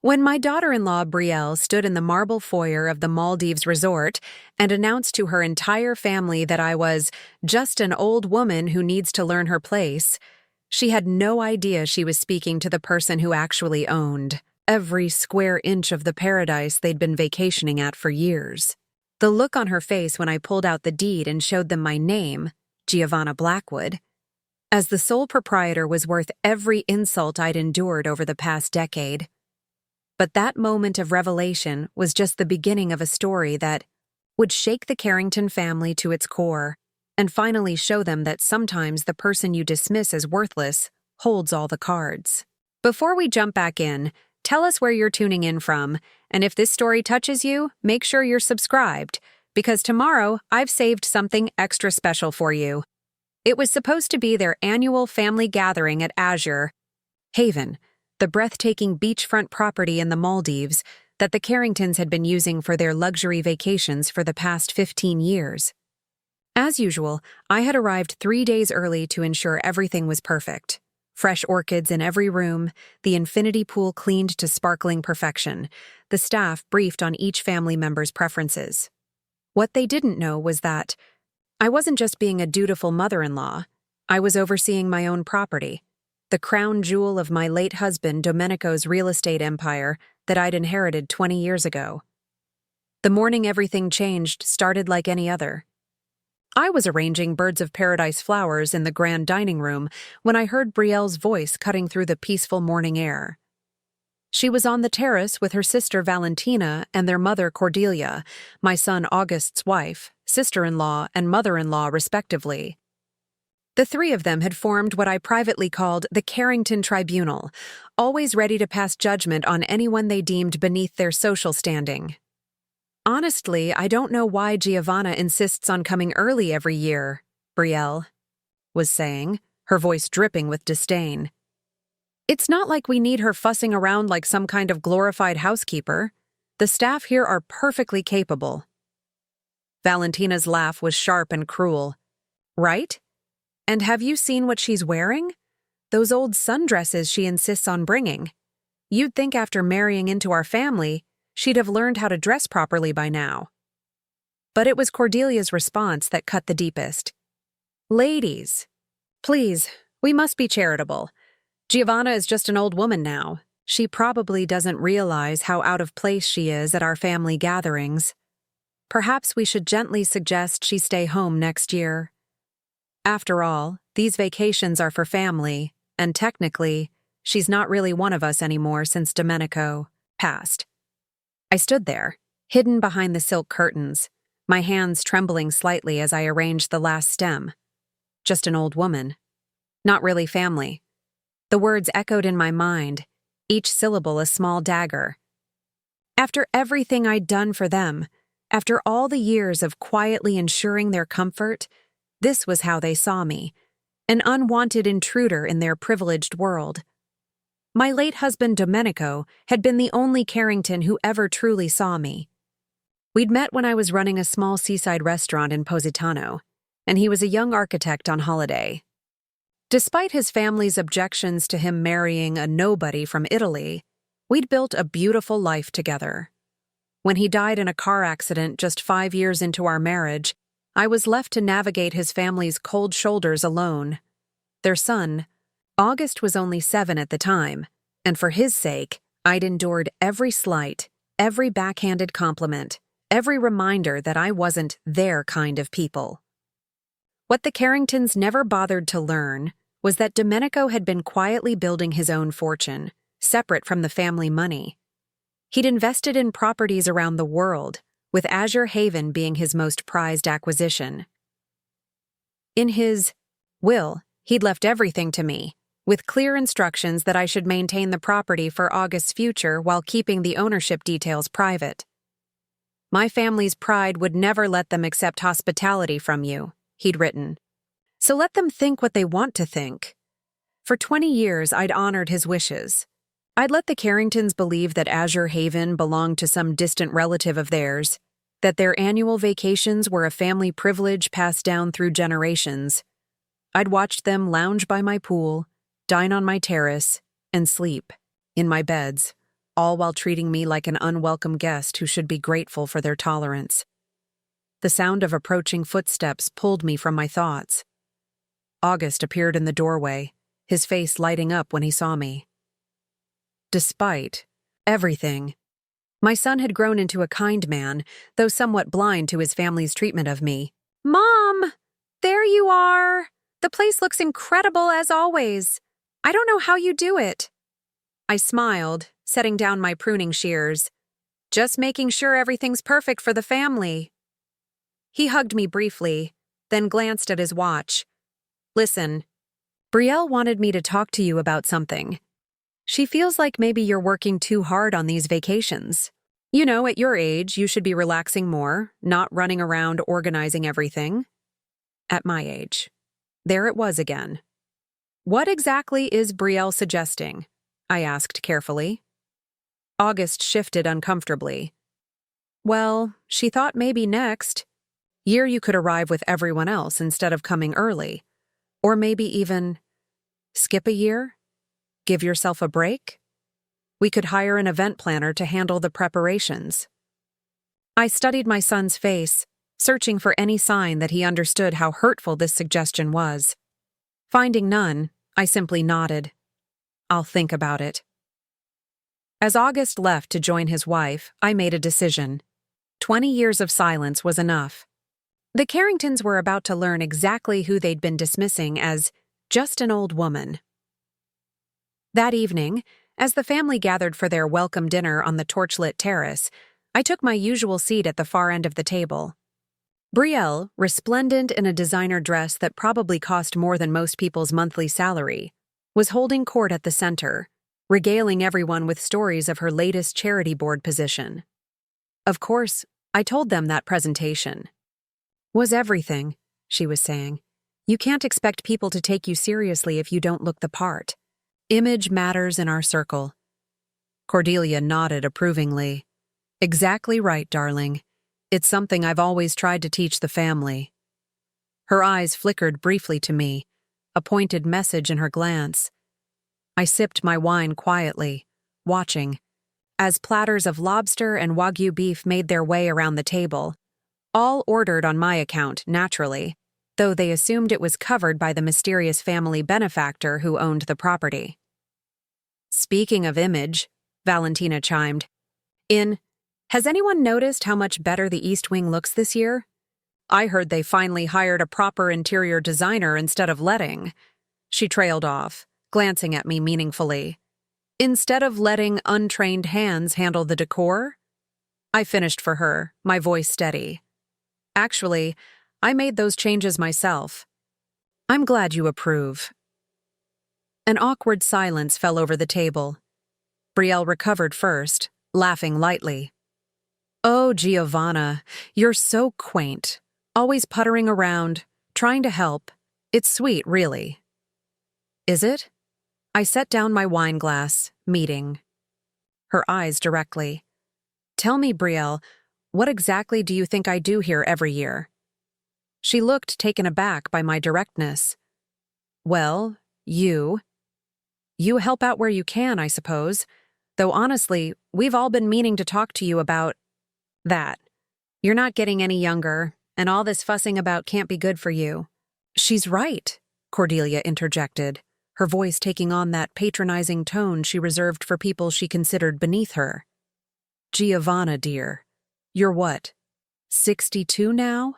When my daughter-in-law Brielle stood in the marble foyer of the Maldives resort and announced to her entire family that I was just an old woman who needs to learn her place, she had no idea she was speaking to the person who actually owned every square inch of the paradise they'd been vacationing at for years. The look on her face when I pulled out the deed and showed them my name, Giovanna Blackwood, as the sole proprietor, was worth every insult I'd endured over the past decade. But that moment of revelation was just the beginning of a story that would shake the Carrington family to its core and finally show them that sometimes the person you dismiss as worthless holds all the cards. Before we jump back in, tell us where you're tuning in from, and if this story touches you, make sure you're subscribed, because tomorrow I've saved something extra special for you. It was supposed to be their annual family gathering at Azure Haven, the breathtaking beachfront property in the Maldives that the Carringtons had been using for their luxury vacations for the past 15 years. As usual, I had arrived 3 days early to ensure everything was perfect. Fresh orchids in every room, the infinity pool cleaned to sparkling perfection, the staff briefed on each family member's preferences. What they didn't know was that I wasn't just being a dutiful mother-in-law, I was overseeing my own property, the crown jewel of my late husband Domenico's real estate empire that I'd inherited 20 years ago. The morning everything changed started like any other. I was arranging birds of paradise flowers in the grand dining room when I heard Brielle's voice cutting through the peaceful morning air. She was on the terrace with her sister Valentina and their mother Cordelia, my son August's wife, sister-in-law, and mother-in-law respectively. The three of them had formed what I privately called the Carrington Tribunal, always ready to pass judgment on anyone they deemed beneath their social standing. Honestly, I don't know why Giovanna insists on coming early every year, Brielle was saying, her voice dripping with disdain. It's not like we need her fussing around like some kind of glorified housekeeper. The staff here are perfectly capable. Valentina's laugh was sharp and cruel. Right? And have you seen what she's wearing? Those old sundresses she insists on bringing. You'd think after marrying into our family, she'd have learned how to dress properly by now. But it was Cordelia's response that cut the deepest. Ladies, please, we must be charitable. Giovanna is just an old woman now. She probably doesn't realize how out of place she is at our family gatherings. Perhaps we should gently suggest she stay home next year. After all, these vacations are for family, and technically, she's not really one of us anymore since Domenico passed. I stood there, hidden behind the silk curtains, my hands trembling slightly as I arranged the last stem. Just an old woman. Not really family. The words echoed in my mind, each syllable a small dagger. After everything I'd done for them, after all the years of quietly ensuring their comfort, this was how they saw me, an unwanted intruder in their privileged world. My late husband Domenico had been the only Carrington who ever truly saw me. We'd met when I was running a small seaside restaurant in Positano, and he was a young architect on holiday. Despite his family's objections to him marrying a nobody from Italy, we'd built a beautiful life together. When he died in a car accident just 5 years into our marriage, I was left to navigate his family's cold shoulders alone. Their son, August, was only 7 at the time, and for his sake, I'd endured every slight, every backhanded compliment, every reminder that I wasn't their kind of people. What the Carringtons never bothered to learn was that Domenico had been quietly building his own fortune, separate from the family money. He'd invested in properties around the world, with Azure Haven being his most prized acquisition. In his will, he'd left everything to me, with clear instructions that I should maintain the property for August's future while keeping the ownership details private. My family's pride would never let them accept hospitality from you, he'd written. So let them think what they want to think. For 20 years, I'd honored his wishes. I'd let the Carringtons believe that Azure Haven belonged to some distant relative of theirs, that their annual vacations were a family privilege passed down through generations. I'd watched them lounge by my pool, dine on my terrace, and sleep in my beds, all while treating me like an unwelcome guest who should be grateful for their tolerance. The sound of approaching footsteps pulled me from my thoughts. August appeared in the doorway, his face lighting up when he saw me. Despite everything, my son had grown into a kind man, though somewhat blind to his family's treatment of me. "Mom! There you are! The place looks incredible as always. I don't know how you do it." I smiled, setting down my pruning shears. "Just making sure everything's perfect for the family." He hugged me briefly, then glanced at his watch. "Listen, Brielle wanted me to talk to you about something. She feels like maybe you're working too hard on these vacations. You know, at your age, you should be relaxing more, not running around organizing everything." At my age. There it was again. "What exactly is Brielle suggesting?" I asked carefully. August shifted uncomfortably. "Well, she thought maybe next year you could arrive with everyone else instead of coming early. Or maybe even skip a year? Give yourself a break? We could hire an event planner to handle the preparations." I studied my son's face, searching for any sign that he understood how hurtful this suggestion was. Finding none, I simply nodded. "I'll think about it." As August left to join his wife, I made a decision. 20 years of silence was enough. The Carringtons were about to learn exactly who they'd been dismissing as just an old woman. That evening, as the family gathered for their welcome dinner on the torchlit terrace, I took my usual seat at the far end of the table. Brielle, resplendent in a designer dress that probably cost more than most people's monthly salary, was holding court at the center, regaling everyone with stories of her latest charity board position. Of course, I told them that presentation was everything, she was saying. "You can't expect people to take you seriously if you don't look the part. Image matters in our circle." Cordelia nodded approvingly. "Exactly right, darling. It's something I've always tried to teach the family." Her eyes flickered briefly to me, a pointed message in her glance. I sipped my wine quietly, watching, as platters of lobster and Wagyu beef made their way around the table. All ordered on my account, naturally, though they assumed it was covered by the mysterious family benefactor who owned the property. "Speaking of image," Valentina chimed in, "has anyone noticed how much better the East Wing looks this year? I heard they finally hired a proper interior designer instead of letting." She trailed off, glancing at me meaningfully. "Instead of letting untrained hands handle the decor?" I finished for her, my voice steady. "Actually, I made those changes myself." "I'm glad you approve." An awkward silence fell over the table. Brielle recovered first, laughing lightly. "Oh, Giovanna, you're so quaint. Always puttering around, trying to help. It's sweet, really." "Is it?" I set down my wine glass, meeting her eyes directly. "Tell me, Brielle, what exactly do you think I do here every year?" She looked taken aback by my directness. "Well, you help out where you can, I suppose. Though honestly, we've all been meaning to talk to you about that. You're not getting any younger, and all this fussing about can't be good for you." "She's right," Cordelia interjected, her voice taking on that patronizing tone she reserved for people she considered beneath her. "Giovanna, dear, you're what, 62 now?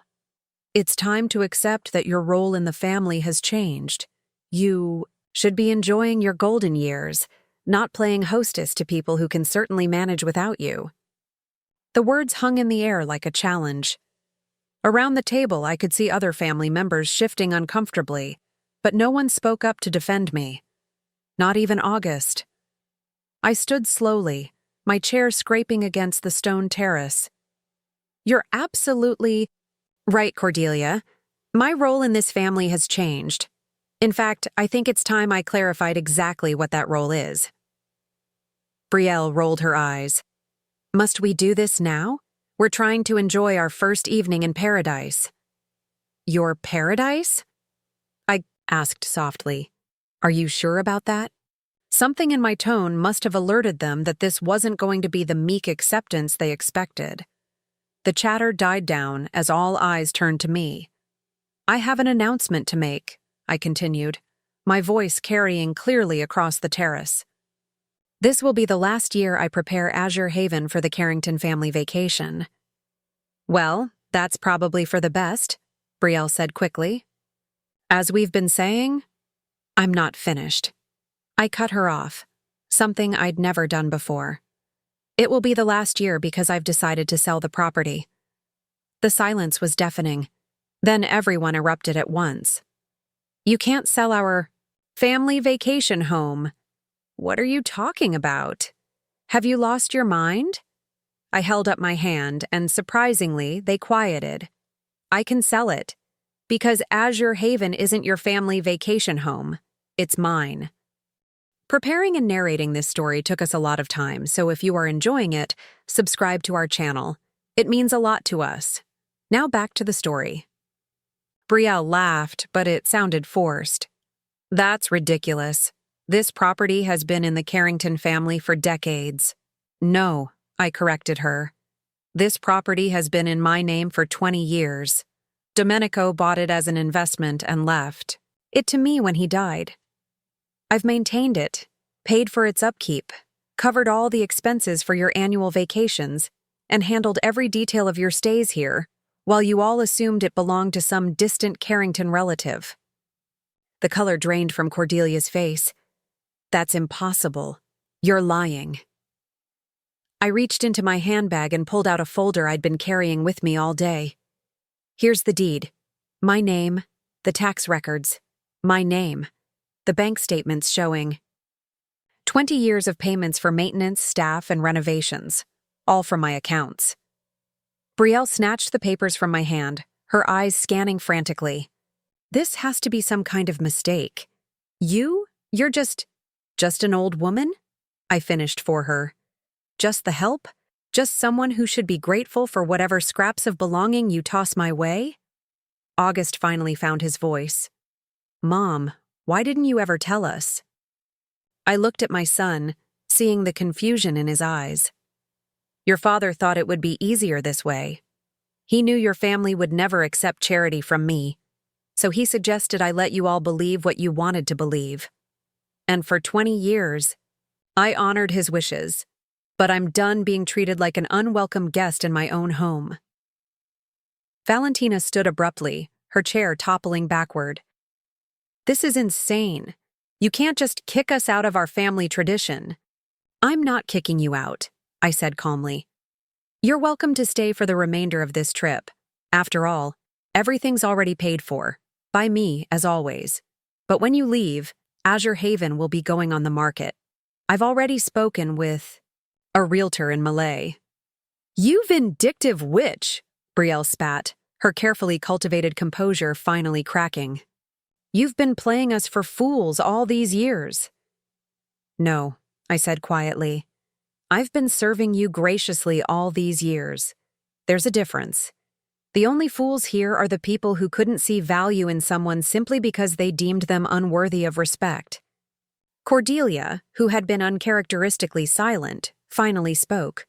It's time to accept that your role in the family has changed. You should be enjoying your golden years, not playing hostess to people who can certainly manage without you." The words hung in the air like a challenge. Around the table, I could see other family members shifting uncomfortably, but no one spoke up to defend me. Not even August. I stood slowly, my chair scraping against the stone terrace. "You're absolutely right, Cordelia. My role in this family has changed. In fact, I think it's time I clarified exactly what that role is." Brielle rolled her eyes. "Must we do this now? We're trying to enjoy our first evening in paradise." "Your paradise?" I asked softly. "Are you sure about that?" Something in my tone must have alerted them that this wasn't going to be the meek acceptance they expected. The chatter died down as all eyes turned to me. "I have an announcement to make," I continued, my voice carrying clearly across the terrace. "This will be the last year I prepare Azure Haven for the Carrington family vacation." "Well, that's probably for the best," Brielle said quickly. "As we've been saying, I'm not finished." I cut her off, something I'd never done before. "It will be the last year because I've decided to sell the property." The silence was deafening. Then everyone erupted at once. "You can't sell our family vacation home. What are you talking about? Have you lost your mind?" I held up my hand, and surprisingly, they quieted. "I can sell it, because Azure Haven isn't your family vacation home. It's mine." Preparing and narrating this story took us a lot of time, so if you are enjoying it, subscribe to our channel. It means a lot to us. Now back to the story. Brielle laughed, but it sounded forced. "That's ridiculous. This property has been in the Carrington family for decades." "No," I corrected her. "This property has been in my name for 20 years. Domenico bought it as an investment and left it to me when he died. I've maintained it, paid for its upkeep, covered all the expenses for your annual vacations, and handled every detail of your stays here, while you all assumed it belonged to some distant Carrington relative." The color drained from Cordelia's face. "That's impossible. You're lying." I reached into my handbag and pulled out a folder I'd been carrying with me all day. "Here's the deed. My name, the tax records, my name, the bank statements showing 20 years of payments for maintenance, staff, and renovations, all from my accounts." Brielle snatched the papers from my hand, her eyes scanning frantically. "This has to be some kind of mistake. You're just an old woman?" I finished for her. "Just the help? Just someone who should be grateful for whatever scraps of belonging you toss my way?" August finally found his voice. "Mom, why didn't you ever tell us?" I looked at my son, seeing the confusion in his eyes. "Your father thought it would be easier this way. He knew your family would never accept charity from me, so he suggested I let you all believe what you wanted to believe. And for 20 years, I honored his wishes, but I'm done being treated like an unwelcome guest in my own home." Valentina stood abruptly, her chair toppling backward. "This is insane. You can't just kick us out of our family tradition." "I'm not kicking you out," I said calmly. "You're welcome to stay for the remainder of this trip. After all, everything's already paid for, by me, as always. But when you leave, Azure Haven will be going on the market. I've already spoken with a realtor in Malay." "You vindictive witch," Brielle spat, her carefully cultivated composure finally cracking. "You've been playing us for fools all these years." "No," I said quietly. "I've been serving you graciously all these years. There's a difference. The only fools here are the people who couldn't see value in someone simply because they deemed them unworthy of respect." Cordelia, who had been uncharacteristically silent, finally spoke.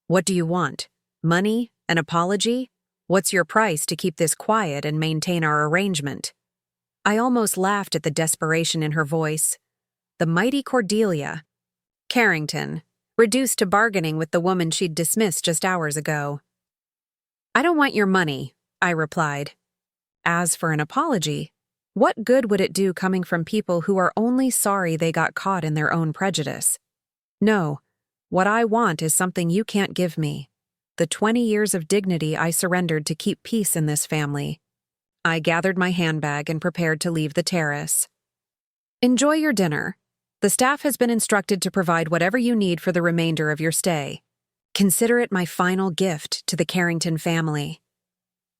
"What do you want? Money? An apology? What's your price to keep this quiet and maintain our arrangement?" I almost laughed at the desperation in her voice. The mighty Cordelia. Carrington, reduced to bargaining with the woman she'd dismissed just hours ago. "I don't want your money," I replied. As for an apology, what good would it do coming from people who are only sorry they got caught in their own prejudice? "No, what I want is something you can't give me. The 20 years of dignity I surrendered to keep peace in this family." I gathered my handbag and prepared to leave the terrace. "Enjoy your dinner. The staff has been instructed to provide whatever you need for the remainder of your stay. Consider it my final gift to the Carrington family."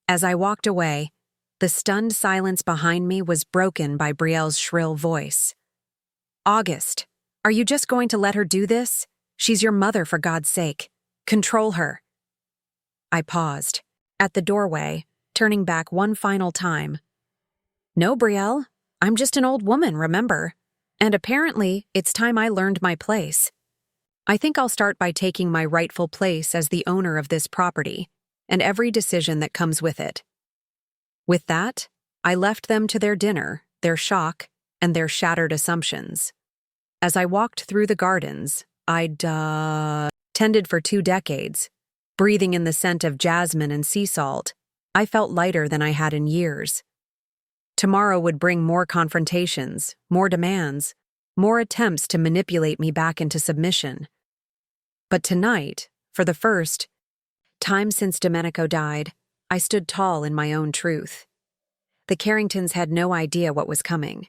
As I walked away, the stunned silence behind me was broken by Brielle's shrill voice. "August, are you just going to let her do this? She's your mother, for God's sake. Control her." I paused, at the doorway, turning back one final time. "No, Brielle, I'm just an old woman, remember? And apparently, it's time I learned my place. I think I'll start by taking my rightful place as the owner of this property, and every decision that comes with it. With that, I left them to their dinner, their shock, and their shattered assumptions. As I walked through the gardens, I'd tended for 2 decades, breathing in the scent of jasmine and sea salt, I felt lighter than I had in years. Tomorrow would bring more confrontations, more demands, more attempts to manipulate me back into submission. But tonight, for the first time since Domenico died, I stood tall in my own truth. The Carringtons had no idea what was coming.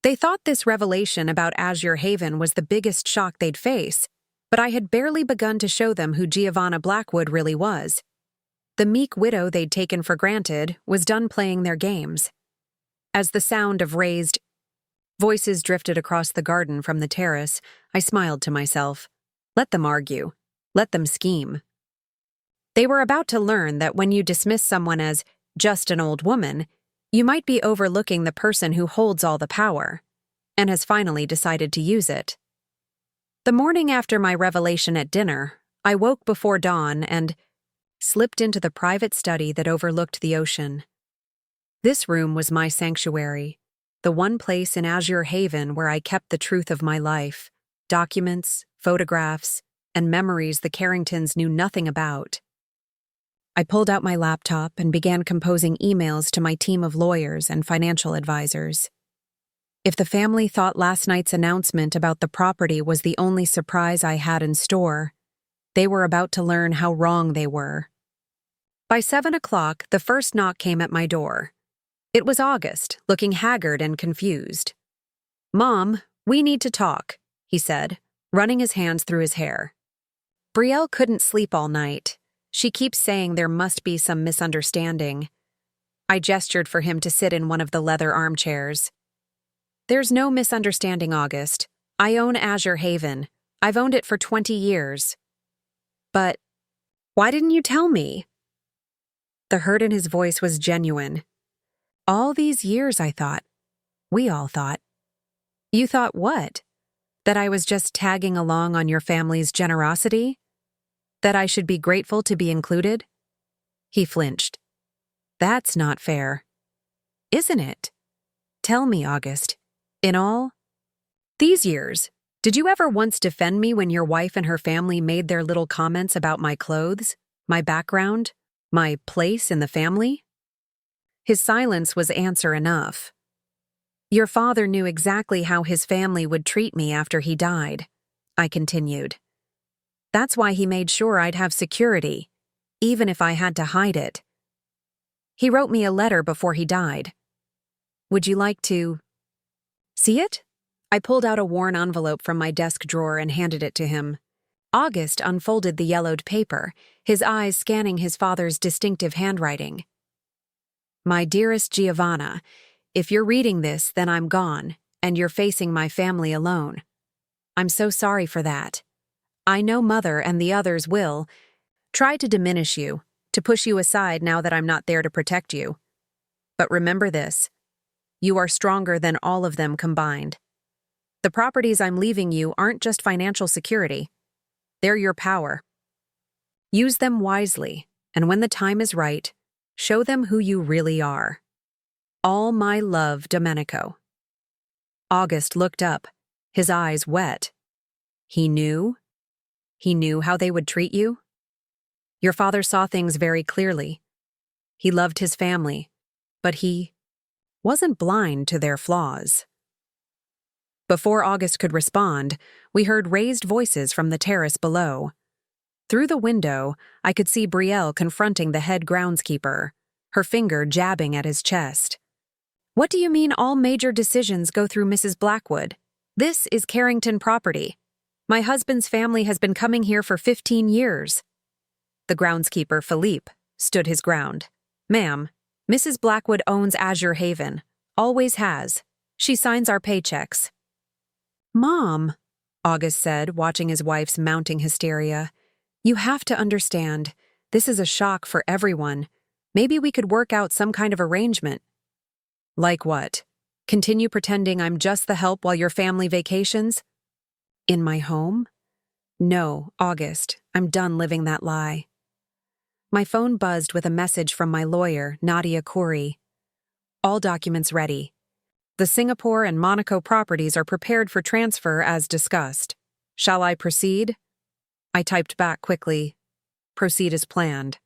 They thought this revelation about Azure Haven was the biggest shock they'd face, but I had barely begun to show them who Giovanna Blackwood really was. The meek widow they'd taken for granted was done playing their games. As the sound of raised voices drifted across the garden from the terrace, I smiled to myself. Let them argue. Let them scheme. They were about to learn that when you dismiss someone as just an old woman, you might be overlooking the person who holds all the power, and has finally decided to use it. The morning after my revelation at dinner, I woke before dawn and slipped into the private study that overlooked the ocean. This room was my sanctuary, the one place in Azure Haven where I kept the truth of my life, documents, photographs, and memories the Carringtons knew nothing about. I pulled out my laptop and began composing emails to my team of lawyers and financial advisors. If the family thought last night's announcement about the property was the only surprise I had in store, they were about to learn how wrong they were. By 7 o'clock, the first knock came at my door. It was August, looking haggard and confused. "Mom, we need to talk," he said, running his hands through his hair. Brielle couldn't sleep all night. She keeps saying there must be some misunderstanding. I gestured for him to sit in one of the leather armchairs. "There's no misunderstanding, August. I own Azure Haven. I've owned it for 20 years. But why didn't you tell me?" The hurt in his voice was genuine. "All these years, I thought. We all thought." "You thought what? That I was just tagging along on your family's generosity? That I should be grateful to be included?" He flinched. "That's not fair." "Isn't it? Tell me, August. In all these years, did you ever once defend me when your wife and her family made their little comments about my clothes, my background, my place in the family?" His silence was answer enough. "Your father knew exactly how his family would treat me after he died," I continued. "That's why he made sure I'd have security, even if I had to hide it. He wrote me a letter before he died. Would you like to see it?" I pulled out a worn envelope from my desk drawer and handed it to him. August unfolded the yellowed paper, his eyes scanning his father's distinctive handwriting. "My dearest Giovanna, if you're reading this, then I'm gone, and you're facing my family alone. I'm so sorry for that. I know Mother and the others will try to diminish you, to push you aside now that I'm not there to protect you. But remember this, you are stronger than all of them combined. The properties I'm leaving you aren't just financial security. They're your power. Use them wisely, and when the time is right, show them who you really are. All my love, Domenico." August looked up, his eyes wet. He knew? He knew how they would treat you? Your father saw things very clearly. He loved his family, but he wasn't blind to their flaws. Before August could respond, we heard raised voices from the terrace below. Through the window, I could see Brielle confronting the head groundskeeper, her finger jabbing at his chest. "What do you mean all major decisions go through Mrs. Blackwood? This is Carrington property. My husband's family has been coming here for 15 years. The groundskeeper, Philippe, stood his ground. "Ma'am, Mrs. Blackwood owns Azure Haven. Always has. She signs our paychecks." "Mom," August said, watching his wife's mounting hysteria, "you have to understand. This is a shock for everyone. Maybe we could work out some kind of arrangement." "Like what? Continue pretending I'm just the help while your family vacations? In my home? No, August, I'm done living that lie. My phone buzzed with a message from my lawyer, Nadia Khoury. All documents ready. The Singapore and Monaco properties are prepared for transfer as discussed. Shall I proceed? I typed back quickly. Proceed as planned.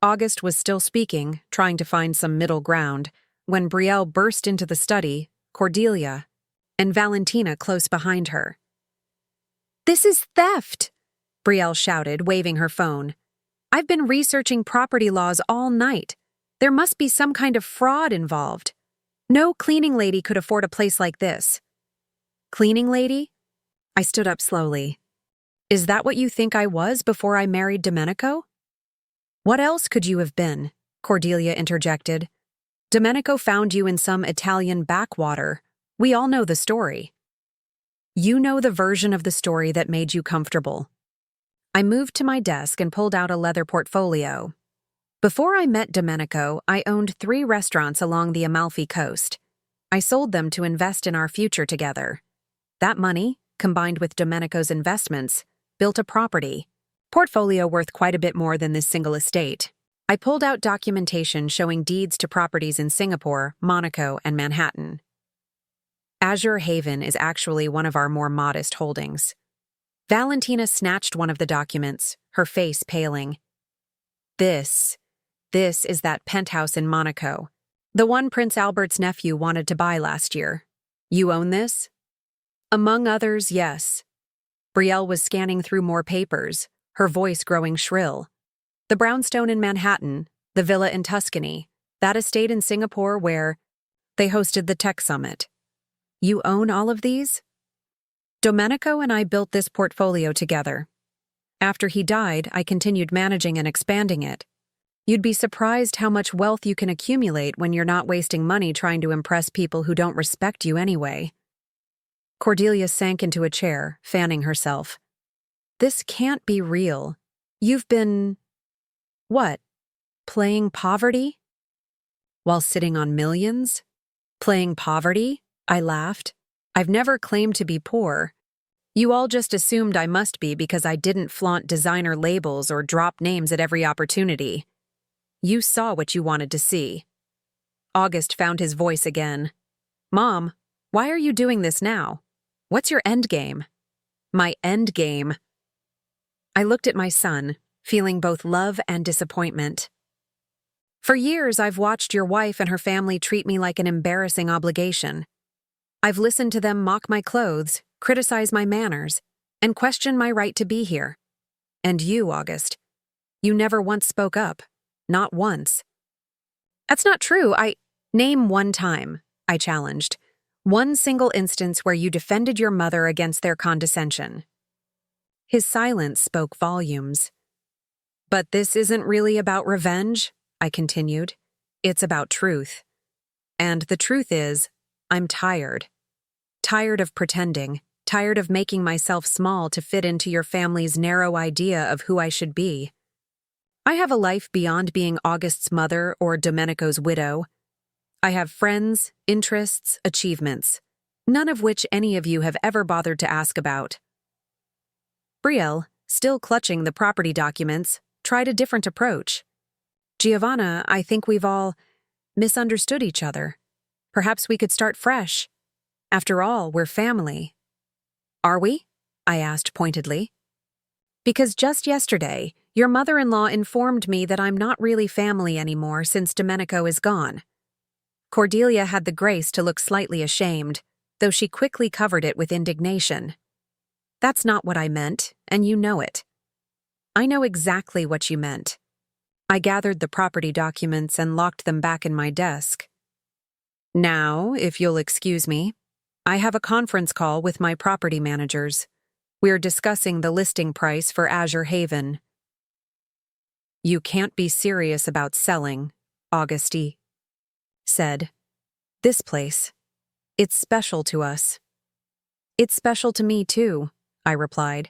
August was still speaking, trying to find some middle ground, when Brielle burst into the study, Cordelia, and Valentina close behind her. "This is theft!" Brielle shouted, waving her phone. "I've been researching property laws all night. There must be some kind of fraud involved. No cleaning lady could afford a place like this." "Cleaning lady?" I stood up slowly. "Is that what you think I was before I married Domenico?" "What else could you have been?" Cordelia interjected. "Domenico found you in some Italian backwater. We all know the story." "You know the version of the story that made you comfortable." I moved to my desk and pulled out a leather portfolio. Before I met Domenico, I owned 3 restaurants along the Amalfi Coast. I sold them to invest in our future together. That money, combined with Domenico's investments, built a property portfolio worth quite a bit more than this single estate. I pulled out documentation showing deeds to properties in Singapore, Monaco, and Manhattan. Azure Haven is actually one of our more modest holdings. Valentina snatched one of the documents, her face paling. This is that penthouse in Monaco, the one Prince Albert's nephew wanted to buy last year. You own this? Among others, yes. Brielle was scanning through more papers, her voice growing shrill. The brownstone in Manhattan, the villa in Tuscany, that estate in Singapore where they hosted the tech summit. You own all of these? Domenico and I built this portfolio together. After he died, I continued managing and expanding it. You'd be surprised how much wealth you can accumulate when you're not wasting money trying to impress people who don't respect you anyway. Cordelia sank into a chair, fanning herself. This can't be real. You've been... What? Playing poverty? While sitting on millions? Playing poverty? I laughed. I've never claimed to be poor. You all just assumed I must be because I didn't flaunt designer labels or drop names at every opportunity. You saw what you wanted to see. August found his voice again. Mom, why are you doing this now? What's your end game? My end game. I looked at my son, feeling both love and disappointment. For years, I've watched your wife and her family treat me like an embarrassing obligation. I've listened to them mock my clothes, criticize my manners, and question my right to be here. And you, August, you never once spoke up. Not once. That's not true. Name one time, I challenged. One single instance where you defended your mother against their condescension. His silence spoke volumes. But this isn't really about revenge, I continued. It's about truth. And the truth is, I'm tired. Tired of pretending, tired of making myself small to fit into your family's narrow idea of who I should be. I have a life beyond being August's mother or Domenico's widow. I have friends, interests, achievements, none of which any of you have ever bothered to ask about. Brielle, still clutching the property documents, tried a different approach. Giovanna, I think we've all misunderstood each other. Perhaps we could start fresh. After all, we're family. Are we? I asked pointedly. Because just yesterday, your mother-in-law informed me that I'm not really family anymore since Domenico is gone. Cordelia had the grace to look slightly ashamed, though she quickly covered it with indignation. That's not what I meant, and you know it. I know exactly what you meant. I gathered the property documents and locked them back in my desk. Now, if you'll excuse me, I have a conference call with my property managers. We're discussing the listing price for Azure Haven. You can't be serious about selling, Auguste said. This place, it's special to us. It's special to me too, I replied,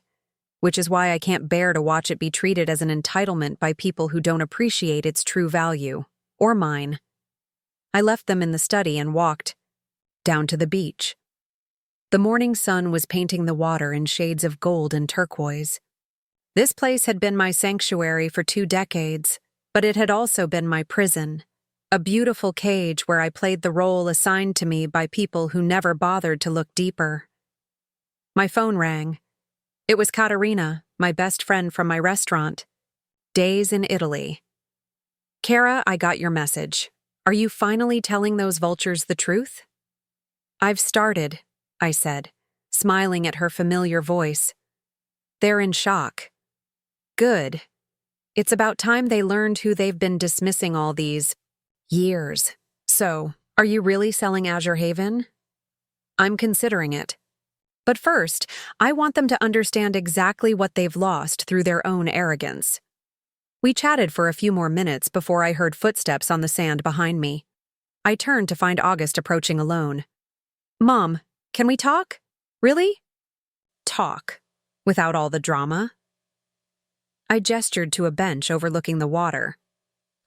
which is why I can't bear to watch it be treated as an entitlement by people who don't appreciate its true value, or mine. I left them in the study and walked. down to the beach. The morning sun was painting the water in shades of gold and turquoise. This place had been my sanctuary for 2 decades, but it had also been my prison, a beautiful cage where I played the role assigned to me by people who never bothered to look deeper. My phone rang. It was Caterina, my best friend from my restaurant. Days in Italy. Cara, I got your message. Are you finally telling those vultures the truth? I've started, I said, smiling at her familiar voice. They're in shock. Good. It's about time they learned who they've been dismissing all these years. So, are you really selling Azure Haven? I'm considering it. But first, I want them to understand exactly what they've lost through their own arrogance. We chatted for a few more minutes before I heard footsteps on the sand behind me. I turned to find August approaching alone. Mom, can we talk? Really? Talk. Without all the drama? I gestured to a bench overlooking the water.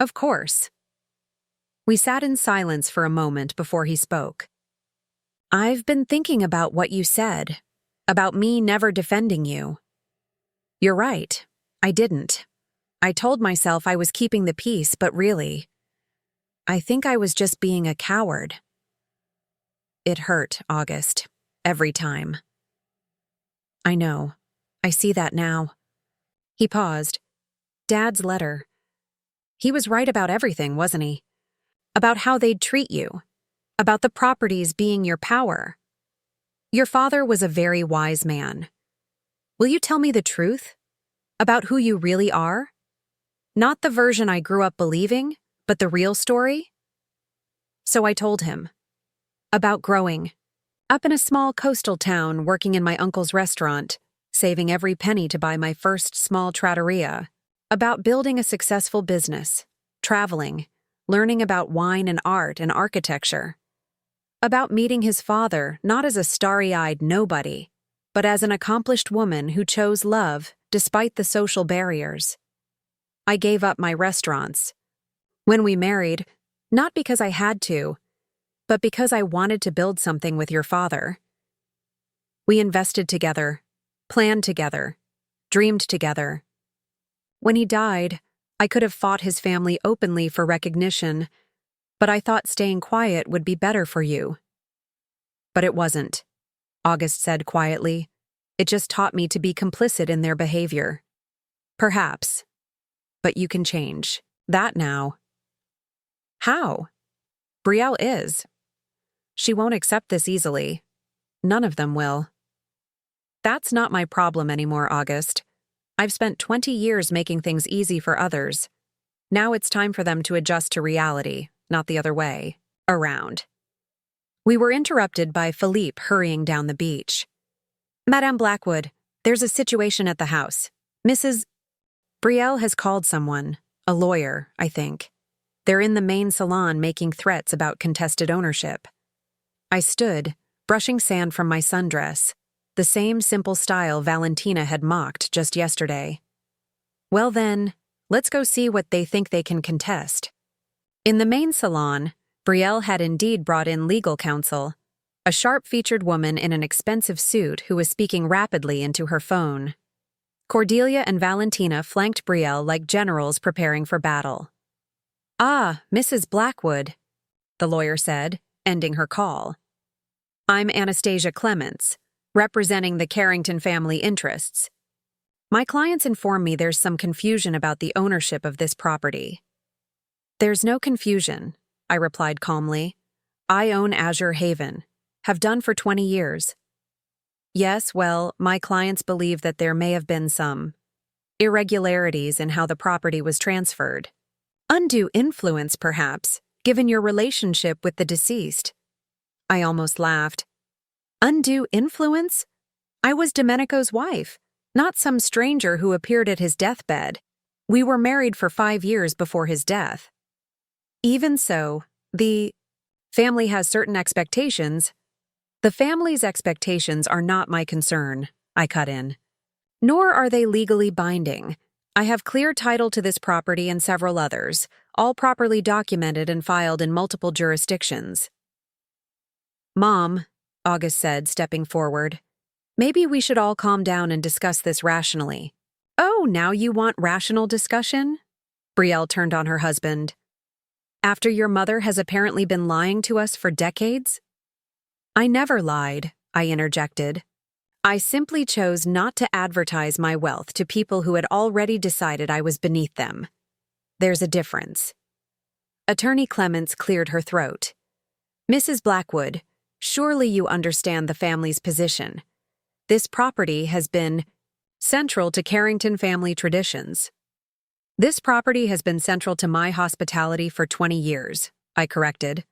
Of course. We sat in silence for a moment before he spoke. I've been thinking about what you said, about me never defending you. You're right, I didn't. I told myself I was keeping the peace, but really, I think I was just being a coward. It hurt, August, every time. I know. I see that now. He paused. Dad's letter. He was right about everything, wasn't he? About how they'd treat you. About the properties being your power. Your father was a very wise man. Will you tell me the truth? About who you really are? Not the version I grew up believing, but the real story? So I told him. About growing. Up in a small coastal town working in my uncle's restaurant, saving every penny to buy my first small trattoria. About building a successful business. Traveling. Learning about wine and art and architecture. About meeting his father not as a starry-eyed nobody, but as an accomplished woman who chose love despite the social barriers. I gave up my restaurants. When we married, not because I had to, but because I wanted to build something with your father. We invested together, planned together, dreamed together. When he died, I could have fought his family openly for recognition, but I thought staying quiet would be better for you. But it wasn't, August said quietly. It just taught me to be complicit in their behavior. Perhaps. But you can change. That now. How? Brielle is. She won't accept this easily. None of them will. That's not my problem anymore, August. I've spent 20 years making things easy for others. Now it's time for them to adjust to reality, not the other way around. We were interrupted by Philippe hurrying down the beach. Madame Blackwood, there's a situation at the house. Mrs. Brielle has called someone, a lawyer, I think. They're in the main salon making threats about contested ownership. I stood, brushing sand from my sundress, the same simple style Valentina had mocked just yesterday. Well then, let's go see what they think they can contest. In the main salon, Brielle had indeed brought in legal counsel, a sharp-featured woman in an expensive suit who was speaking rapidly into her phone. Cordelia and Valentina flanked Brielle like generals preparing for battle. Ah, Mrs. Blackwood, the lawyer said, ending her call. I'm Anastasia Clements, representing the Carrington family interests. My clients inform me there's some confusion about the ownership of this property. There's no confusion, I replied calmly. I own Azure Haven, have done for 20 years. Yes, well, my clients believe that there may have been some irregularities in how the property was transferred. Undue influence, perhaps, given your relationship with the deceased. I almost laughed. Undue influence? I was Domenico's wife, not some stranger who appeared at his deathbed. We were married for 5 years before his death. Even so, the family has certain expectations. The family's expectations are not my concern, I cut in. Nor are they legally binding. I have clear title to this property and several others, all properly documented and filed in multiple jurisdictions. Mom, August said, stepping forward, maybe we should all calm down and discuss this rationally. Oh, now you want rational discussion? Brielle turned on her husband. After your mother has apparently been lying to us for decades? I never lied, I interjected. I simply chose not to advertise my wealth to people who had already decided I was beneath them. There's a difference. Attorney Clements cleared her throat. Mrs. Blackwood, surely you understand the family's position. This property has been central to Carrington family traditions. This property has been central to my hospitality for 20 years, I corrected.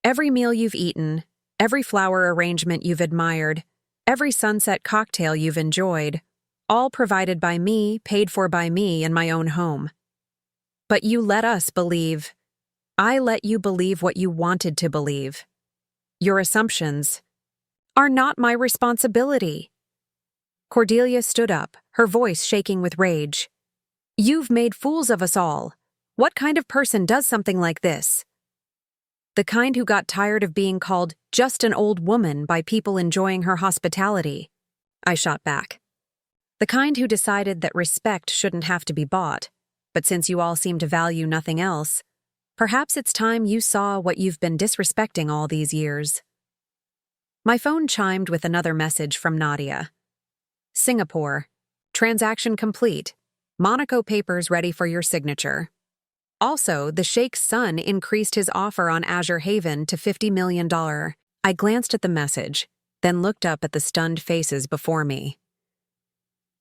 Every meal you've eaten, every flower arrangement you've admired, every sunset cocktail you've enjoyed, all provided by me, paid for by me in my own home. But you let us believe. I let you believe what you wanted to believe. Your assumptions are not my responsibility. Cordelia stood up, her voice shaking with rage. You've made fools of us all. What kind of person does something like this? The kind who got tired of being called just an old woman by people enjoying her hospitality, I shot back. The kind who decided that respect shouldn't have to be bought, but since you all seem to value nothing else, perhaps it's time you saw what you've been disrespecting all these years. My phone chimed with another message from Nadia. Singapore. Transaction complete. Monaco papers ready for your signature. Also, the Sheikh's son increased his offer on Azure Haven to $50 million. I glanced at the message, then looked up at the stunned faces before me.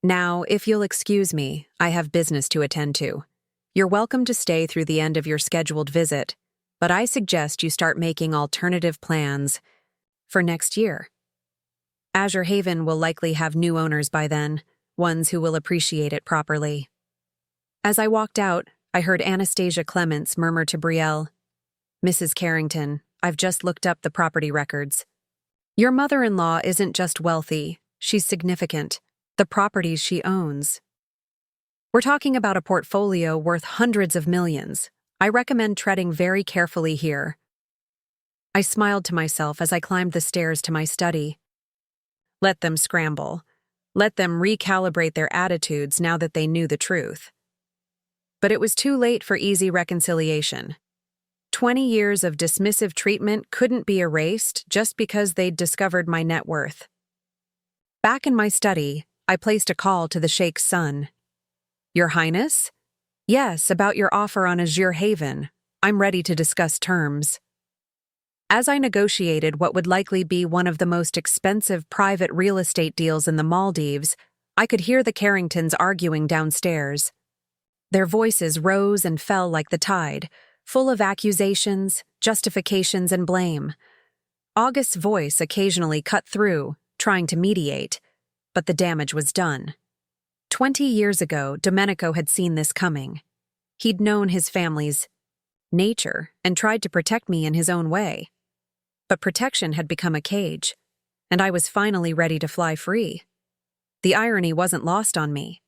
Now, if you'll excuse me, I have business to attend to. You're welcome to stay through the end of your scheduled visit, but I suggest you start making alternative plans for next year. Azure Haven will likely have new owners by then, ones who will appreciate it properly. As I walked out, I heard Anastasia Clements murmur to Brielle, Mrs. Carrington, I've just looked up the property records. Your mother-in-law isn't just wealthy, she's significant. The properties she owns. We're talking about a portfolio worth hundreds of millions. I recommend treading very carefully here. I smiled to myself as I climbed the stairs to my study. Let them scramble. Let them recalibrate their attitudes now that they knew the truth. But it was too late for easy reconciliation. 20 years of dismissive treatment couldn't be erased just because they'd discovered my net worth. Back in my study, I placed a call to the Sheikh's son. Your Highness? Yes, about your offer on Azure Haven. I'm ready to discuss terms. As I negotiated what would likely be one of the most expensive private real estate deals in the Maldives, I could hear the Carringtons arguing downstairs. Their voices rose and fell like the tide, full of accusations, justifications, and blame. August's voice occasionally cut through, trying to mediate, but the damage was done. 20 years ago, Domenico had seen this coming. He'd known his family's nature and tried to protect me in his own way. But protection had become a cage, and I was finally ready to fly free. The irony wasn't lost on me.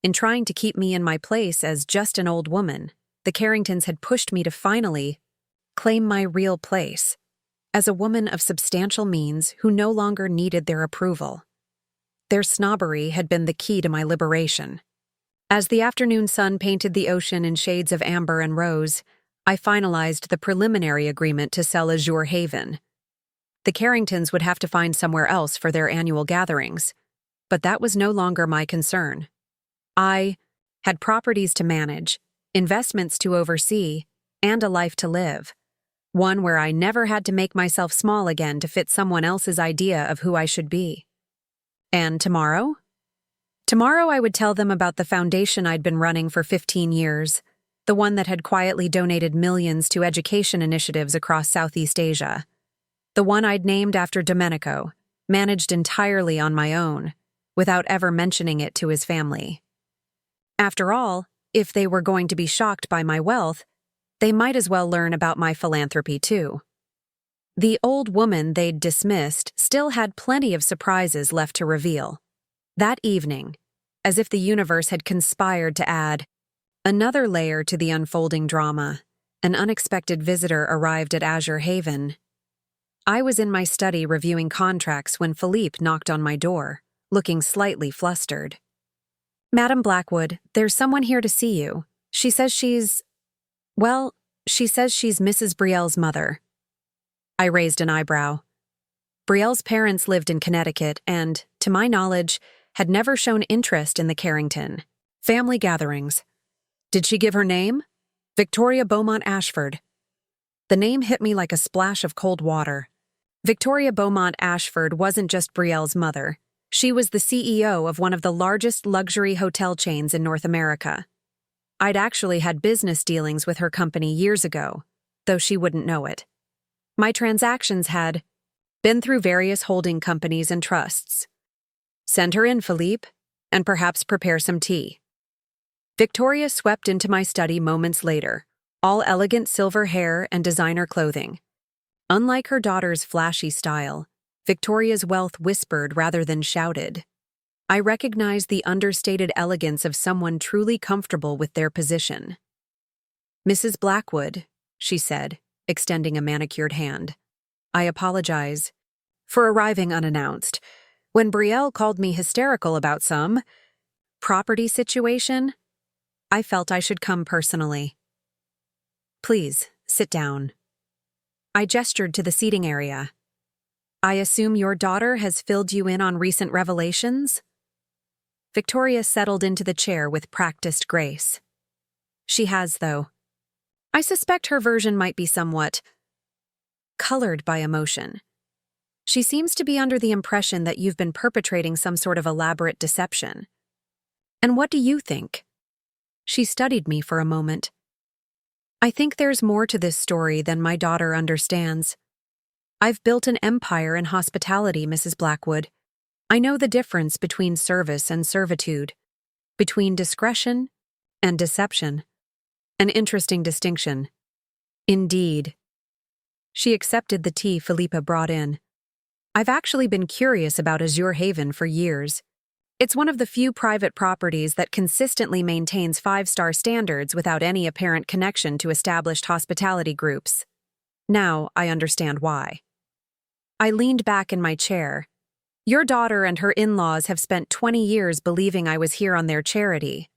In trying to keep me in my place as just an old woman, the Carringtons had pushed me to finally claim my real place as a woman of substantial means who no longer needed their approval. Their snobbery had been the key to my liberation. As the afternoon sun painted the ocean in shades of amber and rose, I finalized the preliminary agreement to sell Azure Haven. The Carringtons would have to find somewhere else for their annual gatherings, but that was no longer my concern. I had properties to manage, investments to oversee, and a life to live. One where I never had to make myself small again to fit someone else's idea of who I should be. And tomorrow? Tomorrow I would tell them about the foundation I'd been running for 15 years, the one that had quietly donated millions to education initiatives across Southeast Asia. The one I'd named after Domenico, managed entirely on my own, without ever mentioning it to his family. After all, if they were going to be shocked by my wealth, they might as well learn about my philanthropy too. The old woman they'd dismissed still had plenty of surprises left to reveal. That evening, as if the universe had conspired to add another layer to the unfolding drama, an unexpected visitor arrived at Azure Haven. I was in my study reviewing contracts when Philippe knocked on my door, looking slightly flustered. "Madam Blackwood, there's someone here to see you. She says she's Mrs. Brielle's mother." I raised an eyebrow. Brielle's parents lived in Connecticut and, to my knowledge, had never shown interest in the Carrington family gatherings. Did she give her name? Victoria Beaumont Ashford. The name hit me like a splash of cold water. Victoria Beaumont Ashford wasn't just Brielle's mother. She was the CEO of one of the largest luxury hotel chains in North America. I'd actually had business dealings with her company years ago, though she wouldn't know it. My transactions had been through various holding companies and trusts. "Send her in, Philippe, and perhaps prepare some tea." Victoria swept into my study moments later, all elegant silver hair and designer clothing. Unlike her daughter's flashy style, Victoria's wealth whispered rather than shouted. I recognized the understated elegance of someone truly comfortable with their position. "Mrs. Blackwood," she said, extending a manicured hand. "I apologize for arriving unannounced. When Brielle called me hysterical about some property situation, I felt I should come personally. Please, sit down." I gestured to the seating area. "I assume your daughter has filled you in on recent revelations?" Victoria settled into the chair with practiced grace. "She has, though. I suspect her version might be somewhat colored by emotion. She seems to be under the impression that you've been perpetrating some sort of elaborate deception. And what do you think?" She studied me for a moment. "I think there's more to this story than my daughter understands. I've built an empire in hospitality, Mrs. Blackwood. I know the difference between service and servitude, between discretion and deception. An interesting distinction." "Indeed." She accepted the tea Philippa brought in. "I've actually been curious about Azure Haven for years. It's one of the few private properties that consistently maintains 5-star standards without any apparent connection to established hospitality groups. Now I understand why." I leaned back in my chair. "Your daughter and her in-laws have spent 20 years believing I was here on their charity.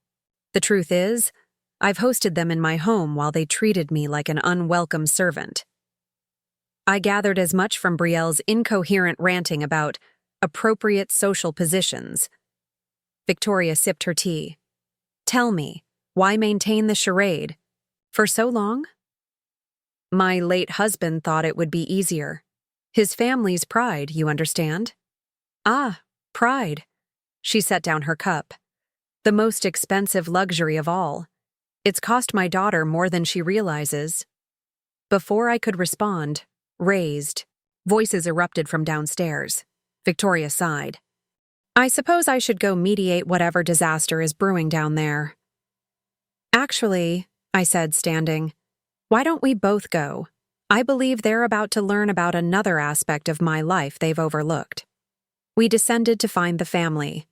The truth is, I've hosted them in my home while they treated me like an unwelcome servant." I gathered as much from Brielle's incoherent ranting about appropriate social positions. Victoria sipped her tea. "Tell me, why maintain the charade? For so long?" "My late husband thought it would be easier. His family's pride, you understand?" "Ah, pride." She set down her cup. "The most expensive luxury of all. It's cost my daughter more than she realizes." Before I could respond, raised voices erupted from downstairs. Victoria sighed. "I suppose I should go mediate whatever disaster is brewing down there." "Actually," I said, standing, "why don't we both go? I believe they're about to learn about another aspect of my life they've overlooked." We descended to find the family,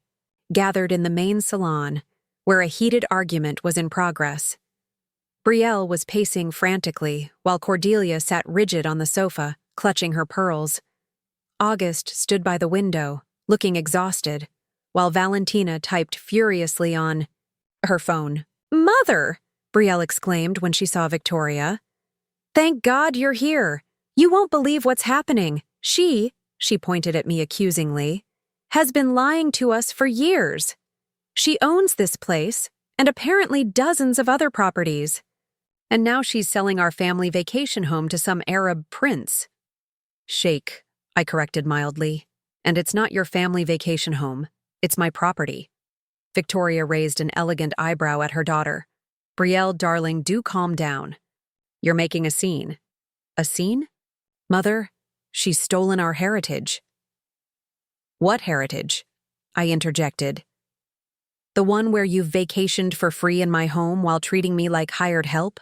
gathered in the main salon, where a heated argument was in progress. Brielle was pacing frantically, while Cordelia sat rigid on the sofa, clutching her pearls. August stood by the window, looking exhausted, while Valentina typed furiously on her phone. "Mother!" Brielle exclaimed when she saw Victoria. "Thank God you're here. You won't believe what's happening. She pointed at me accusingly, has been lying to us for years. She owns this place, and apparently dozens of other properties. And now she's selling our family vacation home to some Arab prince." "Sheikh," I corrected mildly. "And it's not your family vacation home. It's my property." Victoria raised an elegant eyebrow at her daughter. "Brielle, darling, do calm down. You're making a scene." "A scene? Mother, she's stolen our heritage." "What heritage?" I interjected. "The one where you've vacationed for free in my home while treating me like hired help?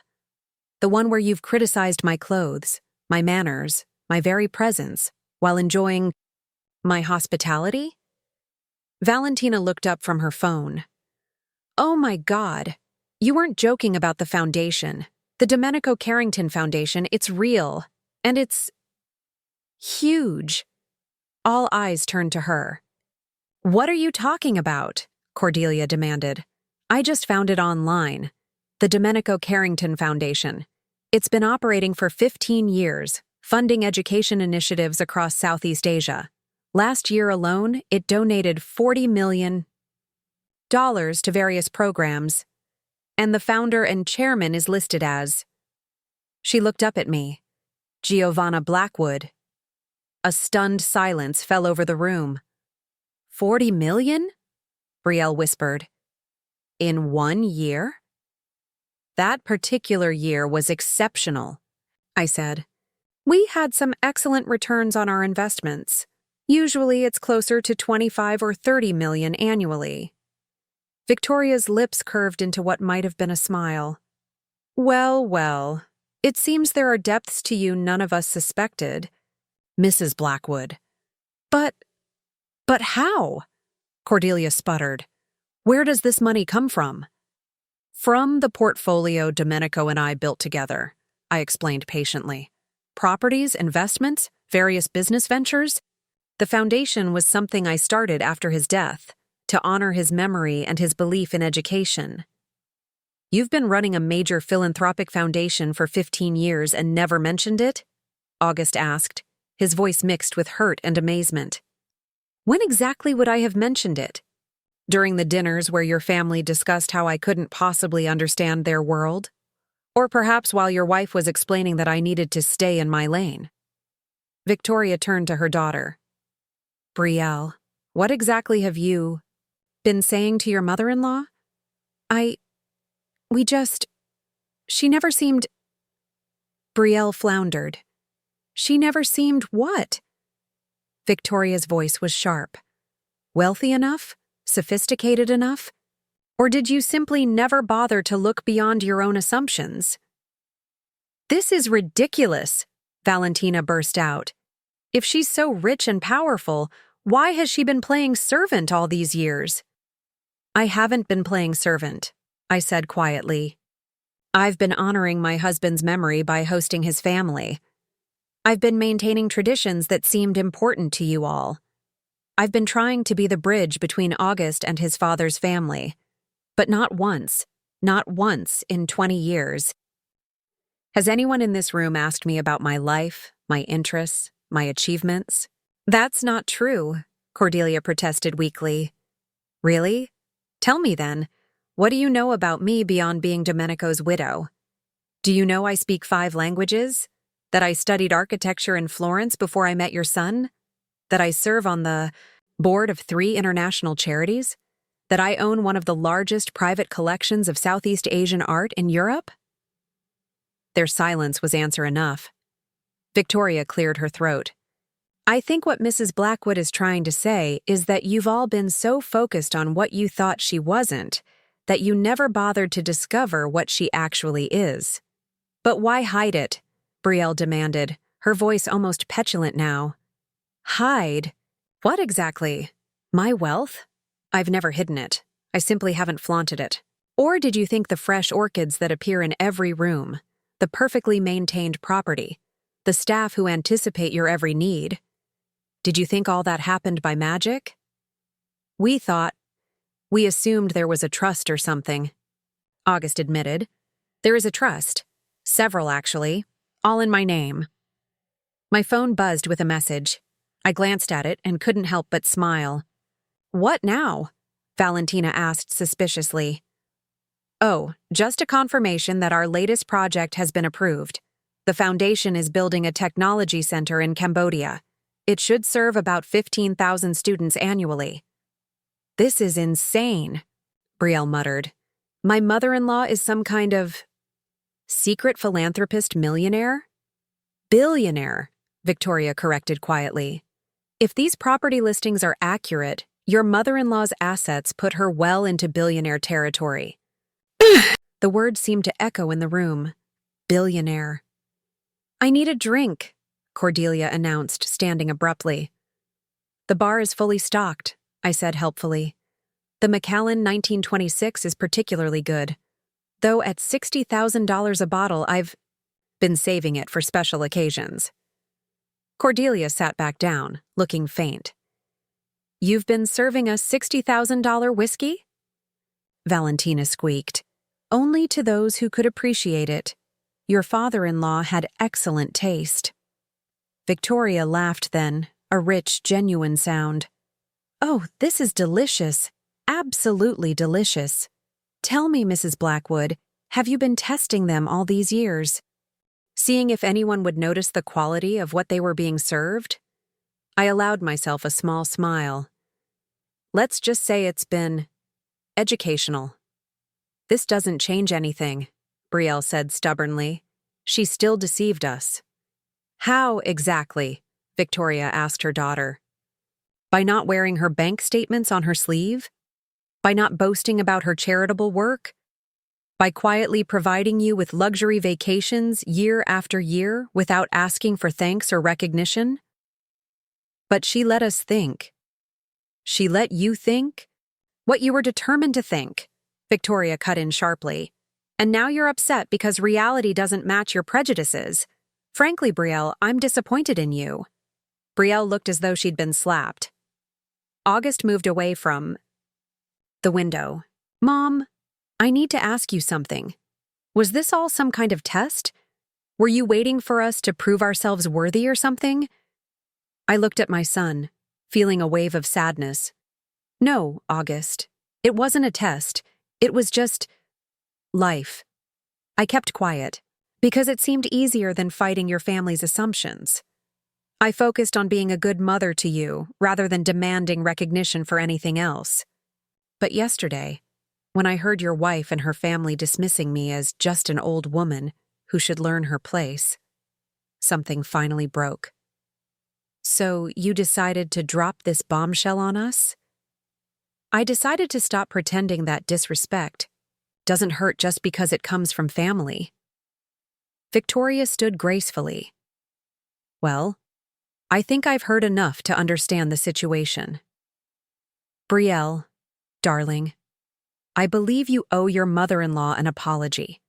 The one where you've criticized my clothes, my manners, my very presence, while enjoying my hospitality?" Valentina looked up from her phone. "Oh my God, you weren't joking about the foundation. The Domenico Carrington Foundation, it's real. And it's..." Huge. All eyes turned to her. "What are you talking about?" Cordelia demanded. "I just found it online. The Domenico Carrington Foundation. It's been operating for 15 years, funding education initiatives across Southeast Asia. Last year alone, it donated $40 million to various programs, and the founder and chairman is listed as..." She looked up at me. "Giovanna Blackwood." A stunned silence fell over the room. "$40 million?" Brielle whispered. "In 1 year?" "That particular year was exceptional," I said. "We had some excellent returns on our investments. Usually it's closer to 25 or 30 million annually." Victoria's lips curved into what might have been a smile. "Well, well, it seems there are depths to you none of us suspected, Mrs. Blackwood." But how?" Cordelia sputtered. "Where does this money come from?" "From the portfolio Domenico and I built together," I explained patiently. "Properties, investments, various business ventures. The foundation was something I started after his death, to honor his memory and his belief in education." "You've been running a major philanthropic foundation for 15 years and never mentioned it?" August asked, his voice mixed with hurt and amazement. "When exactly would I have mentioned it? During the dinners where your family discussed how I couldn't possibly understand their world? Or perhaps while your wife was explaining that I needed to stay in my lane?" Victoria turned to her daughter. "Brielle, what exactly have you been saying to your mother-in-law?" She never seemed..." Brielle floundered. "She never seemed what?" Victoria's voice was sharp. "Wealthy enough? Sophisticated enough? Or did you simply never bother to look beyond your own assumptions?" "This is ridiculous," Valentina burst out. "If she's so rich and powerful, why has she been playing servant all these years?" "I haven't been playing servant," I said quietly. "I've been honoring my husband's memory by hosting his family. I've been maintaining traditions that seemed important to you all. I've been trying to be the bridge between August and his father's family. But not once in 20 years. Has anyone in this room asked me about my life, my interests, my achievements?" "That's not true," Cordelia protested weakly. "Really? Tell me then, what do you know about me beyond being Domenico's widow? Do you know I speak 5 languages? That I studied architecture in Florence before I met your son? That I serve on the board of 3 international charities? That I own one of the largest private collections of Southeast Asian art in Europe?" Their silence was answer enough. Victoria cleared her throat. "I think what Mrs. Blackwood is trying to say is that you've all been so focused on what you thought she wasn't, that you never bothered to discover what she actually is." "But why hide it?" Brielle demanded, her voice almost petulant now. "Hide? What exactly? My wealth? I've never hidden it. I simply haven't flaunted it. Or did you think the fresh orchids that appear in every room, the perfectly maintained property, the staff who anticipate your every need, did you think all that happened by magic? We assumed there was a trust or something," August admitted. "There is a trust. Several, actually. All in my name." My phone buzzed with a message. I glanced at it and couldn't help but smile. "What now?" Valentina asked suspiciously. "Oh, just a confirmation that our latest project has been approved. The foundation is building a technology center in Cambodia. It should serve about 15,000 students annually." "This is insane," Brielle muttered. "My mother-in-law is some kind of secret philanthropist millionaire?" "Billionaire," Victoria corrected quietly. "If these property listings are accurate, your mother-in-law's assets put her well into billionaire territory." The word seemed to echo in the room. Billionaire. "I need a drink," Cordelia announced, standing abruptly. "The bar is fully stocked," I said helpfully. "The Macallan 1926 is particularly good. Though at $60,000 a bottle, I've been saving it for special occasions." Cordelia sat back down, looking faint. "You've been serving us $60,000 whiskey?" Valentina squeaked. "Only to those who could appreciate it. Your father-in-law had excellent taste." Victoria laughed then, a rich, genuine sound. "Oh, this is delicious. Absolutely delicious. Tell me, Mrs. Blackwood, have you been testing them all these years? Seeing if anyone would notice the quality of what they were being served?" I allowed myself a small smile. "Let's just say it's been educational." "This doesn't change anything," Brielle said stubbornly. "She still deceived us." "How exactly?" Victoria asked her daughter. "By not wearing her bank statements on her sleeve? By not boasting about her charitable work? By quietly providing you with luxury vacations year after year without asking for thanks or recognition? But she let us think." "She let you think? What you were determined to think," Victoria cut in sharply. "And now you're upset because reality doesn't match your prejudices. Frankly, Brielle, I'm disappointed in you." Brielle looked as though she'd been slapped. August moved away from the window. "Mom, I need to ask you something. Was this all some kind of test? Were you waiting for us to prove ourselves worthy or something?" I looked at my son, feeling a wave of sadness. "No, August. It wasn't a test. It was just life." I kept quiet, because it seemed easier than fighting your family's assumptions. I focused on being a good mother to you, rather than demanding recognition for anything else. But yesterday, when I heard your wife and her family dismissing me as just an old woman who should learn her place, something finally broke. "So you decided to drop this bombshell on us?" "I decided to stop pretending that disrespect doesn't hurt just because it comes from family." Victoria stood gracefully. "Well, I think I've heard enough to understand the situation. Brielle, darling, I believe you owe your mother-in-law an apology.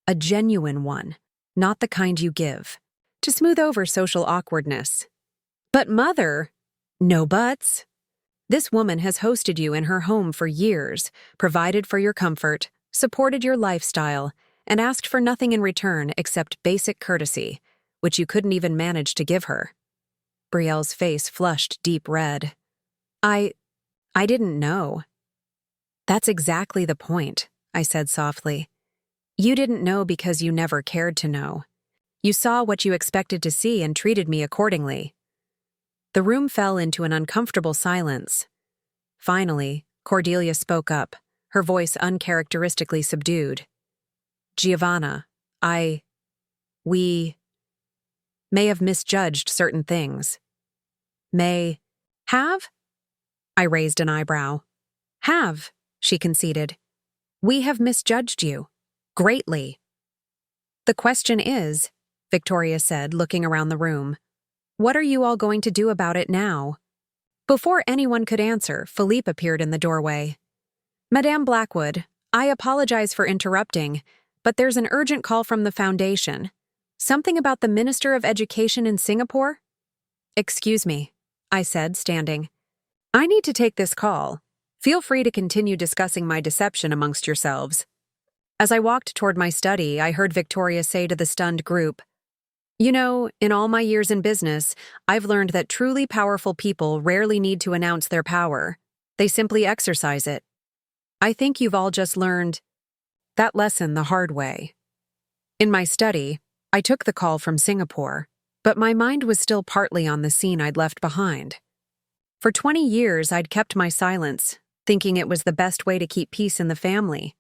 A genuine one, not the kind you give, to smooth over social awkwardness." "But Mother—" "No buts. This woman has hosted you in her home for years, provided for your comfort, supported your lifestyle, and asked for nothing in return except basic courtesy, which you couldn't even manage to give her." Brielle's face flushed deep red. I didn't know." "That's exactly the point," I said softly. "You didn't know because you never cared to know. You saw what you expected to see and treated me accordingly." The room fell into an uncomfortable silence. Finally, Cordelia spoke up, her voice uncharacteristically subdued. "Giovanna, we may have misjudged certain things." "May have?" I raised an eyebrow. "Have," she conceded. "We have misjudged you. Greatly." "The question is," Victoria said, looking around the room, "what are you all going to do about it now?" Before anyone could answer, Philippe appeared in the doorway. "Madame Blackwood, I apologize for interrupting, but there's an urgent call from the Foundation. Something about the Minister of Education in Singapore?" "Excuse me," I said, standing. "I need to take this call. Feel free to continue discussing my deception amongst yourselves." As I walked toward my study, I heard Victoria say to the stunned group, "You know, in all my years in business, I've learned that truly powerful people rarely need to announce their power. They simply exercise it. I think you've all just learned that lesson the hard way." In my study, I took the call from Singapore, but my mind was still partly on the scene I'd left behind. For 20 years, I'd kept my silence, thinking it was the best way to keep peace in the family.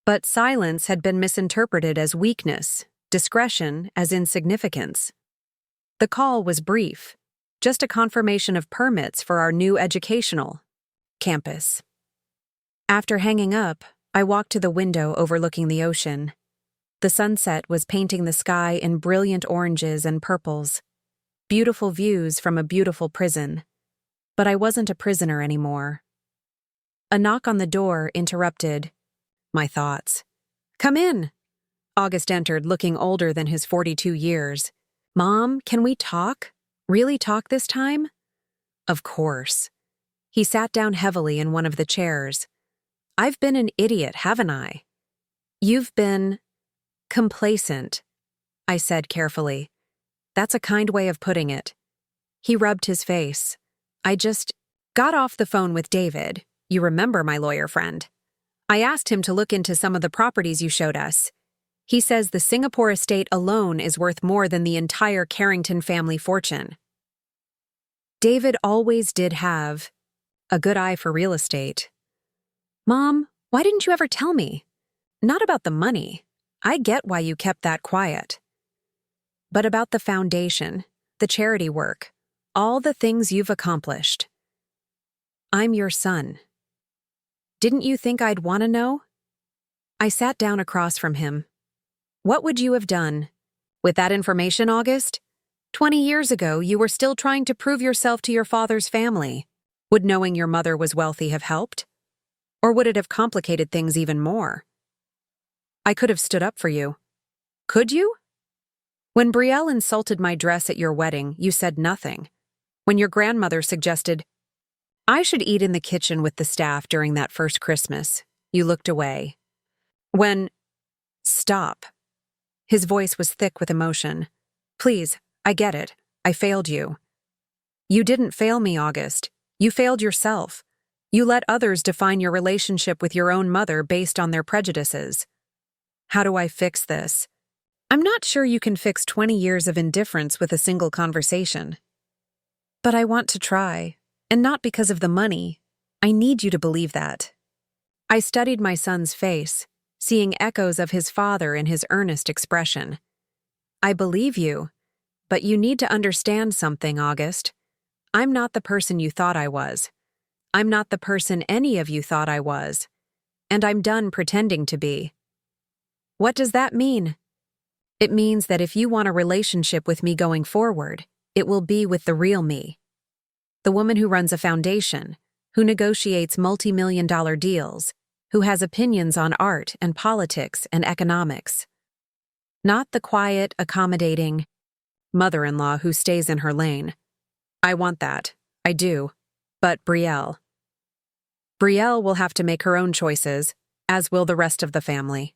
But silence had been misinterpreted as weakness, discretion as insignificance. The call was brief, just a confirmation of permits for our new educational campus. After hanging up, I walked to the window overlooking the ocean. The sunset was painting the sky in brilliant oranges and purples. Beautiful views from a beautiful prison. But I wasn't a prisoner anymore. A knock on the door interrupted my thoughts. "Come in." August entered, looking older than his 42 years. Mom, can we talk? Really talk this time? Of course. He sat down heavily in one of the chairs. I've been an idiot, haven't I? You've been complacent, I said carefully. That's a kind way of putting it. He rubbed his face. I just got off the phone with David. You remember my lawyer friend. I asked him to look into some of the properties you showed us. He says the Singapore estate alone is worth more than the entire Carrington family fortune. David always did have a good eye for real estate. Mom, why didn't you ever tell me? Not about the money. I get why you kept that quiet. But about the foundation, the charity work, all the things you've accomplished. I'm your son. Didn't you think I'd want to know? I sat down across from him. What would you have done? With that information, August? 20 years ago, you were still trying to prove yourself to your father's family. Would knowing your mother was wealthy have helped? Or would it have complicated things even more? I could have stood up for you. Could you? When Brielle insulted my dress at your wedding, you said nothing. When your grandmother suggested, I should eat in the kitchen with the staff during that first Christmas, you looked away. Stop. His voice was thick with emotion. Please, I get it. I failed you. You didn't fail me, August. You failed yourself. You let others define your relationship with your own mother based on their prejudices. How do I fix this? I'm not sure you can fix 20 years of indifference with a single conversation. But I want to try, and not because of the money. I need you to believe that. I studied my son's face, seeing echoes of his father in his earnest expression. I believe you, but you need to understand something, August. I'm not the person you thought I was. I'm not the person any of you thought I was. And I'm done pretending to be. What does that mean? It means that if you want a relationship with me going forward, it will be with the real me. The woman who runs a foundation, who negotiates multi-million-dollar deals, who has opinions on art and politics and economics. Not the quiet, accommodating mother-in-law who stays in her lane. I want that. I do. But Brielle will have to make her own choices, as will the rest of the family.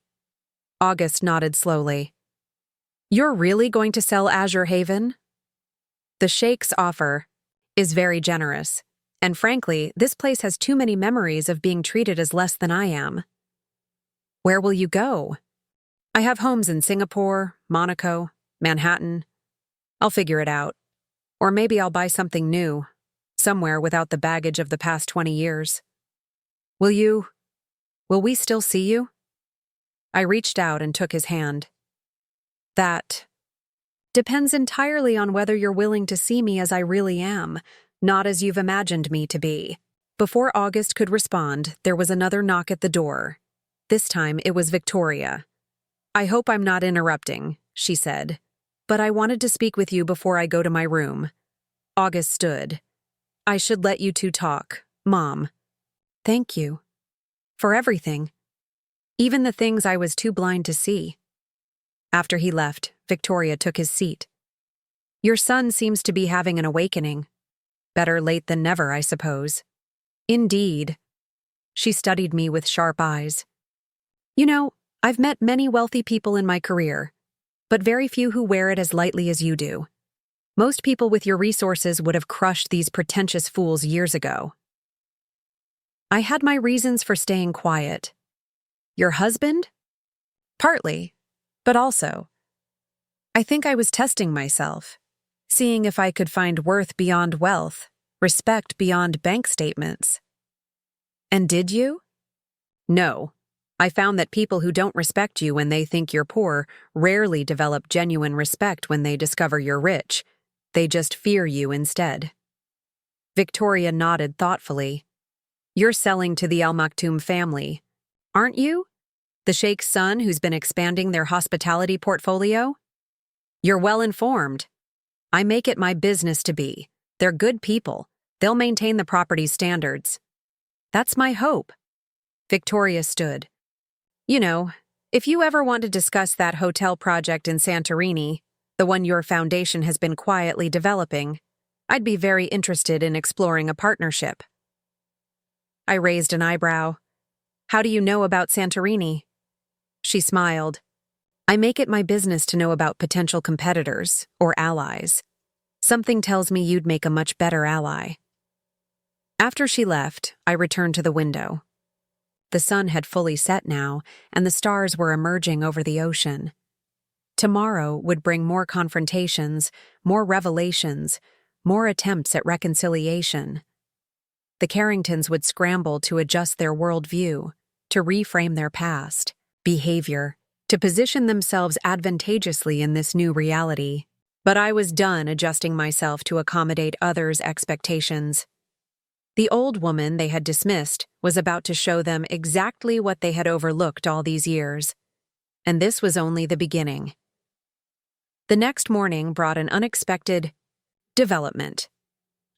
August nodded slowly. You're really going to sell Azure Haven? The Sheikh's offer is very generous, and frankly, this place has too many memories of being treated as less than I am. Where will you go? I have homes in Singapore, Monaco, Manhattan. I'll figure it out. Or maybe I'll buy something new, somewhere without the baggage of the past 20 years. Will we still see you? I reached out and took his hand. That depends entirely on whether you're willing to see me as I really am, not as you've imagined me to be. Before August could respond, there was another knock at the door. This time it was Victoria. I hope I'm not interrupting, she said, but I wanted to speak with you before I go to my room. August stood. I should let you two talk, Mom. Thank you. For everything. Even the things I was too blind to see. After he left, Victoria took his seat. Your son seems to be having an awakening. Better late than never, I suppose. Indeed. She studied me with sharp eyes. You know, I've met many wealthy people in my career, but very few who wear it as lightly as you do. Most people with your resources would have crushed these pretentious fools years ago. I had my reasons for staying quiet. Your husband? Partly, but also, I think I was testing myself, seeing if I could find worth beyond wealth, respect beyond bank statements. And did you? No. I found that people who don't respect you when they think you're poor rarely develop genuine respect when they discover you're rich. They just fear you instead. Victoria nodded thoughtfully. You're selling to the Al Maktoum family, aren't you? The Sheikh's son who's been expanding their hospitality portfolio? You're well informed. I make it my business to be. They're good people. They'll maintain the property's standards. That's my hope. Victoria stood. You know, if you ever want to discuss that hotel project in Santorini, the one your foundation has been quietly developing. I'd be very interested in exploring a partnership. I raised an eyebrow. How do you know about Santorini? She smiled. I make it my business to know about potential competitors or allies. Something tells me you'd make a much better ally. After she left, I returned to the window. The sun had fully set now, and the stars were emerging over the ocean. Tomorrow would bring more confrontations, more revelations, more attempts at reconciliation. The Carringtons would scramble to adjust their worldview, to reframe their past, behavior, to position themselves advantageously in this new reality. But I was done adjusting myself to accommodate others' expectations. The old woman they had dismissed was about to show them exactly what they had overlooked all these years. And this was only the beginning. The next morning brought an unexpected development.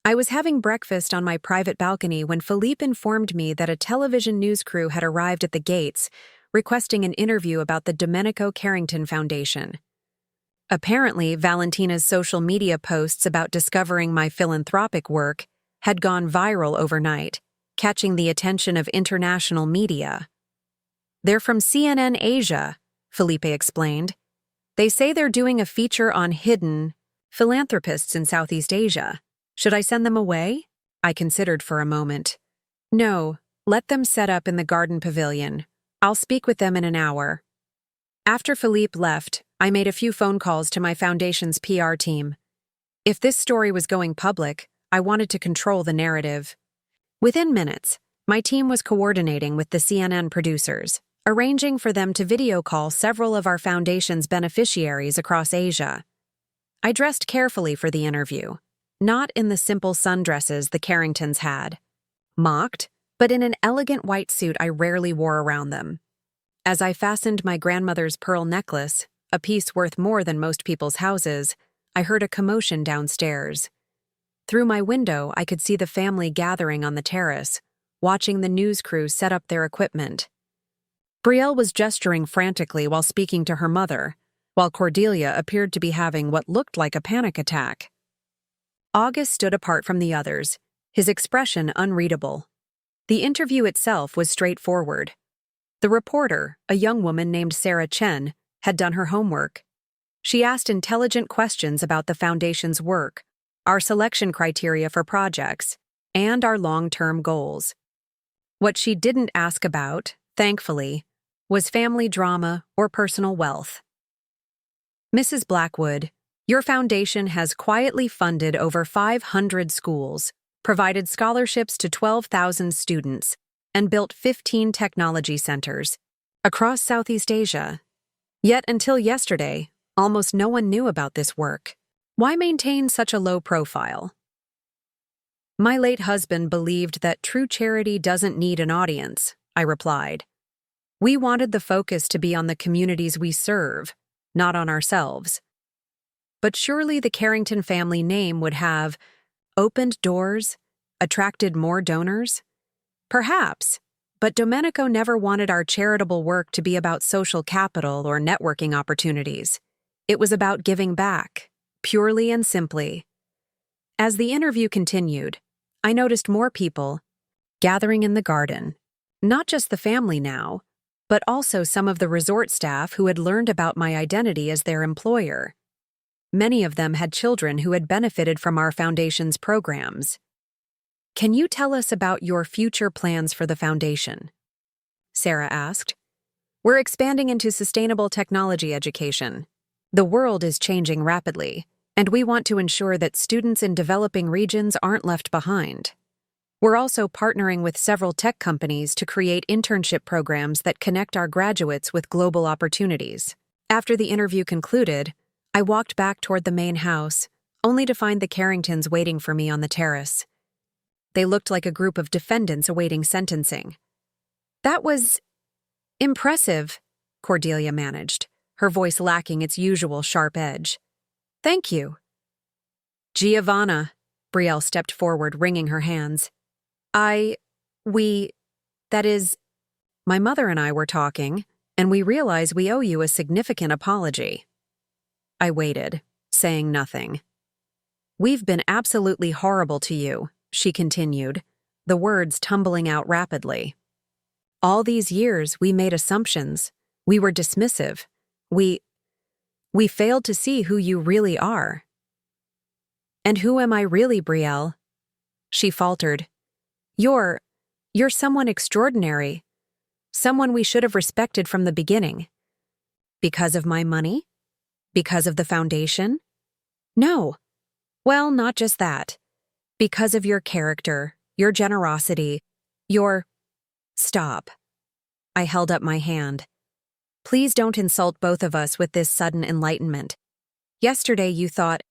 I was having breakfast on my private balcony when Philippe informed me that a television news crew had arrived at the gates, requesting an interview about the Domenico Carrington Foundation. Apparently, Valentina's social media posts about discovering my philanthropic work had gone viral overnight, catching the attention of international media. They're from CNN Asia, Felipe explained. They say they're doing a feature on hidden philanthropists in Southeast Asia. Should I send them away? I considered for a moment. No, let them set up in the garden pavilion. I'll speak with them in an hour. After Philippe left, I made a few phone calls to my foundation's PR team. If this story was going public, I wanted to control the narrative. Within minutes, my team was coordinating with the CNN producers, arranging for them to video call several of our foundation's beneficiaries across Asia. I dressed carefully for the interview, not in the simple sundresses the Carringtons had. Mocked, but in an elegant white suit I rarely wore around them. As I fastened my grandmother's pearl necklace, a piece worth more than most people's houses, I heard a commotion downstairs. Through my window, I could see the family gathering on the terrace, watching the news crew set up their equipment. Brielle was gesturing frantically while speaking to her mother, while Cordelia appeared to be having what looked like a panic attack. August stood apart from the others, his expression unreadable. The interview itself was straightforward. The reporter, a young woman named Sarah Chen, had done her homework. She asked intelligent questions about the foundation's work, our selection criteria for projects, and our long-term goals. What she didn't ask about, thankfully, was family drama or personal wealth. Mrs. Blackwood, your foundation has quietly funded over 500 schools, provided scholarships to 12,000 students, and built 15 technology centers across Southeast Asia. Yet until yesterday, almost no one knew about this work. Why maintain such a low profile? My late husband believed that true charity doesn't need an audience, I replied. We wanted the focus to be on the communities we serve, not on ourselves. But surely the Carrington family name would have opened doors, attracted more donors? Perhaps, but Domenico never wanted our charitable work to be about social capital or networking opportunities. It was about giving back. Purely and simply. As the interview continued, I noticed more people gathering in the garden, not just the family now, but also some of the resort staff who had learned about my identity as their employer. Many of them had children who had benefited from our foundation's programs. Can you tell us about your future plans for the foundation? Sarah asked. We're expanding into sustainable technology education. The world is changing rapidly, and we want to ensure that students in developing regions aren't left behind. We're also partnering with several tech companies to create internship programs that connect our graduates with global opportunities. After the interview concluded, I walked back toward the main house, only to find the Carringtons waiting for me on the terrace. They looked like a group of defendants awaiting sentencing. That was impressive, Cordelia managed, her voice lacking its usual sharp edge. Thank you. Giovanna, Brielle stepped forward, wringing her hands. That is, my mother and I were talking, and we realize we owe you a significant apology. I waited, saying nothing. "We've been absolutely horrible to you," she continued, the words tumbling out rapidly. "All these years we made assumptions. We were dismissive. We failed to see who you really are." "And who am I really, Brielle?" She faltered. You're someone extraordinary. Someone we should have respected from the beginning." "Because of my money? Because of the foundation?" "No. Well, not just that. Because of your character, your generosity, your—" "Stop." I held up my hand. "Please don't insult both of us with this sudden enlightenment. Yesterday you thought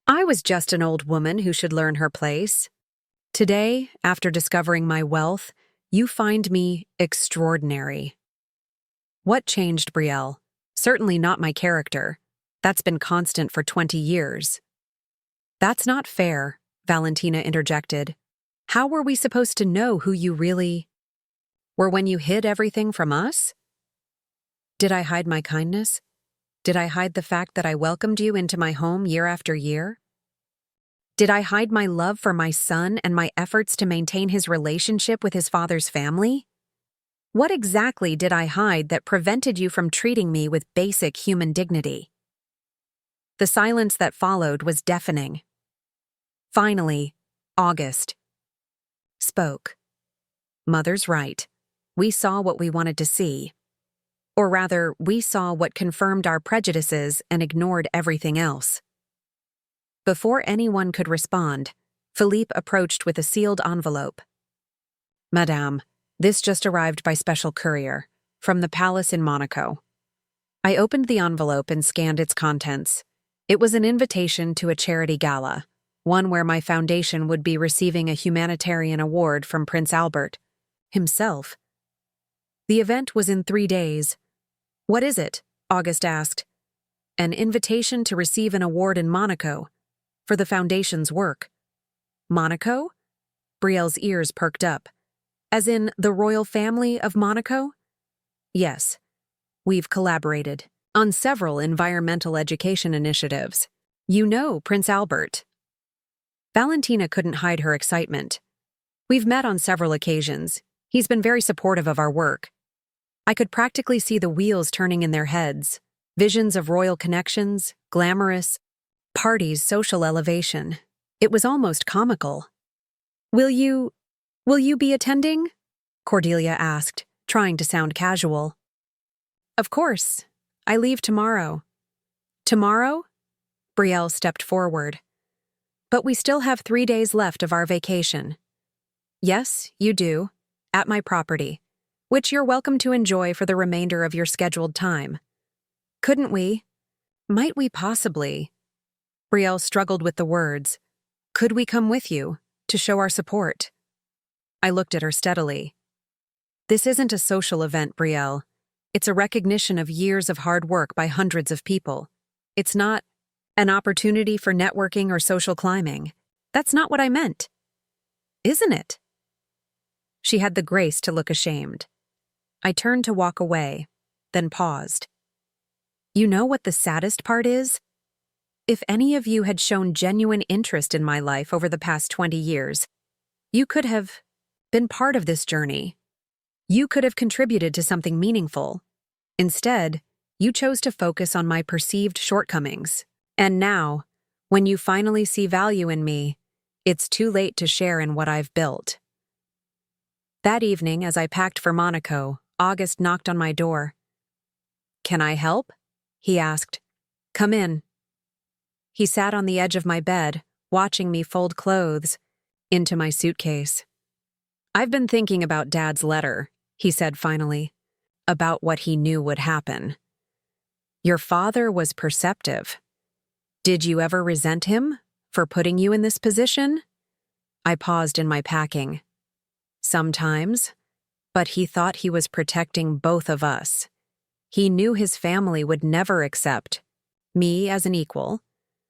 I was just an old woman who should learn her place. Today, after discovering my wealth, you find me extraordinary." "What changed, Brielle? Certainly not my character. That's been constant for 20 years. "That's not fair," Valentina interjected. "How were we supposed to know who you really were when you hid everything from us?" "Did I hide my kindness? Did I hide the fact that I welcomed you into my home year after year? Did I hide my love for my son and my efforts to maintain his relationship with his father's family? What exactly did I hide that prevented you from treating me with basic human dignity?" The silence that followed was deafening. Finally, August spoke. "Mother's right. We saw what we wanted to see. Or rather, we saw what confirmed our prejudices and ignored everything else." Before anyone could respond, Philippe approached with a sealed envelope. "Madame, this just arrived by special courier, from the palace in Monaco." I opened the envelope and scanned its contents. It was an invitation to a charity gala, one where my foundation would be receiving a humanitarian award from Prince Albert himself. The event was in 3 days. "What is it?" August asked. "An invitation to receive an award in Monaco, for the foundation's work." "Monaco?" Brielle's ears perked up. "As in the royal family of Monaco?" "Yes. We've collaborated on several environmental education initiatives. You know Prince Albert." Valentina couldn't hide her excitement. "We've met on several occasions. He's been very supportive of our work." I could practically see the wheels turning in their heads. Visions of royal connections, glamorous parties, social elevation. It was almost comical. Will you be attending?" Cordelia asked, trying to sound casual. "Of course. I leave tomorrow." "Tomorrow?" Brielle stepped forward. "But we still have 3 days left of our vacation." "Yes, you do. At my property, which you're welcome to enjoy for the remainder of your scheduled time." "Couldn't we? Might we possibly?" Brielle struggled with the words. "Could we come with you, to show our support?" I looked at her steadily. "This isn't a social event, Brielle. It's a recognition of years of hard work by hundreds of people. It's not an opportunity for networking or social climbing. That's not what I meant." "Isn't it?" She had the grace to look ashamed. I turned to walk away, then paused. "You know what the saddest part is? If any of you had shown genuine interest in my life over the past 20 years, you could have been part of this journey. You could have contributed to something meaningful. Instead, you chose to focus on my perceived shortcomings. And now, when you finally see value in me, it's too late to share in what I've built." That evening, as I packed for Monaco, August knocked on my door. "Can I help?" he asked. "Come in." He sat on the edge of my bed, watching me fold clothes into my suitcase. "I've been thinking about Dad's letter," he said finally, "about what he knew would happen. Your father was perceptive. Did you ever resent him for putting you in this position?" I paused in my packing. "Sometimes, but he thought he was protecting both of us. He knew his family would never accept me as an equal,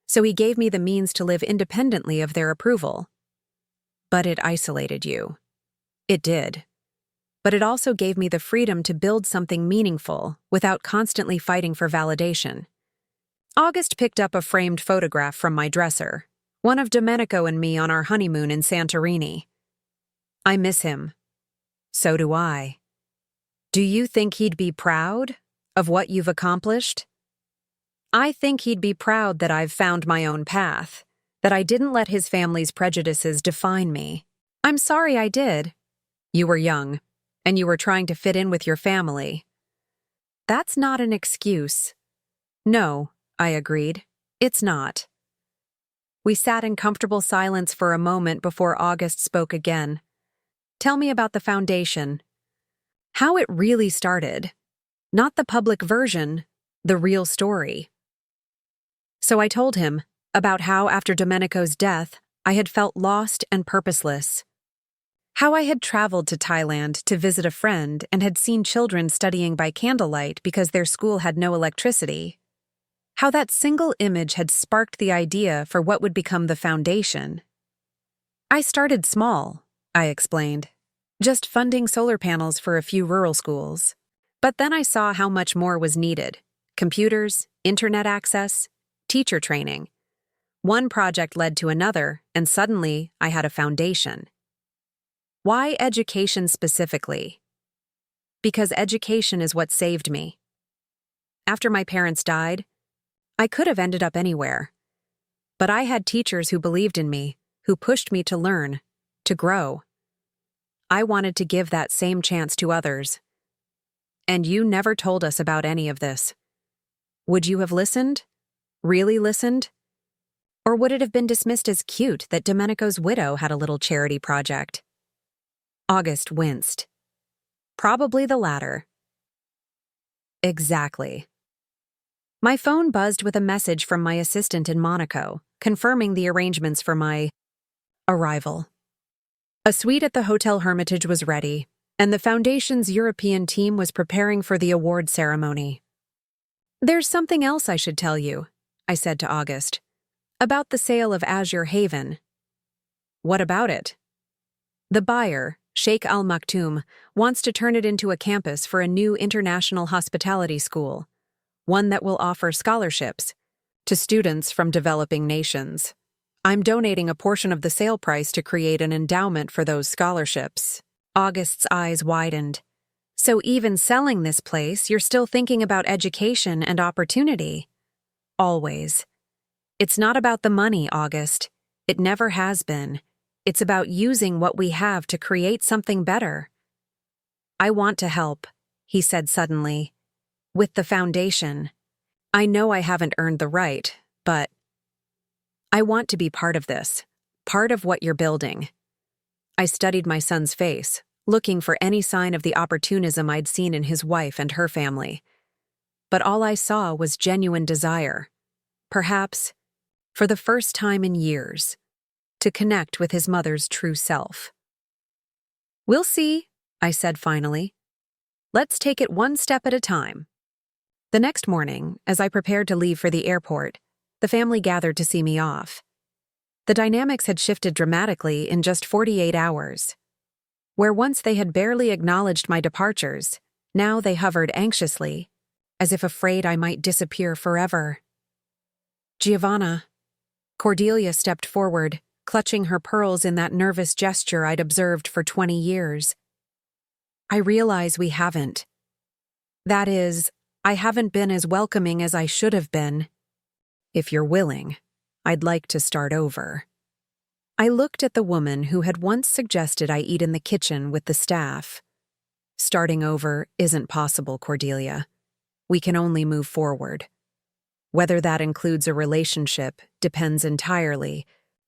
so he gave me the means to live independently of their approval. But it isolated you. It did. But it also gave me the freedom to build something meaningful without constantly fighting for validation. August picked up a framed photograph from my dresser, one of Domenico and me on our honeymoon in Santorini. I miss him. So do I. Do you think he'd be proud of what you've accomplished? I think he'd be proud that I've found my own path, that I didn't let his family's prejudices define me. I'm sorry I did. You were young, and you were trying to fit in with your family. That's not an excuse. No, I agreed. It's not. We sat in comfortable silence for a moment before August spoke again. Tell me about the foundation. How it really started. Not the public version, the real story. So I told him about how after Domenico's death, I had felt lost and purposeless. How I had traveled to Thailand to visit a friend and had seen children studying by candlelight because their school had no electricity. How that single image had sparked the idea for what would become the foundation. I started small, I explained, just funding solar panels for a few rural schools. But then I saw how much more was needed. Computers, internet access, teacher training. One project led to another, and suddenly I had a foundation. Why education specifically? Because education is what saved me. After my parents died, I could have ended up anywhere. But I had teachers who believed in me, who pushed me to learn, to grow. I wanted to give that same chance to others. And you never told us about any of this. Would you have listened? Really listened? Or would it have been dismissed as cute that Domenico's widow had a little charity project? August winced. Probably the latter. Exactly. My phone buzzed with a message from my assistant in Monaco, confirming the arrangements for my arrival. A suite at the Hotel Hermitage was ready, and the Foundation's European team was preparing for the award ceremony. There's something else I should tell you, I said to August, about the sale of Azure Haven. What about it? The buyer, Sheikh Al Maktoum, wants to turn it into a campus for a new international hospitality school, one that will offer scholarships to students from developing nations. I'm donating a portion of the sale price to create an endowment for those scholarships. August's eyes widened. So even selling this place, you're still thinking about education and opportunity? Always. It's not about the money, August. It never has been. It's about using what we have to create something better. I want to help, he said suddenly. With the foundation. I know I haven't earned the right, but I want to be part of this, part of what you're building. I studied my son's face, looking for any sign of the opportunism I'd seen in his wife and her family. But all I saw was genuine desire, perhaps, for the first time in years, to connect with his mother's true self. We'll see, I said finally. Let's take it one step at a time. The next morning, as I prepared to leave for the airport, the family gathered to see me off. The dynamics had shifted dramatically in just 48 hours. Where once they had barely acknowledged my departures, now they hovered anxiously, as if afraid I might disappear forever. Giovanna. Cordelia stepped forward, clutching her pearls in that nervous gesture I'd observed for 20 years. I realize we haven't. That is, I haven't been as welcoming as I should have been. If you're willing, I'd like to start over. I looked at the woman who had once suggested I eat in the kitchen with the staff. Starting over isn't possible, Cordelia. We can only move forward. Whether that includes a relationship depends entirely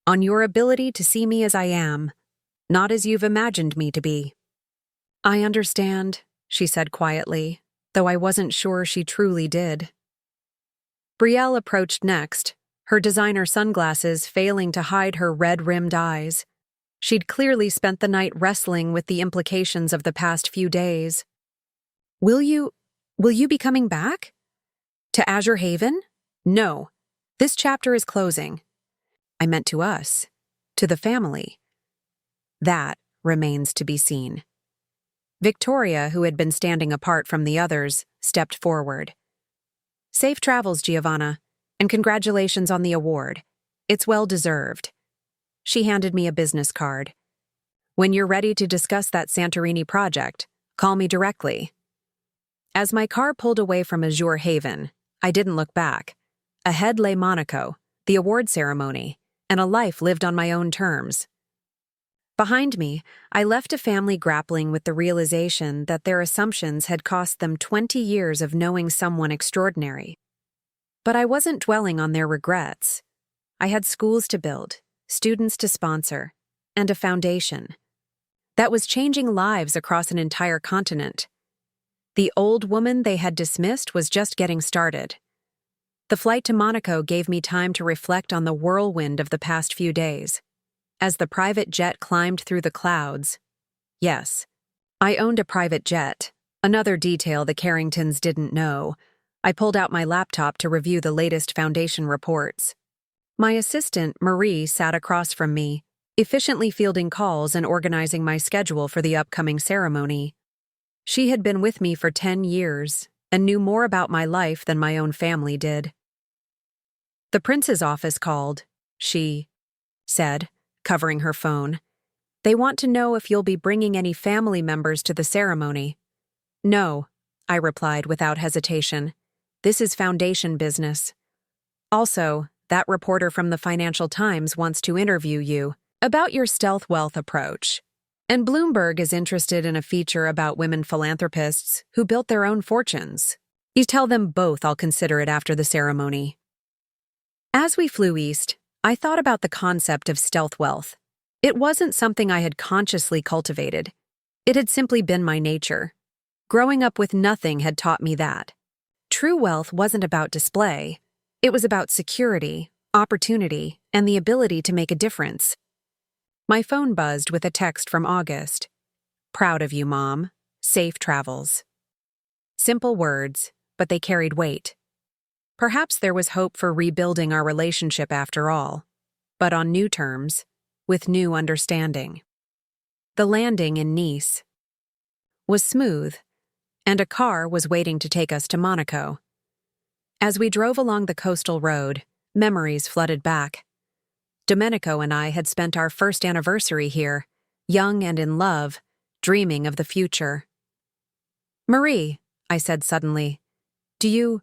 on your ability to see me as I am, not as you've imagined me to be. I understand, she said quietly, though I wasn't sure she truly did. Brielle approached next, her designer sunglasses failing to hide her red-rimmed eyes. She'd clearly spent the night wrestling with the implications of the past few days. Will you be coming back? To Azure Haven? No. This chapter is closing. I meant to us, to the family. That remains to be seen. Victoria, who had been standing apart from the others, stepped forward. Safe travels, Giovanna. And congratulations on the award. It's well deserved." She handed me a business card. "When you're ready to discuss that Santorini project, call me directly." As my car pulled away from Azure Haven, I didn't look back. Ahead lay Monaco, the award ceremony, and a life lived on my own terms. Behind me, I left a family grappling with the realization that their assumptions had cost them 20 years of knowing someone extraordinary. But I wasn't dwelling on their regrets. I had schools to build, students to sponsor, and a foundation that was changing lives across an entire continent. The old woman they had dismissed was just getting started. The flight to Monaco gave me time to reflect on the whirlwind of the past few days. As the private jet climbed through the clouds, yes, I owned a private jet, another detail the Carringtons didn't know. I pulled out my laptop to review the latest foundation reports. My assistant, Marie, sat across from me, efficiently fielding calls and organizing my schedule for the upcoming ceremony. She had been with me for 10 years and knew more about my life than my own family did. "The prince's office called," she said, covering her phone. "They want to know if you'll be bringing any family members to the ceremony." "No," I replied without hesitation. "This is foundation business. Also, that reporter from the Financial Times wants to interview you about your stealth wealth approach. And Bloomberg is interested in a feature about women philanthropists who built their own fortunes. You tell them both I'll consider it after the ceremony." As we flew east, I thought about the concept of stealth wealth. It wasn't something I had consciously cultivated. It had simply been my nature. Growing up with nothing had taught me that. True wealth wasn't about display. It was about security, opportunity, and the ability to make a difference. My phone buzzed with a text from August. "Proud of you, Mom. Safe travels." Simple words, but they carried weight. Perhaps there was hope for rebuilding our relationship after all, but on new terms, with new understanding. The landing in Nice was smooth, and a car was waiting to take us to Monaco. As we drove along the coastal road, memories flooded back. Domenico and I had spent our first anniversary here, young and in love, dreaming of the future. "Marie," I said suddenly, "do you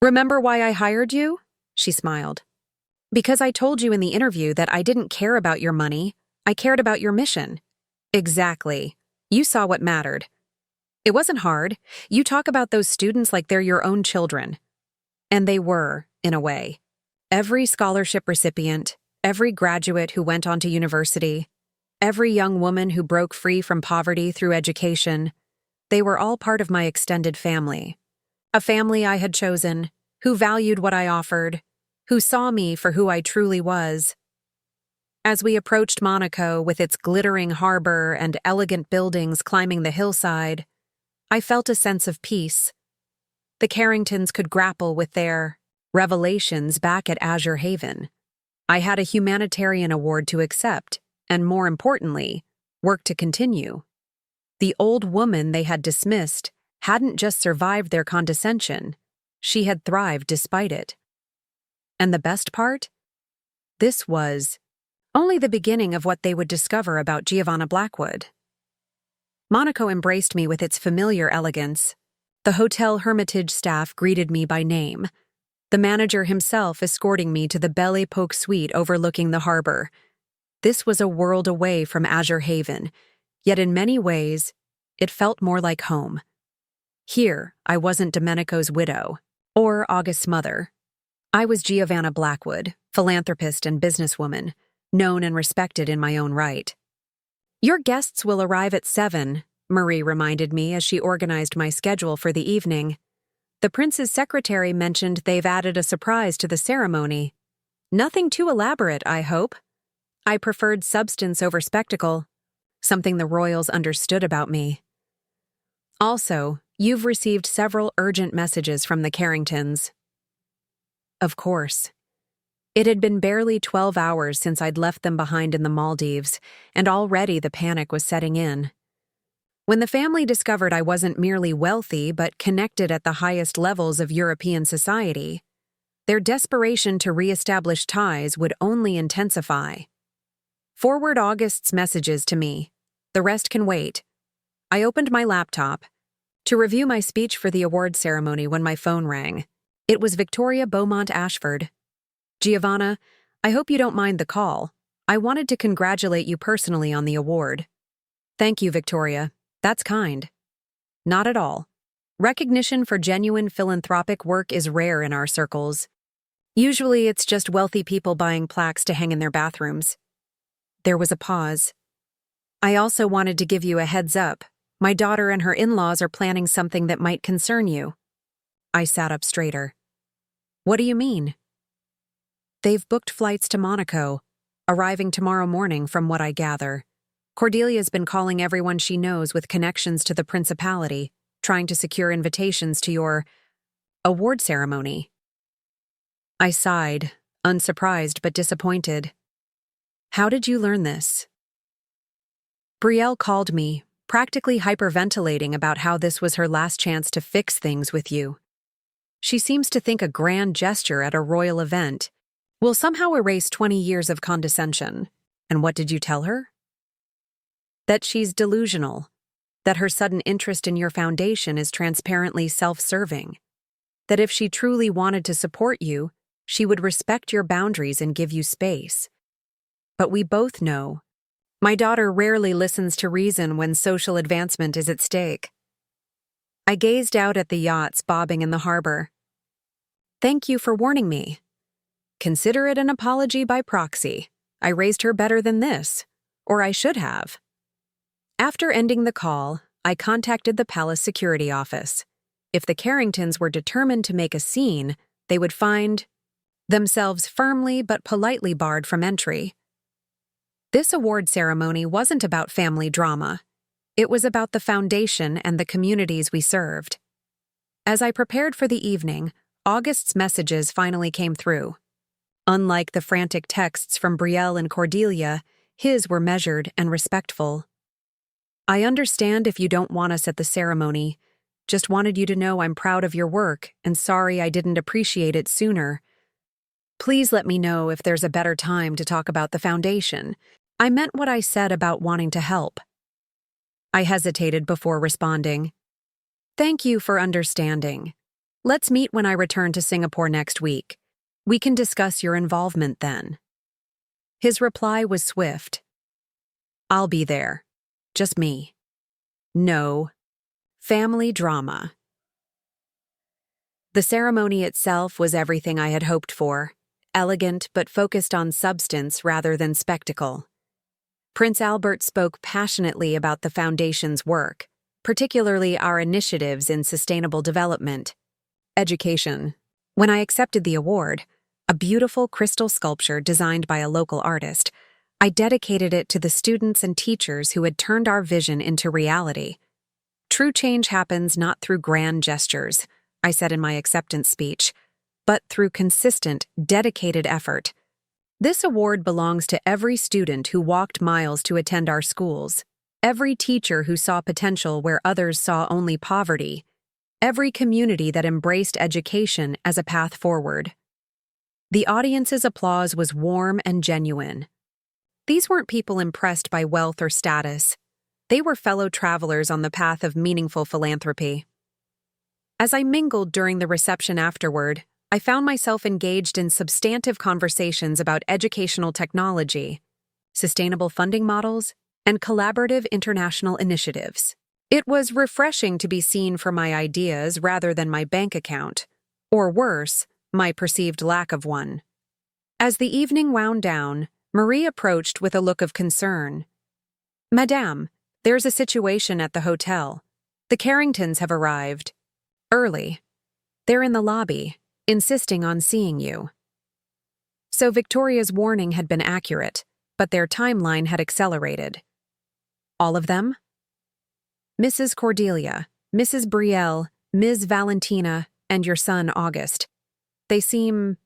remember why I hired you?" She smiled. "Because I told you in the interview that I didn't care about your money, I cared about your mission." "Exactly. You saw what mattered." "It wasn't hard. You talk about those students like they're your own children." And they were, in a way. Every scholarship recipient, every graduate who went on to university, every young woman who broke free from poverty through education, they were all part of my extended family. A family I had chosen, who valued what I offered, who saw me for who I truly was. As we approached Monaco with its glittering harbor and elegant buildings climbing the hillside, I felt a sense of peace. The Carringtons could grapple with their revelations back at Azure Haven. I had a humanitarian award to accept, and more importantly, work to continue. The old woman they had dismissed hadn't just survived their condescension, she had thrived despite it. And the best part? This was only the beginning of what they would discover about Giovanna Blackwood. Monaco embraced me with its familiar elegance. The Hotel Hermitage staff greeted me by name, the manager himself escorting me to the Belle Époque suite overlooking the harbor. This was a world away from Azure Haven, yet in many ways, it felt more like home. Here, I wasn't Domenico's widow, or August's mother. I was Giovanna Blackwood, philanthropist and businesswoman, known and respected in my own right. "Your guests will arrive at 7, Marie reminded me as she organized my schedule for the evening. "The prince's secretary mentioned they've added a surprise to the ceremony. Nothing too elaborate, I hope. I preferred substance over spectacle, something the royals understood about me. Also, you've received several urgent messages from the Carringtons." Of course. It had been barely 12 hours since I'd left them behind in the Maldives, and already the panic was setting in. When the family discovered I wasn't merely wealthy but connected at the highest levels of European society, Their desperation to re-establish ties would only intensify. Forward August's messages to me. The rest can wait. I opened my laptop to review my speech for the award ceremony when my phone rang. It was Victoria Beaumont Ashford. Giovanna, I hope you don't mind the call. I wanted to congratulate you personally on the award. Thank you, Victoria. That's kind. Not at all. Recognition for genuine philanthropic work is rare in our circles. Usually it's just wealthy people buying plaques to hang in their bathrooms. There was a pause. I also wanted to give you a heads up. My daughter and her in-laws are planning something that might concern you. I sat up straighter. What do you mean? They've booked flights to Monaco, arriving tomorrow morning from what I gather. Cordelia's been calling everyone she knows with connections to the principality, trying to secure invitations to your award ceremony. I sighed, unsurprised but disappointed. How did you learn this? Brielle called me, practically hyperventilating about how this was her last chance to fix things with you. She seems to think a grand gesture at a royal event will somehow erase 20 years of condescension. And what did you tell her? That she's delusional, that her sudden interest in your foundation is transparently self-serving, that if she truly wanted to support you, she would respect your boundaries and give you space. But we both know, my daughter rarely listens to reason when social advancement is at stake. I gazed out at the yachts bobbing in the harbor. Thank you for warning me. Consider it an apology by proxy. I raised her better than this, or I should have. After ending the call, I contacted the palace security office. If the Carringtons were determined to make a scene, they would find themselves firmly but politely barred from entry. This award ceremony wasn't about family drama. It was about the foundation and the communities we served. As I prepared for the evening, August's messages finally came through. Unlike the frantic texts from Brielle and Cordelia, his were measured and respectful. I understand if you don't want us at the ceremony. Just wanted you to know I'm proud of your work and sorry I didn't appreciate it sooner. Please let me know if there's a better time to talk about the foundation. I meant what I said about wanting to help. I hesitated before responding. Thank you for understanding. Let's meet when I return to Singapore next week. We can discuss your involvement then. His reply was swift. I'll be there. Just me. No. Family drama. The ceremony itself was everything I had hoped for, elegant but focused on substance rather than spectacle. Prince Albert spoke passionately about the Foundation's work, particularly our initiatives in sustainable development. Education. When I accepted the award, a beautiful crystal sculpture designed by a local artist, I dedicated it to the students and teachers who had turned our vision into reality. True change happens not through grand gestures, I said in my acceptance speech, but through consistent, dedicated effort. This award belongs to every student who walked miles to attend our schools, every teacher who saw potential where others saw only poverty, every community that embraced education as a path forward. The audience's applause was warm and genuine. These weren't people impressed by wealth or status. They were fellow travelers on the path of meaningful philanthropy. As I mingled during the reception afterward, I found myself engaged in substantive conversations about educational technology, sustainable funding models, and collaborative international initiatives. It was refreshing to be seen for my ideas rather than my bank account, or worse, my perceived lack of one. As the evening wound down, Marie approached with a look of concern. Madame, there's a situation at the hotel. The Carringtons have arrived. Early. They're in the lobby, insisting on seeing you. So Victoria's warning had been accurate, but their timeline had accelerated. All of them? Mrs. Cordelia, Mrs. Brielle, Ms. Valentina, and your son August. They seem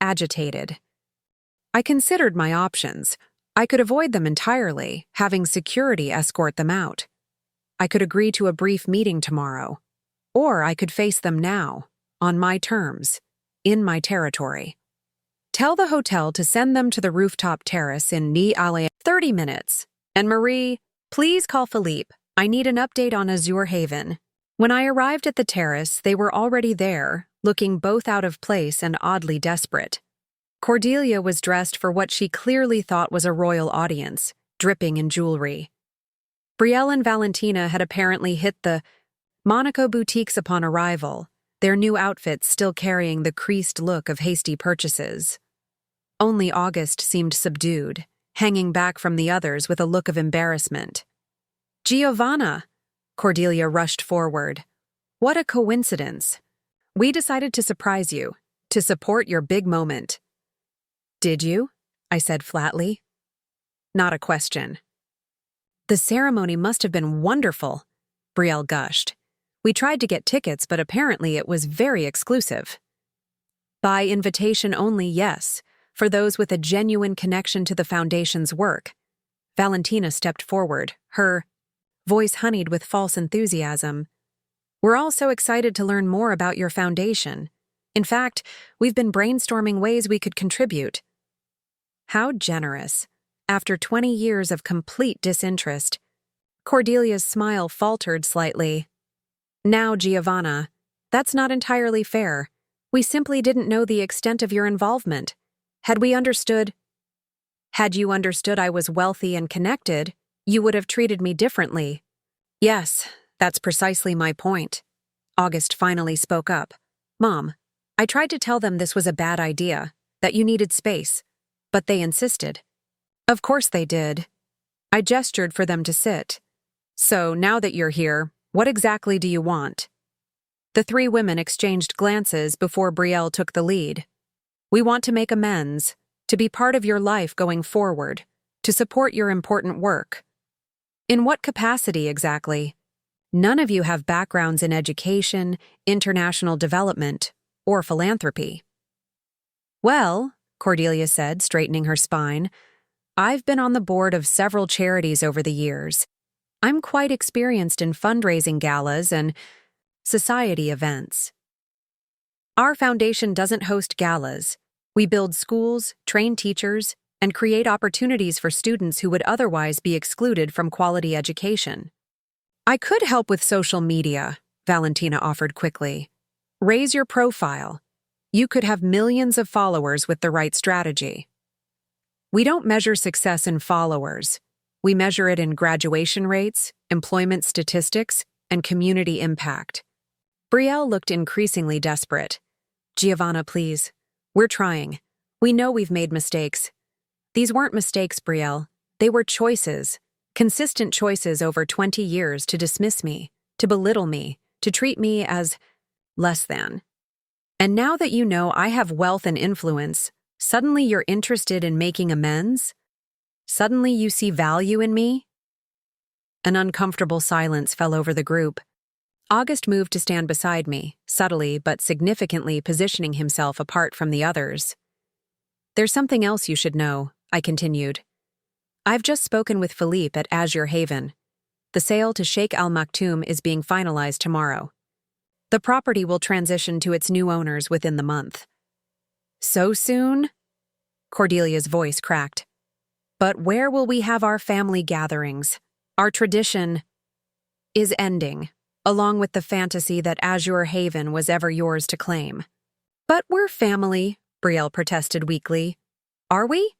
agitated. I considered my options. I could avoid them entirely, having security escort them out. I could agree to a brief meeting tomorrow. Or I could face them now, on my terms. in my territory. Tell the hotel to send them to the rooftop terrace in Ni Alley 30 minutes. And Marie, please call Philippe. I need an update on Azure Haven. When I arrived at the terrace, they were already there, looking both out of place and oddly desperate. Cordelia was dressed for what she clearly thought was a royal audience, dripping in jewelry. Brielle and Valentina had apparently hit the Monaco boutiques upon arrival, their new outfits still carrying the creased look of hasty purchases. Only August seemed subdued, hanging back from the others with a look of embarrassment. Giovanna! Cordelia rushed forward. What a coincidence. We decided to surprise you, to support your big moment. Did you? I said flatly. Not a question. The ceremony must have been wonderful, Brielle gushed. We tried to get tickets, but apparently it was very exclusive. By invitation only, yes, for those with a genuine connection to the Foundation's work. Valentina stepped forward, her voice honeyed with false enthusiasm. We're all so excited to learn more about your foundation. In fact, we've been brainstorming ways we could contribute. How generous. After 20 years of complete disinterest. Cordelia's smile faltered slightly. Now, Giovanna, that's not entirely fair. We simply didn't know the extent of your involvement. Had you understood I was wealthy and connected, you would have treated me differently. Yes, that's precisely my point. August finally spoke up. Mom, I tried to tell them this was a bad idea, that you needed space, but they insisted. Of course they did. I gestured for them to sit. So, now that you're here, what exactly do you want? The three women exchanged glances before Brielle took the lead. We want to make amends, to be part of your life going forward, to support your important work. In what capacity exactly? None of you have backgrounds in education, international development, or philanthropy. Well, Cordelia said, straightening her spine, I've been on the board of several charities over the years. I'm quite experienced in fundraising galas and society events. Our foundation doesn't host galas. We build schools, train teachers, and create opportunities for students who would otherwise be excluded from quality education. I could help with social media, Valentina offered quickly. Raise your profile. You could have millions of followers with the right strategy. We don't measure success in followers. We measure it in graduation rates, employment statistics, and community impact. Brielle looked increasingly desperate. Giovanna, please. We're trying. We know we've made mistakes. These weren't mistakes, Brielle. They were choices. Consistent choices over 20 years to dismiss me, to belittle me, to treat me as less than. And now that you know I have wealth and influence, suddenly you're interested in making amends? Suddenly you see value in me? An uncomfortable silence fell over the group. August moved to stand beside me, subtly but significantly positioning himself apart from the others. There's something else you should know, I continued. I've just spoken with Philippe at Azure Haven. The sale to Sheikh Al Maktoum is being finalized tomorrow. The property will transition to its new owners within the month. So soon? Cordelia's voice cracked. But where will we have our family gatherings? Our tradition is ending, along with the fantasy that Azure Haven was ever yours to claim. But we're family, Brielle protested weakly. Are we?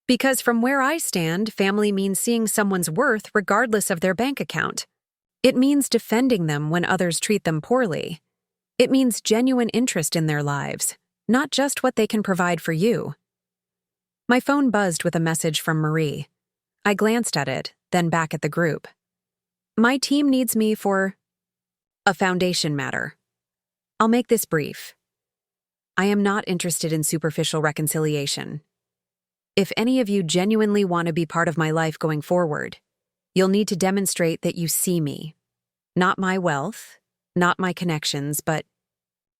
Because from where I stand, family means seeing someone's worth regardless of their bank account. It means defending them when others treat them poorly. It means genuine interest in their lives, not just what they can provide for you. My phone buzzed with a message from Marie. I glanced at it, then back at the group. My team needs me for a foundation matter. I'll make this brief. I am not interested in superficial reconciliation. If any of you genuinely want to be part of my life going forward, you'll need to demonstrate that you see me. Not my wealth, not my connections, but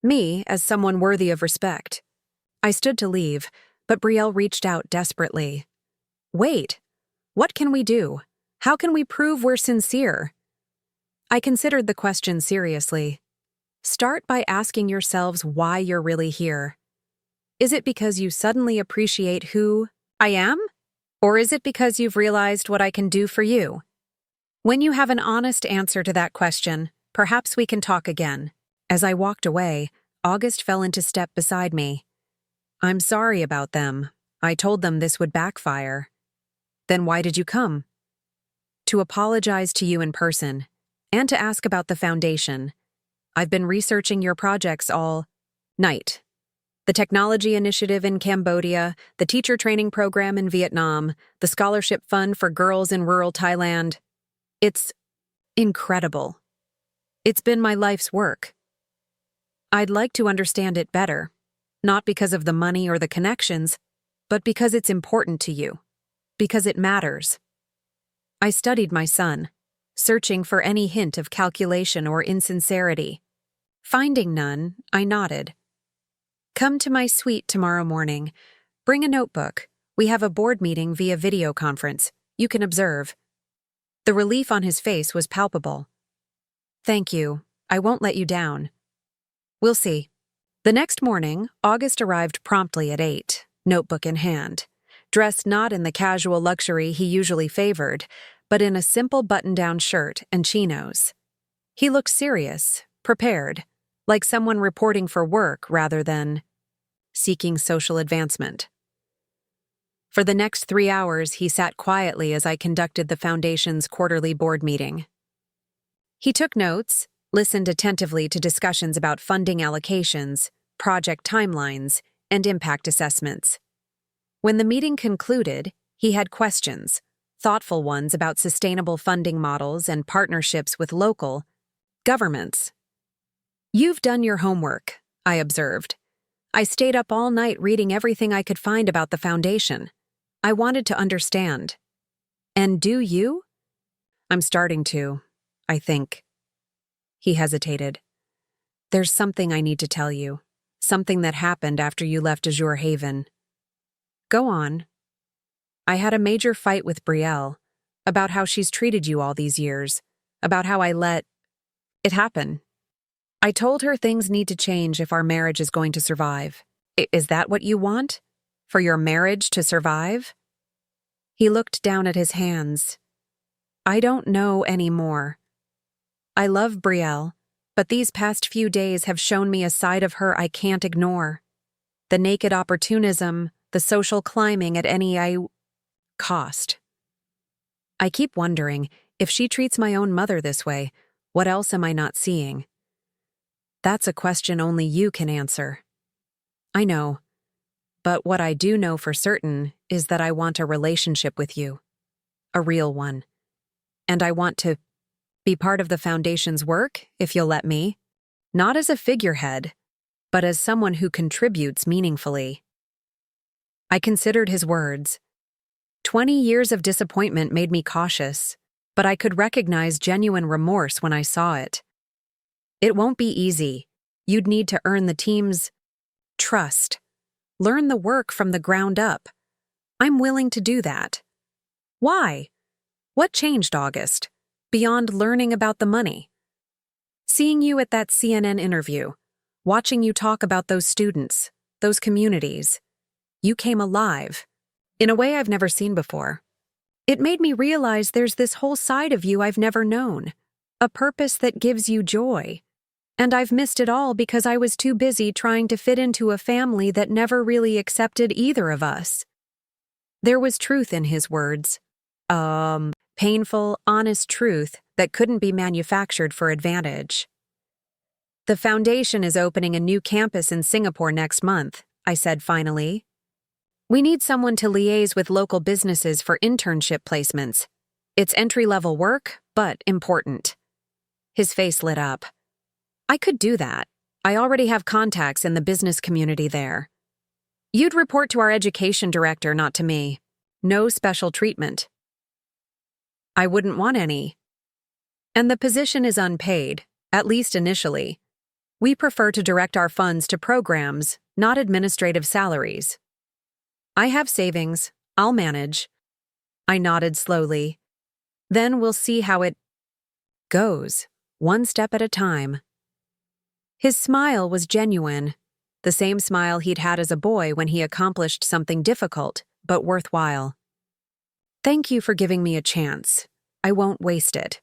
me as someone worthy of respect. I stood to leave, but Brielle reached out desperately. Wait, what can we do? How can we prove we're sincere? I considered the question seriously. Start by asking yourselves why you're really here. Is it because you suddenly appreciate who I am? Or is it because you've realized what I can do for you? When you have an honest answer to that question, perhaps we can talk again. As I walked away, August fell into step beside me. I'm sorry about them. I told them this would backfire. Then why did you come? To apologize to you in person, and to ask about the foundation. I've been researching your projects all night. The technology initiative in Cambodia, the teacher training program in Vietnam, the scholarship fund for girls in rural Thailand. It's incredible. It's been my life's work. I'd like to understand it better, not because of the money or the connections, but because it's important to you, because it matters. I studied my son, searching for any hint of calculation or insincerity. Finding none, I nodded. Come to my suite tomorrow morning. Bring a notebook. We have a board meeting via video conference. You can observe. The relief on his face was palpable. Thank you. I won't let you down. We'll see. The next morning, August arrived promptly at 8, notebook in hand, dressed not in the casual luxury he usually favored, but in a simple button-down shirt and chinos. He looked serious, prepared, like someone reporting for work rather than seeking social advancement. For the next 3 hours, he sat quietly as I conducted the Foundation's quarterly board meeting. He took notes, listened attentively to discussions about funding allocations, project timelines, and impact assessments. When the meeting concluded, he had questions, thoughtful ones about sustainable funding models and partnerships with local governments. You've done your homework, I observed. I stayed up all night reading everything I could find about the Foundation. I wanted to understand. And do you? I'm starting to, I think. He hesitated. There's something I need to tell you. Something that happened after you left Azure Haven. Go on. I had a major fight with Brielle about how she's treated you all these years, about how I let it happen. I told her things need to change if our marriage is going to survive. Is that what you want? For your marriage to survive? He looked down at his hands. I don't know anymore. I love Brielle, but these past few days have shown me a side of her I can't ignore. The naked opportunism, the social climbing at any cost. I keep wondering, if she treats my own mother this way, what else am I not seeing? That's a question only you can answer. I know. But what I do know for certain is that I want a relationship with you. A real one. And I want to be part of the Foundation's work, if you'll let me. Not as a figurehead, but as someone who contributes meaningfully. I considered his words. 20 years of disappointment made me cautious, but I could recognize genuine remorse when I saw it. It won't be easy. You'd need to earn the team's trust. Learn the work from the ground up. I'm willing to do that. Why? What changed, August, beyond learning about the money? Seeing you at that CNN interview, watching you talk about those students, those communities. You came alive, in a way I've never seen before. It made me realize there's this whole side of you I've never known, a purpose that gives you joy. And I've missed it all because I was too busy trying to fit into a family that never really accepted either of us. There was truth in his words. Painful, honest truth that couldn't be manufactured for advantage. The Foundation is opening a new campus in Singapore next month, I said finally. We need someone to liaise with local businesses for internship placements. It's entry-level work, but important. His face lit up. I could do that. I already have contacts in the business community there. You'd report to our education director, not to me. No special treatment. I wouldn't want any. And the position is unpaid, at least initially. We prefer to direct our funds to programs, not administrative salaries. I have savings. I'll manage. I nodded slowly. Then we'll see how it goes, one step at a time. His smile was genuine, the same smile he'd had as a boy when he accomplished something difficult but worthwhile. "Thank you for giving me a chance. I won't waste it."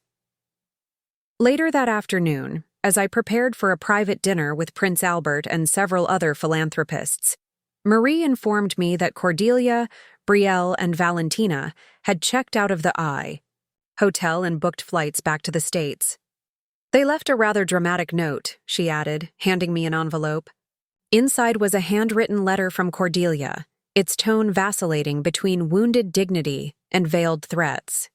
Later that afternoon, as I prepared for a private dinner with Prince Albert and several other philanthropists, Marie informed me that Cordelia, Brielle, and Valentina had checked out of the hotel and booked flights back to the States. "They left a rather dramatic note," she added, handing me an envelope. Inside was a handwritten letter from Cordelia, its tone vacillating between wounded dignity and veiled threats.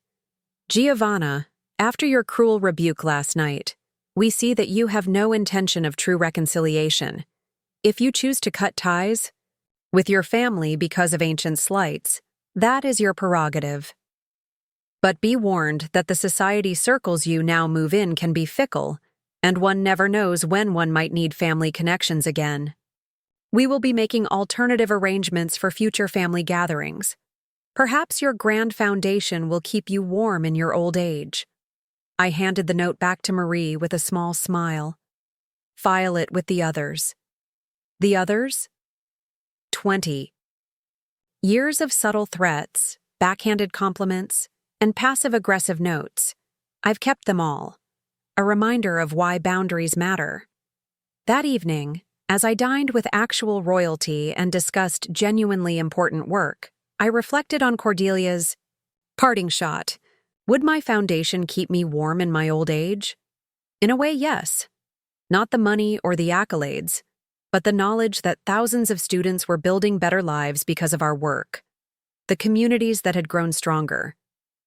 "Giovanna, after your cruel rebuke last night, we see that you have no intention of true reconciliation. If you choose to cut ties with your family because of ancient slights, that is your prerogative. But be warned that the society circles you now move in can be fickle, and one never knows when one might need family connections again. We will be making alternative arrangements for future family gatherings. Perhaps your grand foundation will keep you warm in your old age." I handed the note back to Marie with a small smile. "File it with the others." The others? 20. Years of subtle threats, backhanded compliments, and passive-aggressive notes. I've kept them all. A reminder of why boundaries matter. That evening, as I dined with actual royalty and discussed genuinely important work, I reflected on Cordelia's parting shot. Would my foundation keep me warm in my old age? In a way, yes. Not the money or the accolades, but the knowledge that thousands of students were building better lives because of our work. The communities that had grown stronger.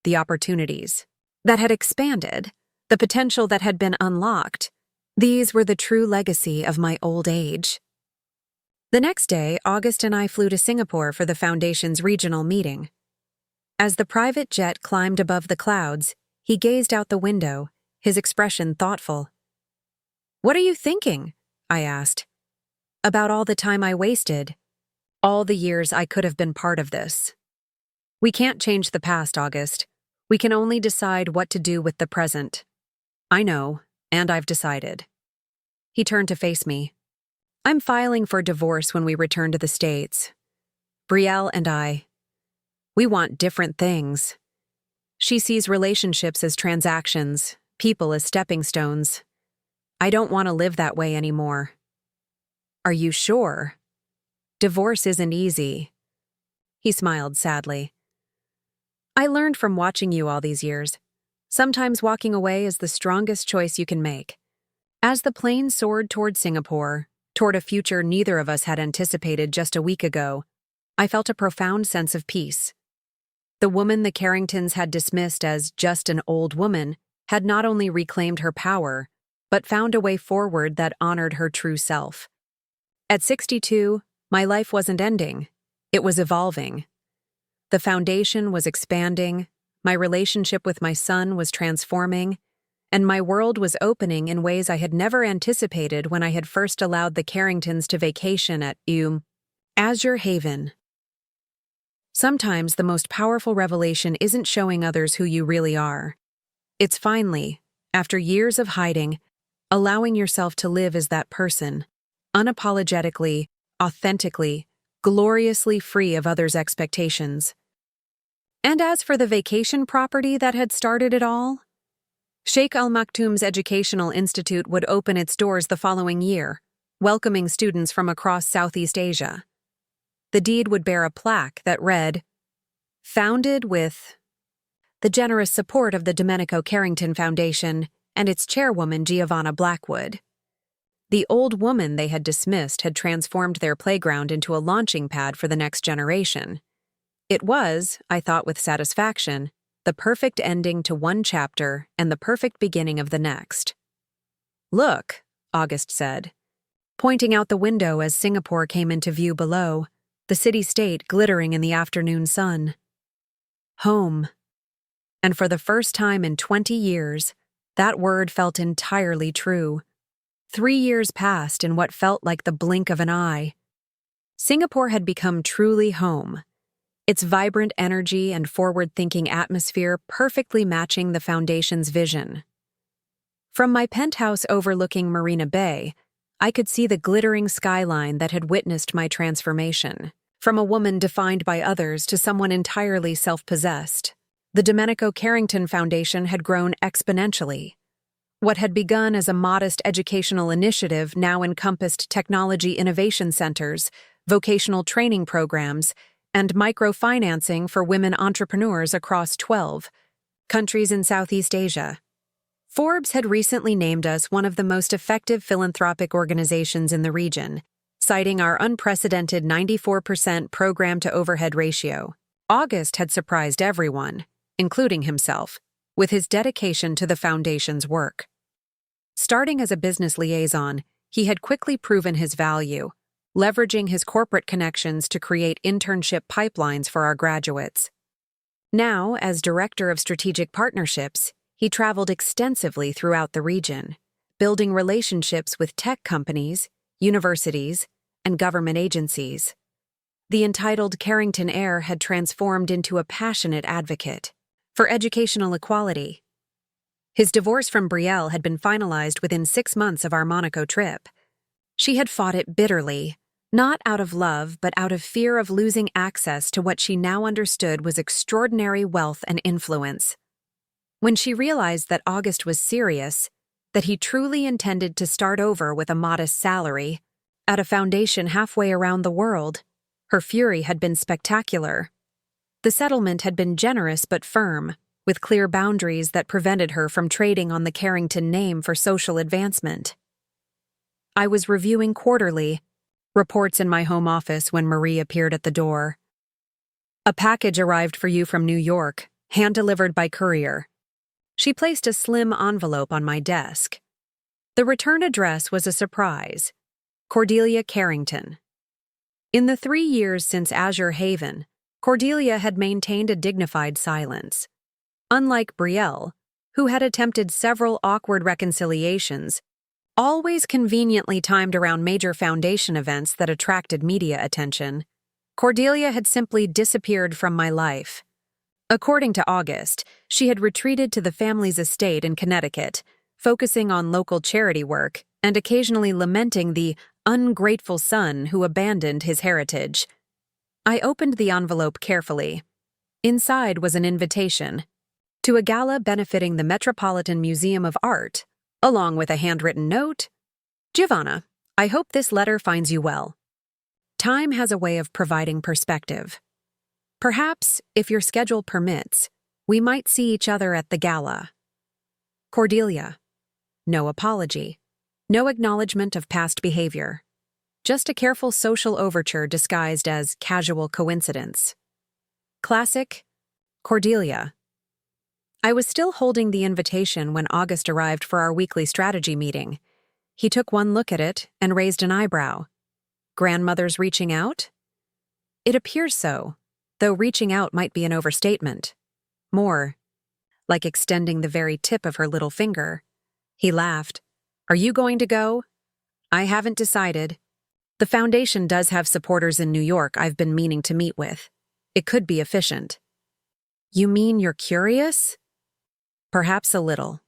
The opportunities that had expanded. The potential that had been unlocked. These were the true legacy of my old age. The next day, August and I flew to Singapore for the Foundation's regional meeting. As the private jet climbed above the clouds, he gazed out the window, his expression thoughtful. "What are you thinking?" I asked. "About all the time I wasted. All the years I could have been part of this." "We can't change the past, August. We can only decide what to do with the present." "I know, and I've decided." He turned to face me. "I'm filing for divorce when we return to the States. Brielle and we want different things. She sees relationships as transactions, people as stepping stones. I don't want to live that way anymore." "Are you sure? Divorce isn't easy." He smiled sadly. "I learned from watching you all these years. Sometimes walking away is the strongest choice you can make." As the plane soared toward Singapore, toward a future neither of us had anticipated just a week ago, I felt a profound sense of peace. The woman the Carringtons had dismissed as just an old woman had not only reclaimed her power, but found a way forward that honored her true self. At 62, my life wasn't ending. It was evolving. The foundation was expanding, my relationship with my son was transforming, and my world was opening in ways I had never anticipated when I had first allowed the Carringtons to vacation at Azure Haven. Sometimes the most powerful revelation isn't showing others who you really are. It's finally, after years of hiding, allowing yourself to live as that person, unapologetically, authentically, gloriously free of others' expectations. And as for the vacation property that had started it all, Sheikh Al Maktoum's Educational Institute would open its doors the following year, welcoming students from across Southeast Asia. The deed would bear a plaque that read, "Founded with the generous support of the Domenico Carrington Foundation and its chairwoman Giovanna Blackwood." The old woman they had dismissed had transformed their playground into a launching pad for the next generation. It was, I thought with satisfaction, the perfect ending to one chapter and the perfect beginning of the next. "Look," August said, pointing out the window as Singapore came into view below, the city-state glittering in the afternoon sun. Home. And for the first time in 20 years, that word felt entirely true. 3 years passed in what felt like the blink of an eye. Singapore had become truly home, its vibrant energy and forward-thinking atmosphere perfectly matching the Foundation's vision. From my penthouse overlooking Marina Bay, I could see the glittering skyline that had witnessed my transformation, from a woman defined by others to someone entirely self-possessed. The Domenico Carrington Foundation had grown exponentially. What had begun as a modest educational initiative now encompassed technology innovation centers, vocational training programs, and microfinancing for women entrepreneurs across 12 countries in Southeast Asia. Forbes had recently named us one of the most effective philanthropic organizations in the region, citing our unprecedented 94% program-to-overhead ratio. August had surprised everyone, including himself, with his dedication to the foundation's work. Starting as a business liaison, he had quickly proven his value, leveraging his corporate connections to create internship pipelines for our graduates. Now, as Director of Strategic Partnerships, he traveled extensively throughout the region, building relationships with tech companies, universities, and government agencies. The entitled Carrington heir had transformed into a passionate advocate for educational equality. His divorce from Brielle had been finalized within 6 months of our Monaco trip. She had fought it bitterly, not out of love but out of fear of losing access to what she now understood was extraordinary wealth and influence. When she realized that August was serious, that he truly intended to start over with a modest salary, at a foundation halfway around the world, her fury had been spectacular. The settlement had been generous but firm, with clear boundaries that prevented her from trading on the Carrington name for social advancement. I was reviewing quarterly reports in my home office when Marie appeared at the door. "A package arrived for you from New York, hand-delivered by courier." She placed a slim envelope on my desk. The return address was a surprise: Cordelia Carrington. In the 3 years since Azure Haven, Cordelia had maintained a dignified silence. Unlike Brielle, who had attempted several awkward reconciliations, always conveniently timed around major foundation events that attracted media attention, Cordelia had simply disappeared from my life. According to August, she had retreated to the family's estate in Connecticut, focusing on local charity work and occasionally lamenting the ungrateful son who abandoned his heritage. I opened the envelope carefully. Inside was an invitation to a gala benefiting the Metropolitan Museum of Art, along with a handwritten note: "Giovanna, I hope this letter finds you well. Time has a way of providing perspective. Perhaps, if your schedule permits, we might see each other at the gala. Cordelia." No apology. No acknowledgement of past behavior. Just a careful social overture disguised as casual coincidence. Classic Cordelia. I was still holding the invitation when August arrived for our weekly strategy meeting. He took one look at it and raised an eyebrow. "Grandmother's reaching out?" "It appears so, though reaching out might be an overstatement. More like extending the very tip of her little finger." He laughed. "Are you going to go?" "I haven't decided. The foundation does have supporters in New York I've been meaning to meet with. It could be efficient." "You mean you're curious?" "Perhaps a little."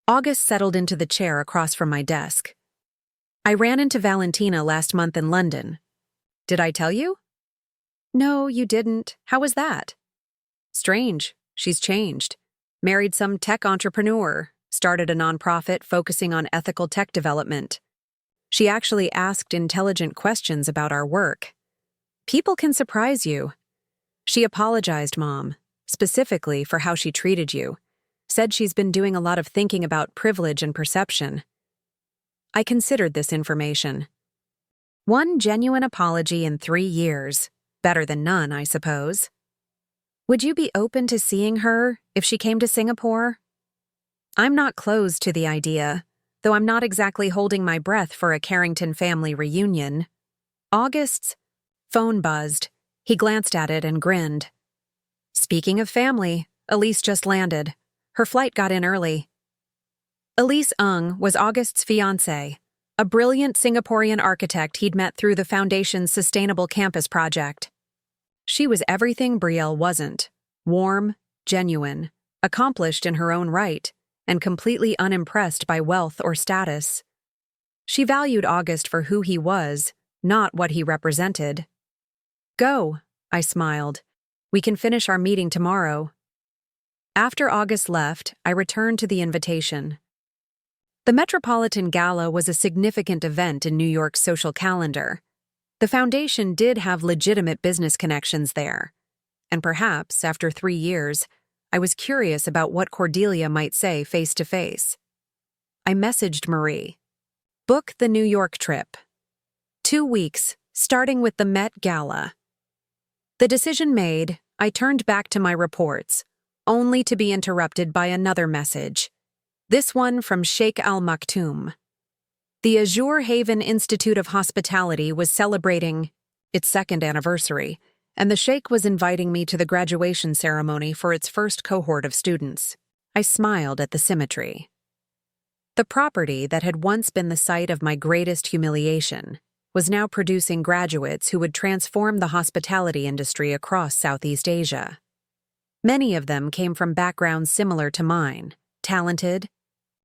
August settled into the chair across from my desk. "I ran into Valentina last month in London. Did I tell you?" "No, you didn't. How was that?" "Strange. She's changed. Married some tech entrepreneur, started a nonprofit focusing on ethical tech development. She actually asked intelligent questions about our work. People can surprise you. She apologized, Mom, specifically for how she treated you. Said she's been doing a lot of thinking about privilege and perception." I considered this information. One genuine apology in 3 years. Better than none, I suppose. "Would you be open to seeing her if she came to Singapore?" I'm not closed to the idea, though I'm not exactly holding my breath for a Carrington family reunion. August's phone buzzed. He glanced at it and grinned. "Speaking of family, Elise just landed. Her flight got in early." Elise Ng was August's fiancée, a brilliant Singaporean architect he'd met through the Foundation's Sustainable Campus project. She was everything Brielle wasn't: warm, genuine, accomplished in her own right, and completely unimpressed by wealth or status. She valued August for who he was, not what he represented. "Go," I smiled. "We can finish our meeting tomorrow." After August left, I returned to the invitation. The Metropolitan Gala was a significant event in New York's social calendar. The foundation did have legitimate business connections there. And perhaps, after 3 years, I was curious about what Cordelia might say face to face. I messaged Marie. "Book the New York trip. 2 weeks, starting with the Met Gala." The decision made, I turned back to my reports, only to be interrupted by another message. This one from Sheikh Al Maktoum. The Azure Haven Institute of Hospitality was celebrating its 2nd anniversary, and the Sheikh was inviting me to the graduation ceremony for its first cohort of students. I smiled at the symmetry. The property that had once been the site of my greatest humiliation was now producing graduates who would transform the hospitality industry across Southeast Asia. Many of them came from backgrounds similar to mine, talented,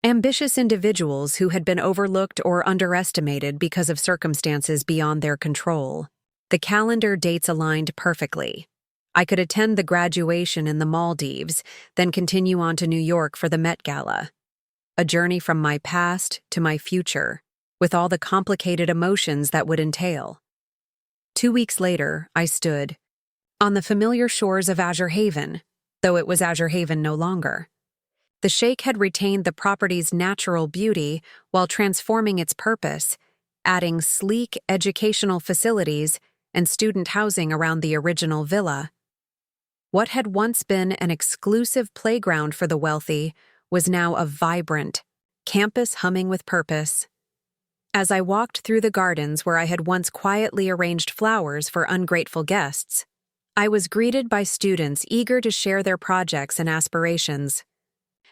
ambitious individuals who had been overlooked or underestimated because of circumstances beyond their control. The calendar dates aligned perfectly. I could attend the graduation in the Maldives, then continue on to New York for the Met Gala. A journey from my past to my future, with all the complicated emotions that would entail. 2 weeks later, I stood on the familiar shores of Azure Haven, though it was Azure Haven no longer. The Sheikh had retained the property's natural beauty while transforming its purpose, adding sleek educational facilities and student housing around the original villa. What had once been an exclusive playground for the wealthy was now a vibrant campus humming with purpose. As I walked through the gardens where I had once quietly arranged flowers for ungrateful guests, I was greeted by students eager to share their projects and aspirations.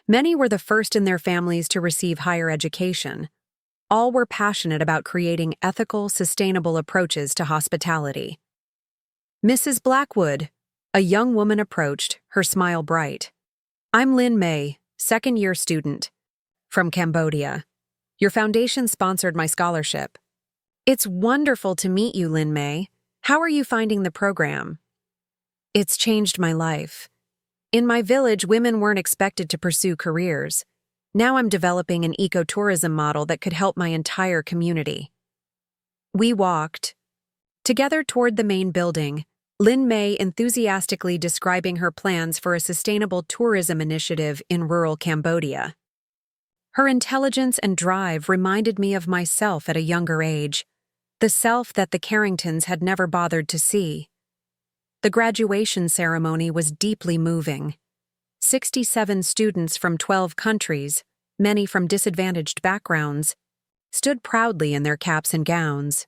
Many were the first in their families to receive higher education. All were passionate about creating ethical, sustainable approaches to hospitality. "Mrs. Blackwood," a young woman approached, her smile bright. "I'm Lynn May, 2nd-year student, from Cambodia. Your foundation sponsored my scholarship." "It's wonderful to meet you, Lynn May. How are you finding the program?" "It's changed my life. In my village, women weren't expected to pursue careers. Now I'm developing an ecotourism model that could help my entire community." We walked together toward the main building, Lynn May enthusiastically describing her plans for a sustainable tourism initiative in rural Cambodia. Her intelligence and drive reminded me of myself at a younger age, the self that the Carringtons had never bothered to see. The graduation ceremony was deeply moving. 67 students from 12 countries, many from disadvantaged backgrounds, stood proudly in their caps and gowns.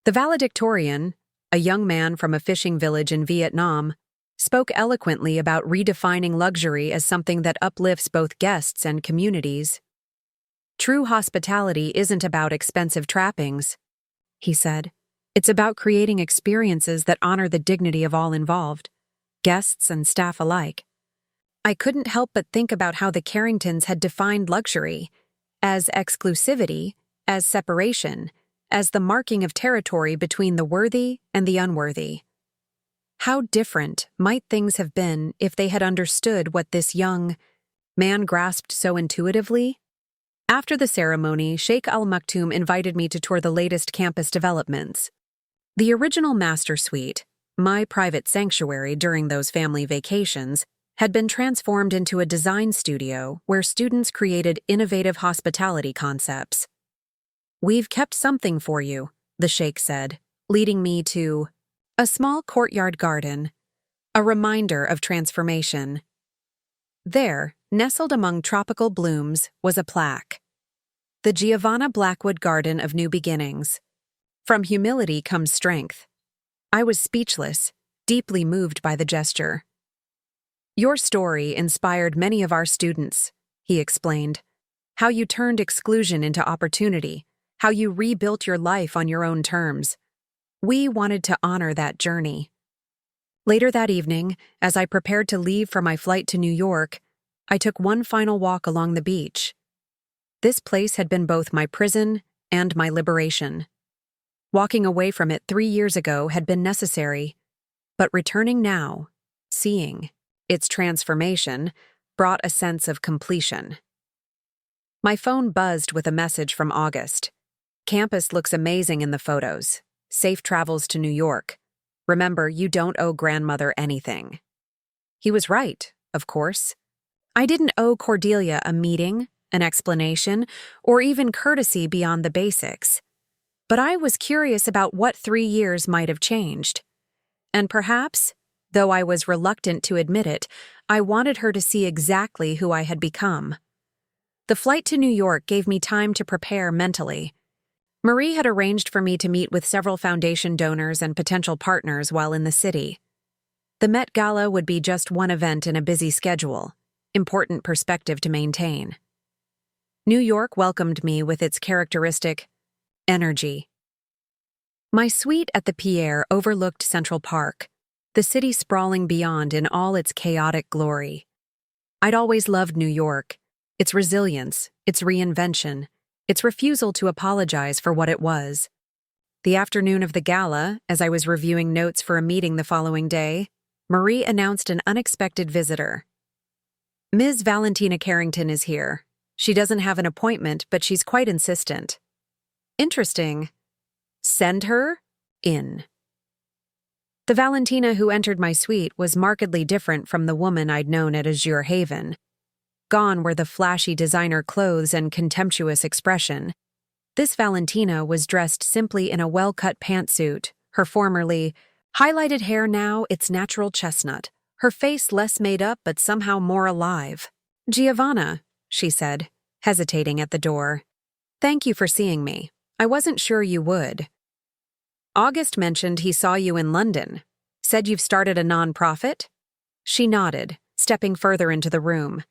The valedictorian, a young man from a fishing village in Vietnam, spoke eloquently about redefining luxury as something that uplifts both guests and communities. "True hospitality isn't about expensive trappings," he said. "It's about creating experiences that honor the dignity of all involved, guests and staff alike." I couldn't help but think about how the Carringtons had defined luxury as exclusivity, as separation, as the marking of territory between the worthy and the unworthy. How different might things have been if they had understood what this young man grasped so intuitively? After the ceremony, Sheikh Al Maktoum invited me to tour the latest campus developments. The original master suite, my private sanctuary during those family vacations, had been transformed into a design studio where students created innovative hospitality concepts. "We've kept something for you," the Sheikh said, leading me to a small courtyard garden, a reminder of transformation. There, nestled among tropical blooms, was a plaque. "The Giovanna Blackwood Garden of New Beginnings. From humility comes strength." I was speechless, deeply moved by the gesture. "Your story inspired many of our students," he explained. "How you turned exclusion into opportunity, how you rebuilt your life on your own terms. We wanted to honor that journey." Later that evening, as I prepared to leave for my flight to New York, I took one final walk along the beach. This place had been both my prison and my liberation. Walking away from it 3 years ago had been necessary, but returning now, seeing its transformation, brought a sense of completion. My phone buzzed with a message from August. Campus looks amazing in the photos. Safe travels to New York. Remember, you don't owe grandmother anything. He was right, of course. I didn't owe Cordelia a meeting, an explanation, or even courtesy beyond the basics. But I was curious about what 3 years might have changed. And perhaps, though I was reluctant to admit it, I wanted her to see exactly who I had become. The flight to New York gave me time to prepare mentally. Marie had arranged for me to meet with several foundation donors and potential partners while in the city. The Met Gala would be just one event in a busy schedule, important perspective to maintain. New York welcomed me with its characteristic energy. My suite at the Pierre overlooked Central Park, the city sprawling beyond in all its chaotic glory. I'd always loved New York, its resilience, its reinvention, its refusal to apologize for what it was. The afternoon of the gala, as I was reviewing notes for a meeting the following day, Marie announced an unexpected visitor. Ms. Valentina Carrington is here. She doesn't have an appointment, but she's quite insistent. Interesting. Send her in. The Valentina who entered my suite was markedly different from the woman I'd known at Azure Haven. Gone were the flashy designer clothes and contemptuous expression. This Valentina was dressed simply in a well-cut pantsuit, her formerly highlighted hair now its natural chestnut, her face less made up but somehow more alive. "Giovanna," she said, hesitating at the door. "Thank you for seeing me. I wasn't sure you would. August mentioned he saw you in London. Said you've started a non-profit?" She nodded, stepping further into the room.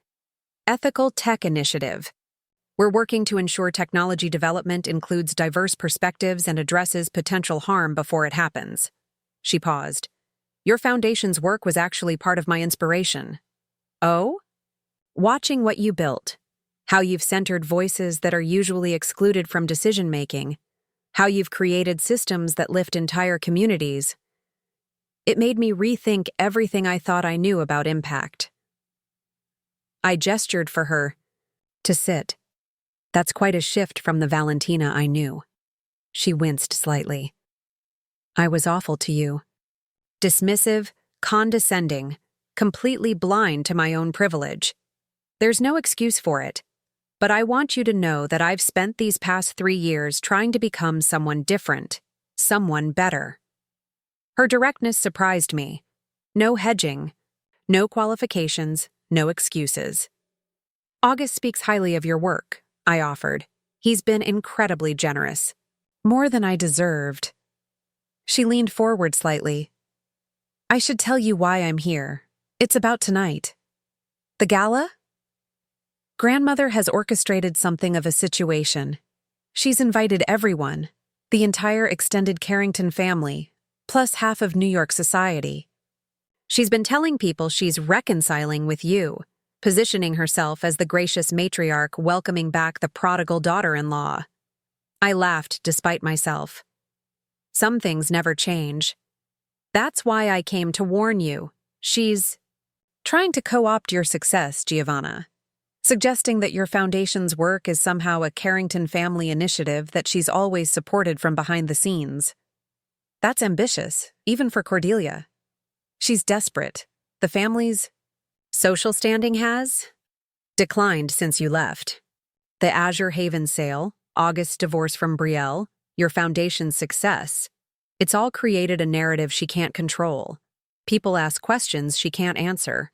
"Ethical Tech Initiative. We're working to ensure technology development includes diverse perspectives and addresses potential harm before it happens." She paused. "Your foundation's work was actually part of my inspiration." "Oh?" "Watching what you built. How you've centered voices that are usually excluded from decision-making. How you've created systems that lift entire communities. It made me rethink everything I thought I knew about impact." I gestured for her to sit. That's quite a shift from the Valentina I knew. She winced slightly. "I was awful to you. Dismissive, condescending, completely blind to my own privilege. There's no excuse for it. But I want you to know that I've spent these past 3 years trying to become someone different, someone better." Her directness surprised me. No hedging, no qualifications, no excuses. "August speaks highly of your work," I offered. "He's been incredibly generous. More than I deserved." She leaned forward slightly. "I should tell you why I'm here. It's about tonight." "The gala?" "Grandmother has orchestrated something of a situation. She's invited everyone, the entire extended Carrington family, plus half of New York society. She's been telling people she's reconciling with you, positioning herself as the gracious matriarch welcoming back the prodigal daughter-in-law." I laughed despite myself. "Some things never change. That's why I came to warn you. She's trying to co-opt your success, Giovanna. Suggesting that your foundation's work is somehow a Carrington family initiative that she's always supported from behind the scenes. That's ambitious, even for Cordelia. She's desperate. The family's social standing has declined since you left. The Azure Haven sale, August's divorce from Brielle, your foundation's success. It's all created a narrative she can't control. People ask questions she can't answer.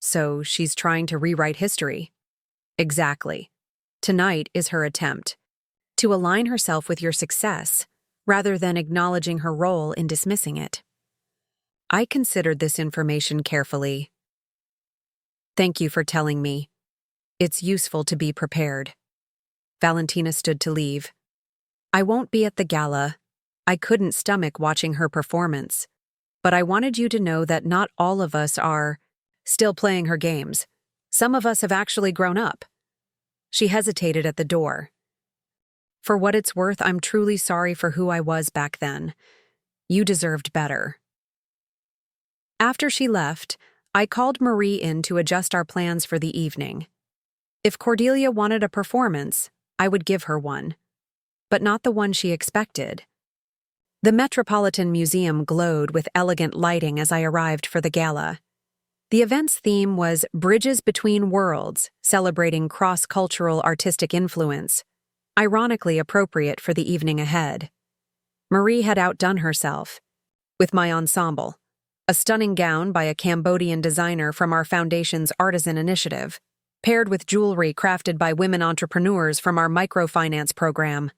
So she's trying to rewrite history. Exactly. Tonight is her attempt to align herself with your success rather than acknowledging her role in dismissing it. I considered this information carefully. Thank you for telling me. It's useful to be prepared. Valentina stood to leave. I won't be at the gala. I couldn't stomach watching her performance. But I wanted you to know that not all of us are still playing her games. Some of us have actually grown up. She hesitated at the door. For what it's worth, I'm truly sorry for who I was back then. You deserved better. After she left, I called Marie in to adjust our plans for the evening. If Cordelia wanted a performance, I would give her one, but not the one she expected. The Metropolitan Museum glowed with elegant lighting as I arrived for the gala. The event's theme was Bridges Between Worlds, celebrating cross-cultural artistic influence, ironically appropriate for the evening ahead. Marie had outdone herself with my ensemble, a stunning gown by a Cambodian designer from our foundation's artisan initiative, paired with jewelry crafted by women entrepreneurs from our microfinance program.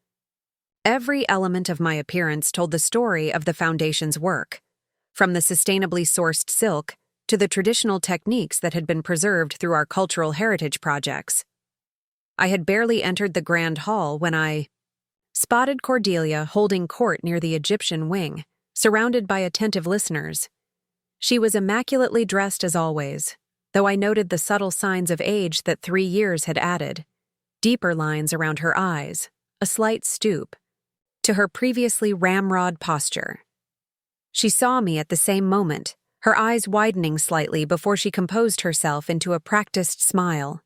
Every element of my appearance told the story of the foundation's work, from the sustainably sourced silk to the traditional techniques that had been preserved through our cultural heritage projects. I had barely entered the grand hall when I spotted Cordelia holding court near the Egyptian wing, surrounded by attentive listeners. She was immaculately dressed as always, though I noted the subtle signs of age that 3 years had added, deeper lines around her eyes, a slight stoop, to her previously ramrod posture. She saw me at the same moment, her eyes widening slightly before she composed herself into a practiced smile.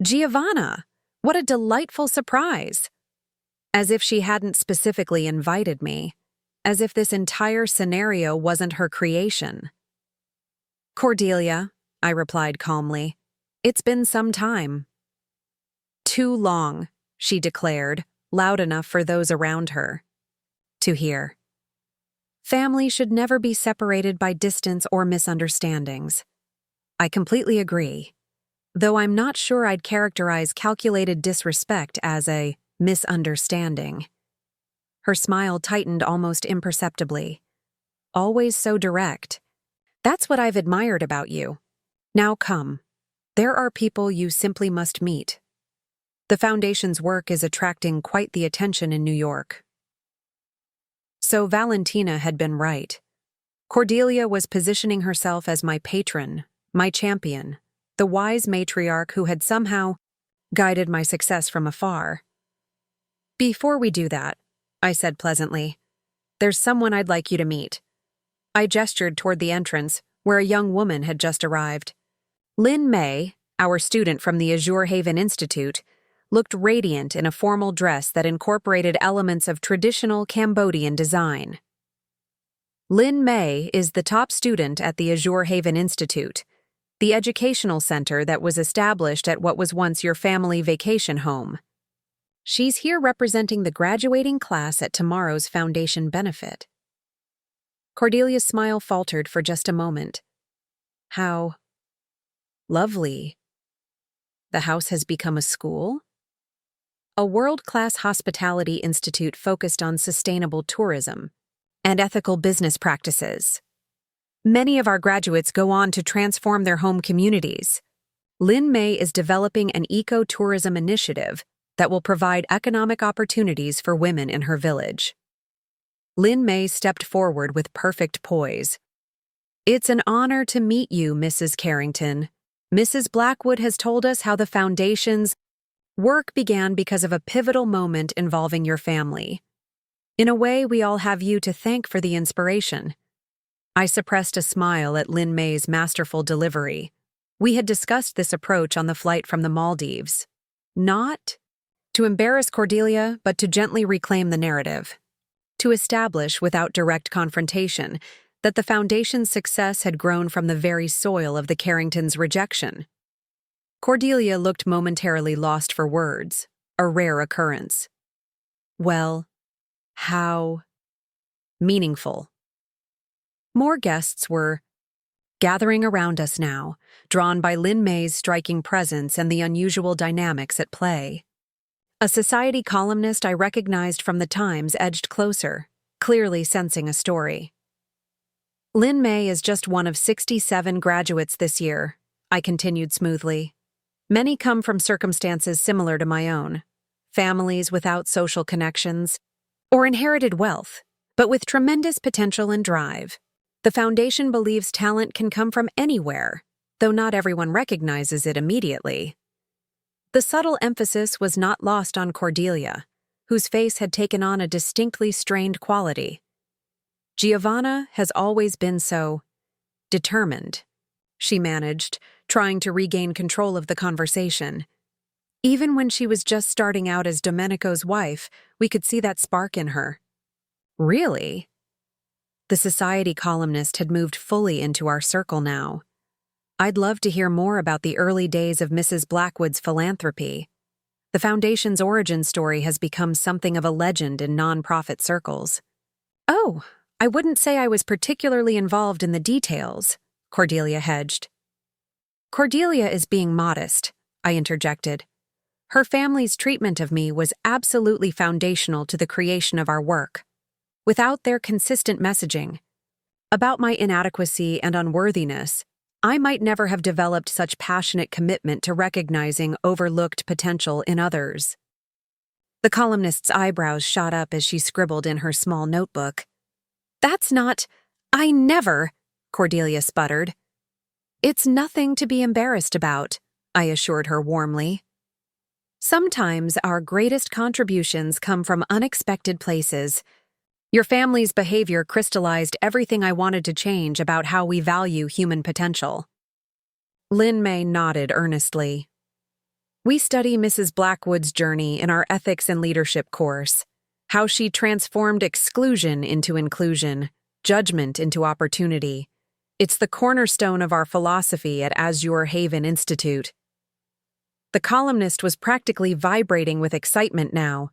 Giovanna, what a delightful surprise! As if she hadn't specifically invited me, as if this entire scenario wasn't her creation. Cordelia, I replied calmly, it's been some time. Too long, she declared, loud enough for those around her to hear. Family should never be separated by distance or misunderstandings. I completely agree, though I'm not sure I'd characterize calculated disrespect as a misunderstanding. Her smile tightened almost imperceptibly. Always so direct. That's what I've admired about you. Now come. There are people you simply must meet. The Foundation's work is attracting quite the attention in New York. So Valentina had been right. Cordelia was positioning herself as my patron, my champion, the wise matriarch who had somehow guided my success from afar. Before we do that, I said pleasantly, there's someone I'd like you to meet. I gestured toward the entrance, where a young woman had just arrived. Lynn May, our student from the Azure Haven Institute, looked radiant in a formal dress that incorporated elements of traditional Cambodian design. Lynn May is the top student at the Azure Haven Institute, the educational center that was established at what was once your family vacation home. She's here representing the graduating class at tomorrow's foundation benefit. Cordelia's smile faltered for just a moment. How lovely. The house has become a school? A world-class hospitality institute focused on sustainable tourism and ethical business practices. Many of our graduates go on to transform their home communities. Lynn May is developing an eco-tourism initiative that will provide economic opportunities for women in her village. Lynn May stepped forward with perfect poise. It's an honor to meet you, Mrs. Carrington. Mrs. Blackwood has told us how the Foundation's work began because of a pivotal moment involving your family. In a way, we all have you to thank for the inspiration. I suppressed a smile at Lynn May's masterful delivery. We had discussed this approach on the flight from the Maldives. Not to embarrass Cordelia, but to gently reclaim the narrative. To establish, without direct confrontation, that the Foundation's success had grown from the very soil of the Carringtons' rejection. Cordelia looked momentarily lost for words, a rare occurrence. Well, how meaningful. More guests were gathering around us now, drawn by Lynn May's striking presence and the unusual dynamics at play. A society columnist I recognized from the Times edged closer, clearly sensing a story. Lynn May is just one of 67 graduates this year, I continued smoothly. Many come from circumstances similar to my own, families without social connections, or inherited wealth, but with tremendous potential and drive. The Foundation believes talent can come from anywhere, though not everyone recognizes it immediately. The subtle emphasis was not lost on Cordelia, whose face had taken on a distinctly strained quality. Giovanna has always been so determined, she managed, trying to regain control of the conversation. Even when she was just starting out as Domenico's wife, we could see that spark in her. Really? The society columnist had moved fully into our circle now. I'd love to hear more about the early days of Mrs. Blackwood's philanthropy. The foundation's origin story has become something of a legend in non-profit circles. Oh, I wouldn't say I was particularly involved in the details, Cordelia hedged. Cordelia is being modest, I interjected. Her family's treatment of me was absolutely foundational to the creation of our work. Without their consistent messaging about my inadequacy and unworthiness, I might never have developed such passionate commitment to recognizing overlooked potential in others. The columnist's eyebrows shot up as she scribbled in her small notebook. That's not— I never— Cordelia sputtered. It's nothing to be embarrassed about, I assured her warmly. Sometimes our greatest contributions come from unexpected places. Your family's behavior crystallized everything I wanted to change about how we value human potential. Lin May nodded earnestly. We study Mrs. Blackwood's journey in our Ethics and Leadership course, how she transformed exclusion into inclusion, judgment into opportunity. It's the cornerstone of our philosophy at Azure Haven Institute. The columnist was practically vibrating with excitement now.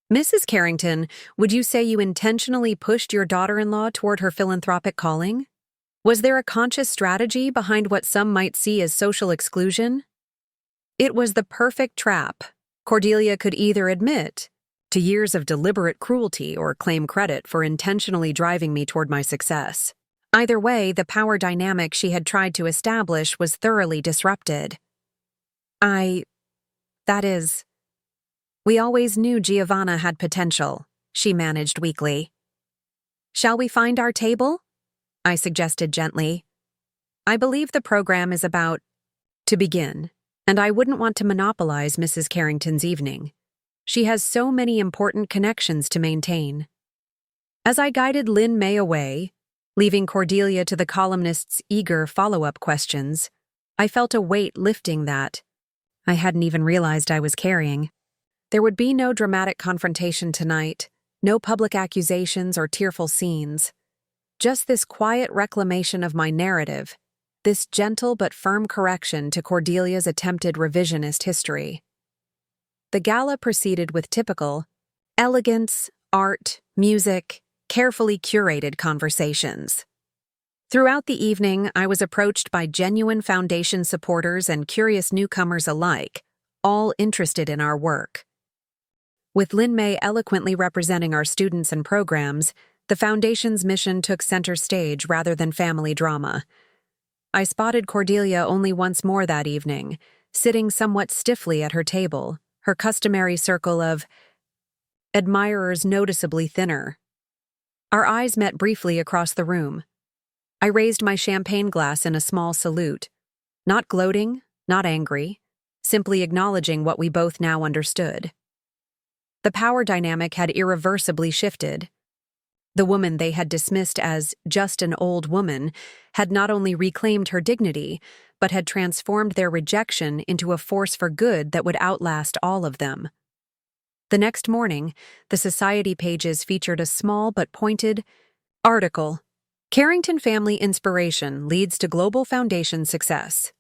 Mrs. Carrington, would you say you intentionally pushed your daughter-in-law toward her philanthropic calling? Was there a conscious strategy behind what some might see as social exclusion? It was the perfect trap. Cordelia could either admit to years of deliberate cruelty or claim credit for intentionally driving me toward my success. Either way, the power dynamic she had tried to establish was thoroughly disrupted. We always knew Giovanna had potential, she managed weakly. Shall we find our table? I suggested gently. I believe the program is about to begin, and I wouldn't want to monopolize Mrs. Carrington's evening. She has so many important connections to maintain. As I guided Lin May away, leaving Cordelia to the columnist's eager follow-up questions, I felt a weight lifting that I hadn't even realized I was carrying. There would be no dramatic confrontation tonight, no public accusations or tearful scenes. Just this quiet reclamation of my narrative, this gentle but firm correction to Cordelia's attempted revisionist history. The gala proceeded with typical elegance, art, music, carefully curated conversations. Throughout the evening, I was approached by genuine foundation supporters and curious newcomers alike, all interested in our work. With Lin May eloquently representing our students and programs, the Foundation's mission took center stage rather than family drama. I spotted Cordelia only once more that evening, sitting somewhat stiffly at her table, her customary circle of admirers noticeably thinner. Our eyes met briefly across the room. I raised my champagne glass in a small salute, not gloating, not angry, simply acknowledging what we both now understood. The power dynamic had irreversibly shifted. The woman they had dismissed as just an old woman had not only reclaimed her dignity, but had transformed their rejection into a force for good that would outlast all of them. The next morning, the society pages featured a small but pointed article, Carrington Family Inspiration Leads to Global Foundation Success.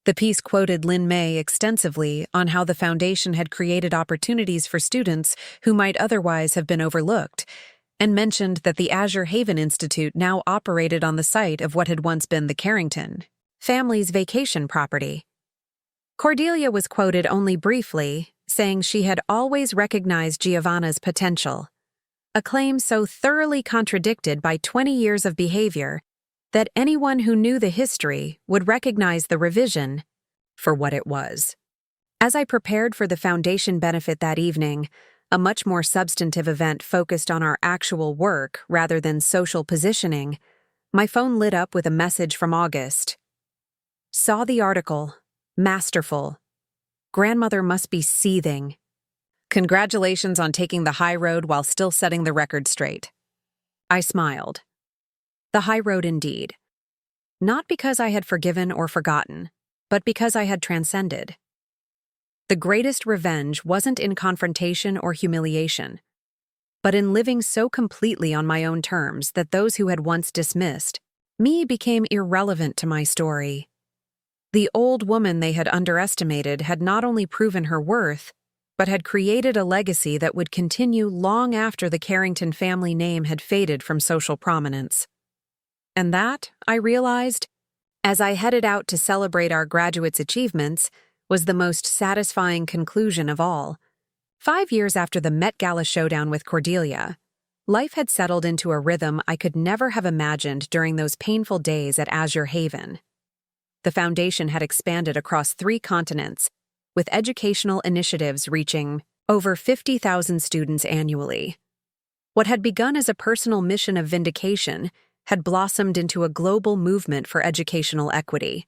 The piece quoted Lin May extensively on how the foundation had created opportunities for students who might otherwise have been overlooked, and mentioned that the Azure Haven Institute now operated on the site of what had once been the Carrington family's vacation property. Cordelia was quoted only briefly, saying she had always recognized Giovanna's potential, a claim so thoroughly contradicted by 20 years of behavior that anyone who knew the history would recognize the revision for what it was. As I prepared for the foundation benefit that evening, a much more substantive event focused on our actual work rather than social positioning, my phone lit up with a message from August. Saw the article. Masterful. Grandmother must be seething. Congratulations on taking the high road while still setting the record straight. I smiled. The high road indeed. Not because I had forgiven or forgotten, but because I had transcended. The greatest revenge wasn't in confrontation or humiliation, but in living so completely on my own terms that those who had once dismissed me became irrelevant to my story. The old woman they had underestimated had not only proven her worth, but had created a legacy that would continue long after the Carrington family name had faded from social prominence. And that, I realized, as I headed out to celebrate our graduates' achievements, was the most satisfying conclusion of all. 5 years after the Met Gala showdown with Cordelia, life had settled into a rhythm I could never have imagined during those painful days at Azure Haven. The foundation had expanded across 3 continents, with educational initiatives reaching over 50,000 students annually. What had begun as a personal mission of vindication had blossomed into a global movement for educational equity.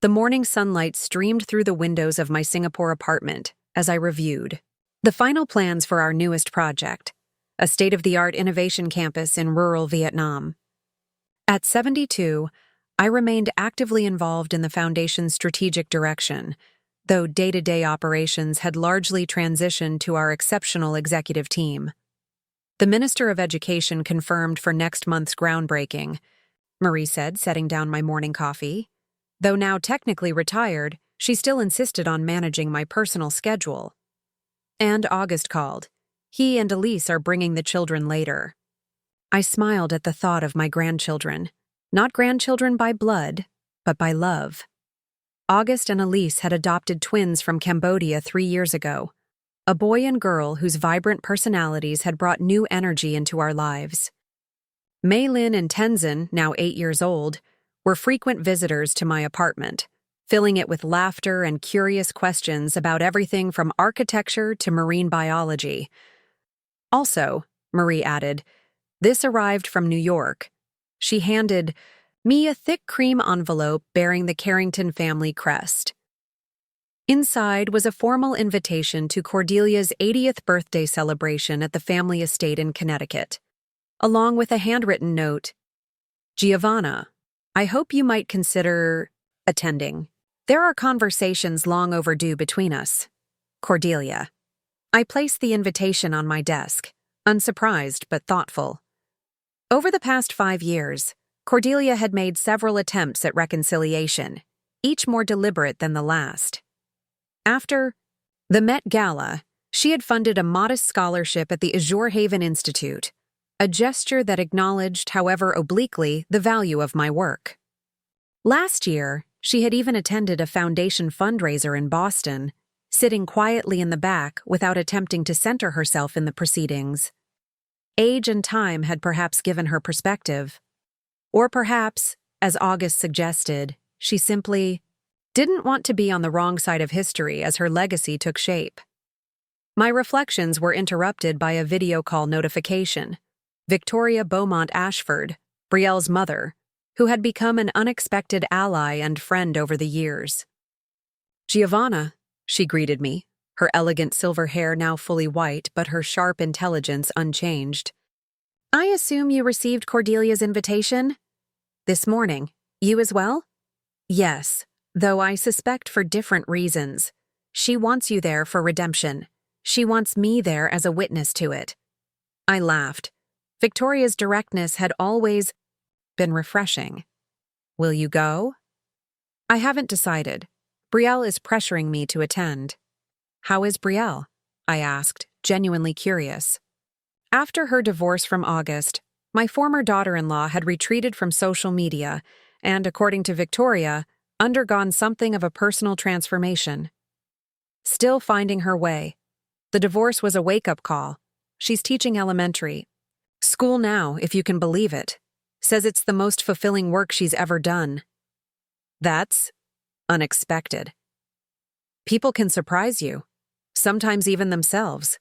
The morning sunlight streamed through the windows of my Singapore apartment as I reviewed the final plans for our newest project, a state-of-the-art innovation campus in rural Vietnam. At 72, I remained actively involved in the foundation's strategic direction, though day-to-day operations had largely transitioned to our exceptional executive team. The Minister of Education confirmed for next month's groundbreaking, Marie said, setting down my morning coffee. Though now technically retired, she still insisted on managing my personal schedule. And August called. He and Elise are bringing the children later. I smiled at the thought of my grandchildren. Not grandchildren by blood, but by love. August and Elise had adopted twins from Cambodia 3 years ago, a boy and girl whose vibrant personalities had brought new energy into our lives. Mei Lin and Tenzin, now 8 years old, were frequent visitors to my apartment, filling it with laughter and curious questions about everything from architecture to marine biology. Also, Marie added, this arrived from New York. She handed me a thick cream envelope bearing the Carrington family crest. Inside was a formal invitation to Cordelia's 80th birthday celebration at the family estate in Connecticut, along with a handwritten note, Giovanna, I hope you might consider attending. There are conversations long overdue between us. Cordelia. I placed the invitation on my desk, unsurprised but thoughtful. Over the past 5 years, Cordelia had made several attempts at reconciliation, each more deliberate than the last. After the Met Gala, she had funded a modest scholarship at the Azure Haven Institute, a gesture that acknowledged, however obliquely, the value of my work. Last year, she had even attended a foundation fundraiser in Boston, sitting quietly in the back without attempting to center herself in the proceedings. Age and time had perhaps given her perspective. Or perhaps, as August suggested, she simply didn't want to be on the wrong side of history as her legacy took shape. My reflections were interrupted by a video call notification. Victoria Beaumont Ashford, Brielle's mother, who had become an unexpected ally and friend over the years. Giovanna, she greeted me, her elegant silver hair now fully white but her sharp intelligence unchanged. I assume you received Cordelia's invitation? This morning. You as well? Yes, though I suspect for different reasons. She wants you there for redemption. She wants me there as a witness to it. I laughed. Victoria's directness had always been refreshing. Will you go? I haven't decided. Brielle is pressuring me to attend. How is Brielle? I asked, genuinely curious. After her divorce from August, my former daughter-in-law had retreated from social media and, according to Victoria, undergone something of a personal transformation. Still finding her way. The divorce was a wake-up call. She's teaching elementary. School now, if you can believe it. Says it's the most fulfilling work she's ever done. That's unexpected. People can surprise you, sometimes even themselves.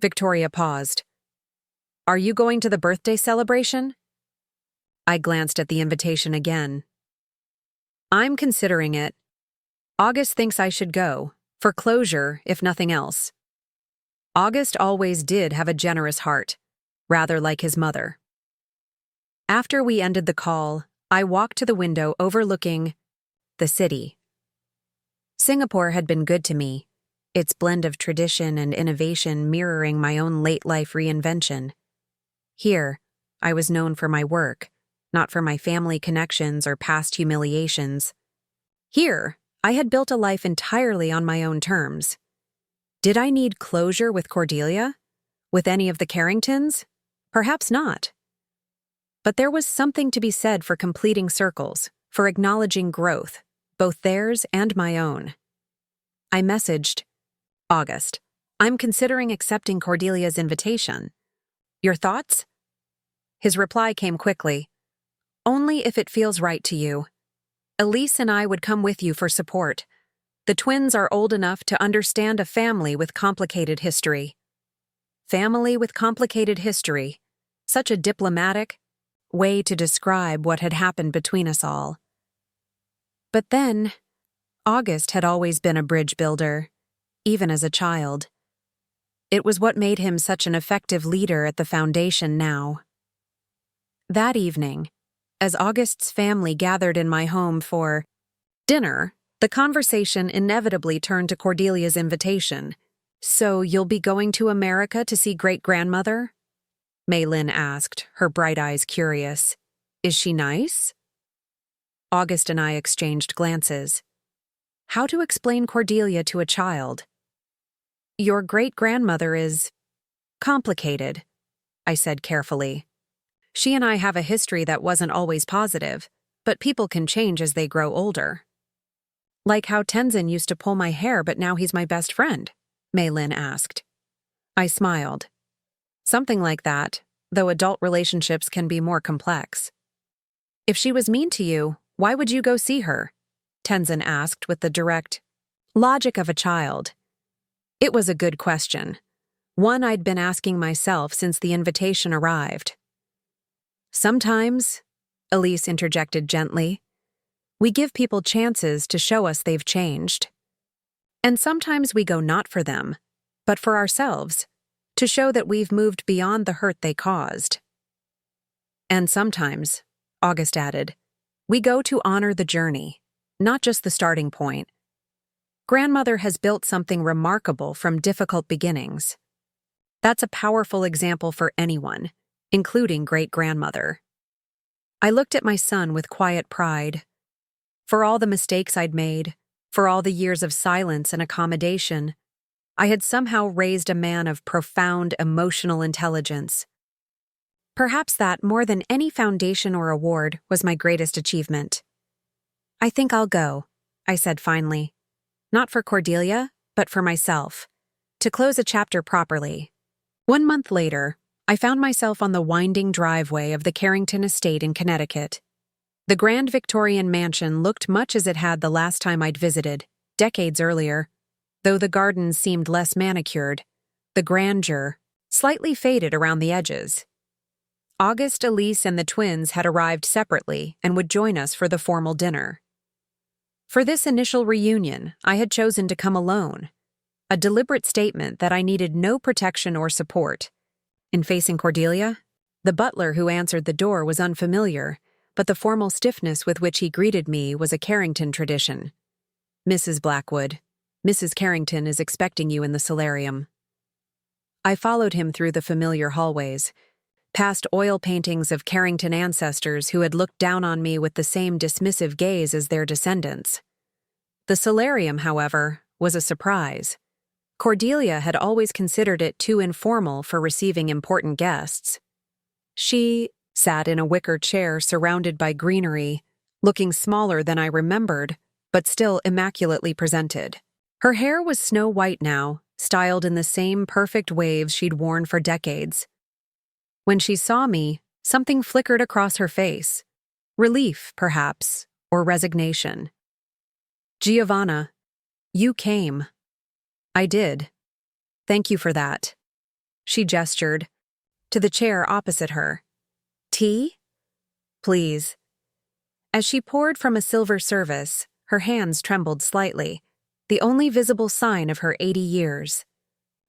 Victoria paused. Are you going to the birthday celebration? I glanced at the invitation again. I'm considering it. August thinks I should go, For closure, if nothing else. August always did have a generous heart, rather like his mother. After we ended the call, I walked to the window overlooking the city. Singapore had been good to me, its blend of tradition and innovation mirroring my own late-life reinvention. Here, I was known for my work, not for my family connections or past humiliations. Here, I had built a life entirely on my own terms. Did I need closure with Cordelia? With any of the Carringtons? Perhaps not. But there was something to be said for completing circles, for acknowledging growth, both theirs and my own. I messaged, August, I'm considering accepting Cordelia's invitation. Your thoughts? His reply came quickly. Only if it feels right to you. Elise and I would come with you for support. The twins are old enough to understand a family with complicated history. Family with complicated history. Such a diplomatic way to describe what had happened between us all. But then, August had always been a bridge builder, even as a child. It was what made him such an effective leader at the foundation now. That evening, as August's family gathered in my home for dinner, the conversation inevitably turned to Cordelia's invitation. So you'll be going to America to see great-grandmother? Maylin asked, her bright eyes curious. Is she nice? August and I exchanged glances. How to explain Cordelia to a child? Your great-grandmother is complicated, I said carefully. She and I have a history that wasn't always positive, but people can change as they grow older. Like how Tenzin used to pull my hair, but now he's my best friend, Maylin asked. I smiled. Something like that, though adult relationships can be more complex. If she was mean to you, why would you go see her? Tenzin asked with the direct logic of a child. It was a good question, one I'd been asking myself since the invitation arrived. Sometimes, Elise interjected gently, we give people chances to show us they've changed. And sometimes we go not for them, but for ourselves, to show that we've moved beyond the hurt they caused. And sometimes, August added, we go to honor the journey, not just the starting point. Grandmother has built something remarkable from difficult beginnings. That's a powerful example for anyone, including great-grandmother. I looked at my son with quiet pride. For all the mistakes I'd made, for all the years of silence and accommodation, I had somehow raised a man of profound emotional intelligence. Perhaps that, more than any foundation or award, was my greatest achievement. I think I'll go, I said finally. Not for Cordelia, but for myself. To close a chapter properly. 1 month later, I found myself on the winding driveway of the Carrington estate in Connecticut. The grand Victorian mansion looked much as it had the last time I'd visited, decades earlier, though the gardens seemed less manicured, the grandeur slightly faded around the edges. August, Elise, and the twins had arrived separately and would join us for the formal dinner. For this initial reunion, I had chosen to come alone, a deliberate statement that I needed no protection or support. In facing Cordelia, the butler who answered the door was unfamiliar, but the formal stiffness with which he greeted me was a Carrington tradition. Mrs. Blackwood, Mrs. Carrington is expecting you in the solarium. I followed him through the familiar hallways, past oil paintings of Carrington ancestors who had looked down on me with the same dismissive gaze as their descendants. The solarium, however, was a surprise. Cordelia had always considered it too informal for receiving important guests. She sat in a wicker chair surrounded by greenery, looking smaller than I remembered, but still immaculately presented. Her hair was snow-white now, styled in the same perfect waves she'd worn for decades. When she saw me, something flickered across her face. Relief, perhaps, or resignation. Giovanna, you came. I did. Thank you for that. She gestured to the chair opposite her. Tea? Please. As she poured from a silver service, her hands trembled slightly. the only visible sign of her 80 years.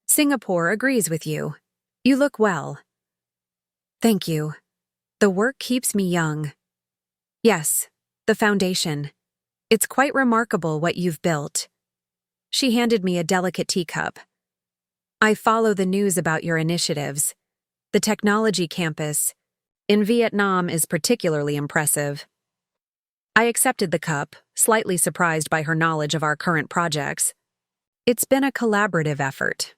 Singapore agrees with you. You look well. Thank you. The work keeps me young. Yes, the foundation. It's quite remarkable what you've built. She handed me a delicate teacup. I follow the news about your initiatives. The technology campus in Vietnam is particularly impressive. I accepted the cup, slightly surprised by her knowledge of our current projects. It's been a collaborative effort.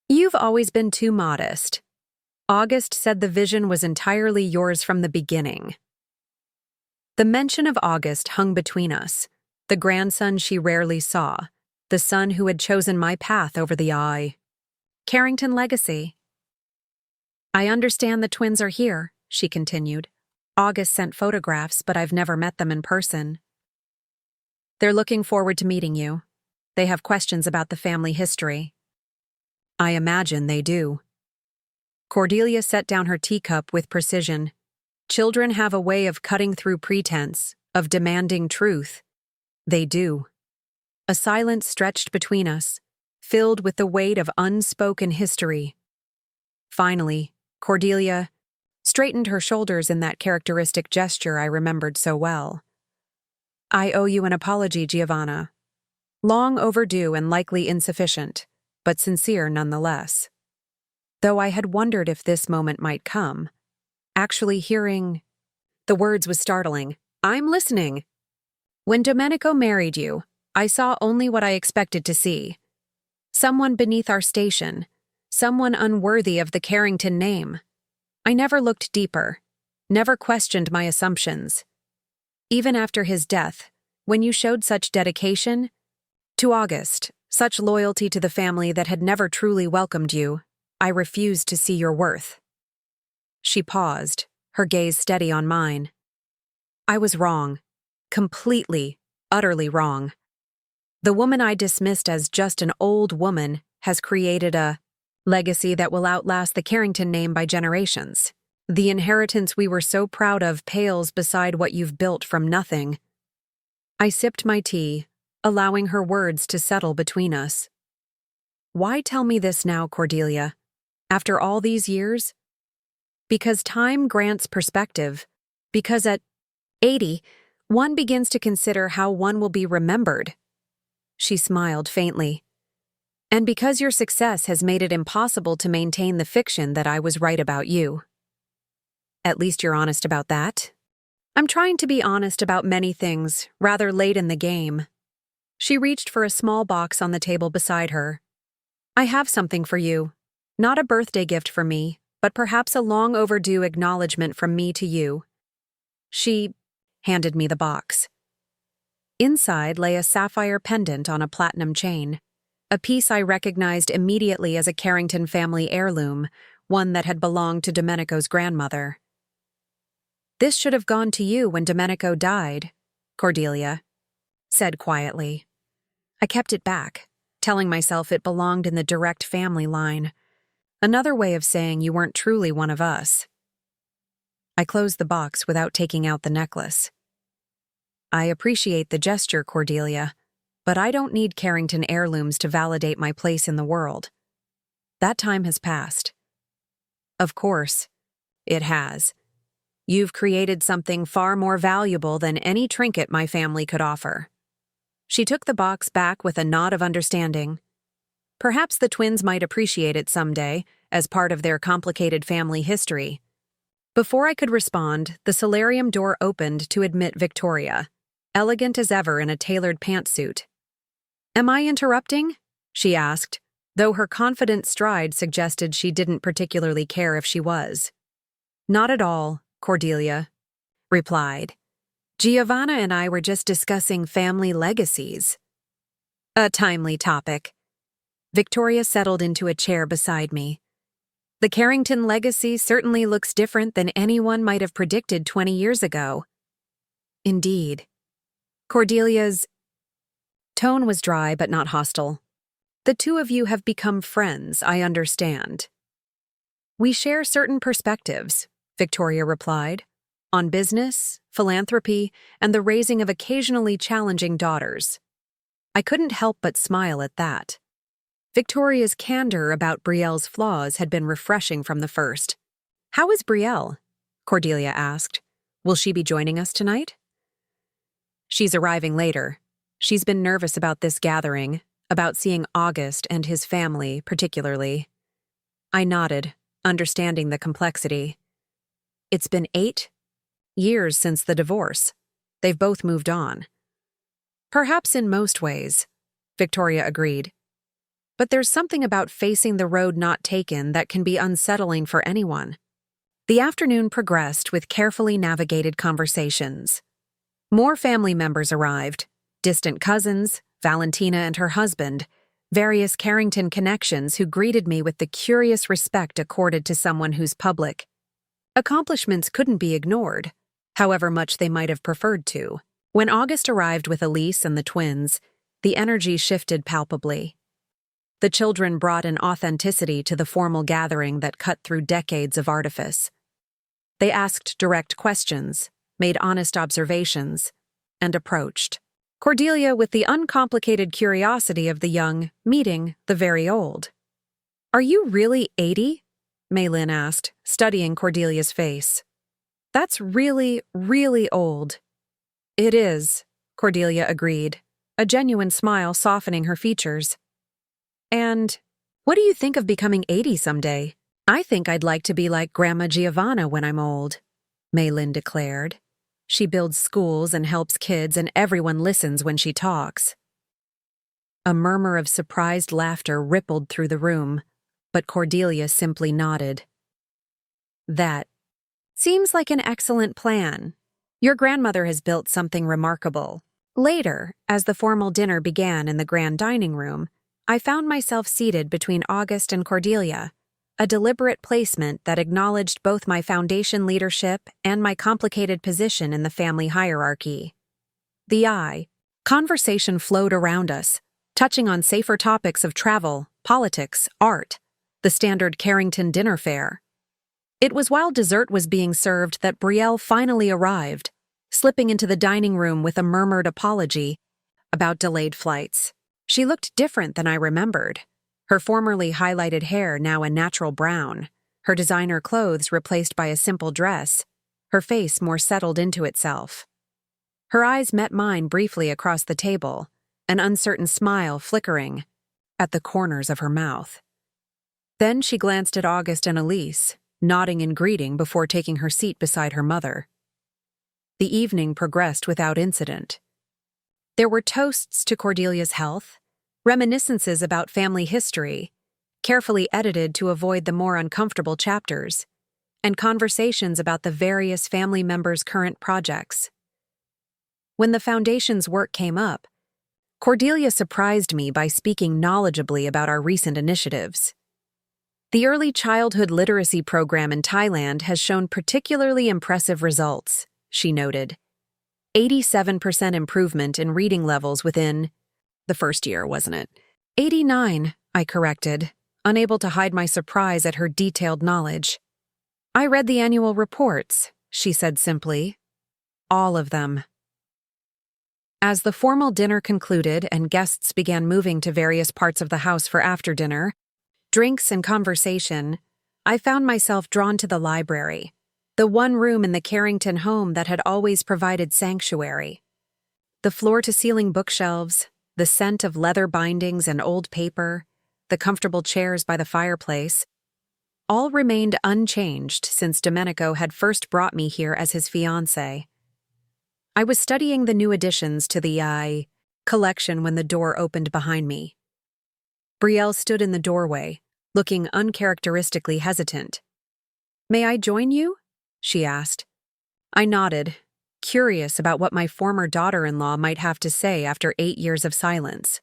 You've always been too modest. August said the vision was entirely yours from the beginning. The mention of August hung between us, the grandson she rarely saw, the son who had chosen my path over the eye. Carrington legacy. I understand the twins are here, she continued. August sent photographs, but I've never met them in person. They're looking forward to meeting you. They have questions about the family history. I imagine they do. Cordelia set down her teacup with precision. Children have a way of cutting through pretense, of demanding truth. They do. A silence stretched between us, filled with the weight of unspoken history. Finally, Cordelia straightened her shoulders in that characteristic gesture I remembered so well. I owe you an apology, Giovanna. Long overdue and likely insufficient, but sincere nonetheless. Though I had wondered if this moment might come, actually hearing the words was startling. I'm listening. When Domenico married you, I saw only what I expected to see. Someone beneath our station, someone unworthy of the Carrington name. I never looked deeper, never questioned my assumptions. Even after his death, when you showed such dedication to August, such loyalty to the family that had never truly welcomed you, I refused to see your worth. She paused, her gaze steady on mine. I was wrong. Completely, utterly wrong. The woman I dismissed as just an old woman has created a legacy that will outlast the Carrington name by generations. The inheritance we were so proud of pales beside what you've built from nothing. I sipped my tea, allowing her words to settle between us. Why tell me this now, Cordelia? After all these years? Because time grants perspective. Because at 80, one begins to consider how one will be remembered. She smiled faintly. And because your success has made it impossible to maintain the fiction that I was right about you. At least you're honest about that. I'm trying to be honest about many things, rather late in the game. She reached for a small box on the table beside her. I have something for you. Not a birthday gift for me, but perhaps a long overdue acknowledgement from me to you. She handed me the box. Inside lay a sapphire pendant on a platinum chain, a piece I recognized immediately as a Carrington family heirloom, one that had belonged to Domenico's grandmother. This should have gone to you when Domenico died, Cordelia said quietly. I kept it back, telling myself it belonged in the direct family line. Another way of saying you weren't truly one of us. I closed the box without taking out the necklace. I appreciate the gesture, Cordelia, but I don't need Carrington heirlooms to validate my place in the world. That time has passed. Of course, it has. You've created something far more valuable than any trinket my family could offer. She took the box back with a nod of understanding. Perhaps the twins might appreciate it someday, as part of their complicated family history. Before I could respond, the solarium door opened to admit Victoria, elegant as ever in a tailored pantsuit. Am I interrupting? She asked, though her confident stride suggested she didn't particularly care if she was. Not at all, Cordelia replied. Giovanna and I were just discussing family legacies. A timely topic. Victoria settled into a chair beside me. The Carrington legacy certainly looks different than anyone might have predicted 20 years ago. Indeed. Cordelia's tone was dry but not hostile. The two of you have become friends, I understand. We share certain perspectives, Victoria replied, on business, philanthropy, and the raising of occasionally challenging daughters. I couldn't help but smile at that. Victoria's candor about Brielle's flaws had been refreshing from the first. "How is Brielle?" Cordelia asked. "Will she be joining us tonight?" "She's arriving later. She's been nervous about this gathering, about seeing August and his family particularly." I nodded, understanding the complexity. It's been 8 years since the divorce. They've both moved on. "Perhaps in most ways," Victoria agreed. "But there's something about facing the road not taken that can be unsettling for anyone." The afternoon progressed with carefully navigated conversations. More family members arrived: distant cousins, Valentina and her husband, various Carrington connections who greeted me with the curious respect accorded to someone whose public accomplishments couldn't be ignored, however much they might have preferred to. When August arrived with Elise and the twins, the energy shifted palpably. The children brought an authenticity to the formal gathering that cut through decades of artifice. They asked direct questions, made honest observations, and approached Cordelia with the uncomplicated curiosity of the young meeting the very old. "Are you really 80? Maylin asked, studying Cordelia's face. "That's really, really old." "It is," Cordelia agreed, a genuine smile softening her features. "And what do you think of becoming 80 someday?" "I think I'd like to be like Grandma Giovanna when I'm old," Maylin declared. "She builds schools and helps kids, and everyone listens when she talks." A murmur of surprised laughter rippled through the room, but Cordelia simply nodded. "That seems like an excellent plan. Your grandmother has built something remarkable." Later, as the formal dinner began in the grand dining room, I found myself seated between August and Cordelia, a deliberate placement that acknowledged both my foundation leadership and my complicated position in the family hierarchy. Conversation flowed around us, touching on safer topics of travel, politics, art, the standard Carrington dinner fare. It was while dessert was being served that Brielle finally arrived, slipping into the dining room with a murmured apology about delayed flights. She looked different than I remembered, her formerly highlighted hair now a natural brown, her designer clothes replaced by a simple dress, her face more settled into itself. Her eyes met mine briefly across the table, an uncertain smile flickering at the corners of her mouth. Then she glanced at August and Elise, nodding in greeting before taking her seat beside her mother. The evening progressed without incident. There were toasts to Cordelia's health, reminiscences about family history, carefully edited to avoid the more uncomfortable chapters, and conversations about the various family members' current projects. When the foundation's work came up, Cordelia surprised me by speaking knowledgeably about our recent initiatives. The early childhood literacy program in Thailand has shown particularly impressive results, she noted. 87% improvement in reading levels within the first year, wasn't it? 89, I corrected, unable to hide my surprise at her detailed knowledge. "I read the annual reports," she said simply. "All of them." As the formal dinner concluded and guests began moving to various parts of the house for after dinner, drinks and conversation, I found myself drawn to the library, the one room in the Carrington home that had always provided sanctuary. The floor-to-ceiling bookshelves, the scent of leather bindings and old paper, the comfortable chairs by the fireplace, all remained unchanged since Domenico had first brought me here as his fiancé. I was studying the new additions to the collection when the door opened behind me. Brielle stood in the doorway, looking uncharacteristically hesitant. "May I join you?" she asked. I nodded, curious about what my former daughter-in-law might have to say after 8 years of silence.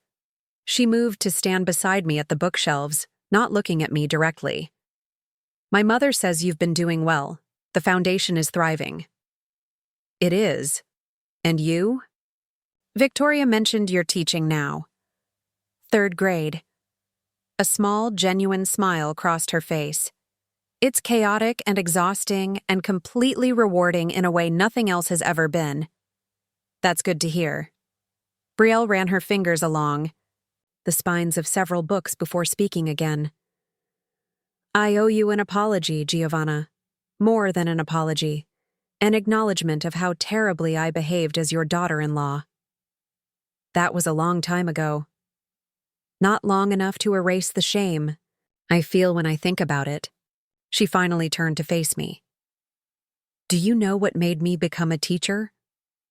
She moved to stand beside me at the bookshelves, not looking at me directly. "My mother says you've been doing well. The foundation is thriving." "It is. And you?" "Victoria mentioned you're teaching now." "3rd grade." A small, genuine smile crossed her face. "It's chaotic and exhausting and completely rewarding in a way nothing else has ever been." "That's good to hear." Brielle ran her fingers along the spines of several books before speaking again. I owe you an apology, Giovanna. More than an apology. An acknowledgement of how terribly I behaved as your daughter-in-law. That was a long time ago. Not long enough to erase the shame I feel when I think about it. She finally turned to face me. Do you know what made me become a teacher?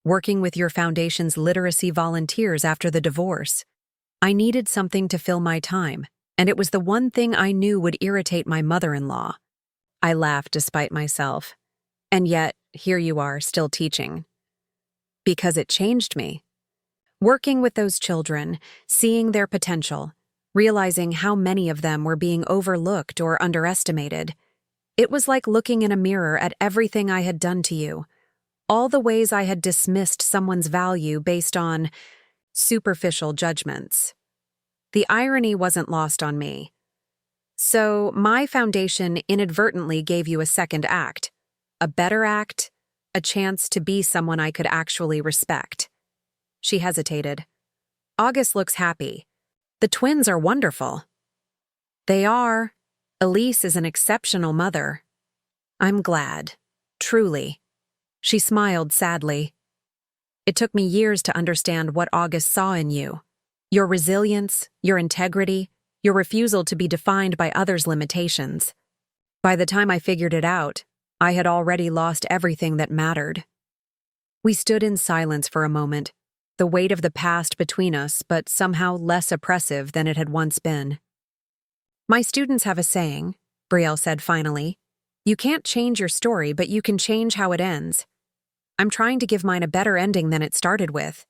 Working with your foundation's literacy volunteers after the divorce. I needed something to fill my time, and it was the one thing I knew would irritate my mother-in-law. I laughed despite myself. And yet, here you are, still teaching. Because it changed me. Working with those children, seeing their potential, realizing how many of them were being overlooked or underestimated. It was like looking in a mirror at everything I had done to you, all the ways I had dismissed someone's value based on superficial judgments. The irony wasn't lost on me. So, my foundation inadvertently gave you a second act, a better act, a chance to be someone I could actually respect. She hesitated. August looks happy. The twins are wonderful. They are. Elise is an exceptional mother. I'm glad. Truly. She smiled sadly. It took me years to understand what August saw in you. Your resilience, your integrity, your refusal to be defined by others' limitations. By the time I figured it out, I had already lost everything that mattered. We stood in silence for a moment, the weight of the past between us, but somehow less oppressive than it had once been. My students have a saying, Brielle said finally. You can't change your story, but you can change how it ends. I'm trying to give mine a better ending than it started with.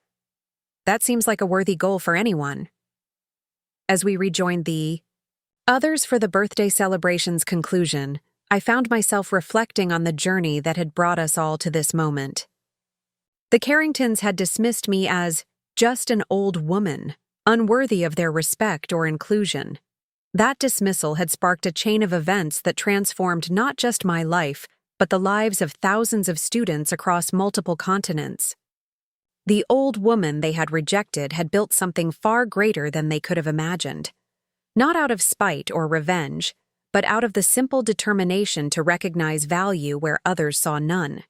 That seems like a worthy goal for anyone. As we rejoined the others for the birthday celebration's conclusion, I found myself reflecting on the journey that had brought us all to this moment. The Carringtons had dismissed me as just an old woman, unworthy of their respect or inclusion. That dismissal had sparked a chain of events that transformed not just my life, but the lives of thousands of students across multiple continents. The old woman they had rejected had built something far greater than they could have imagined. Not out of spite or revenge, but out of the simple determination to recognize value where others saw none.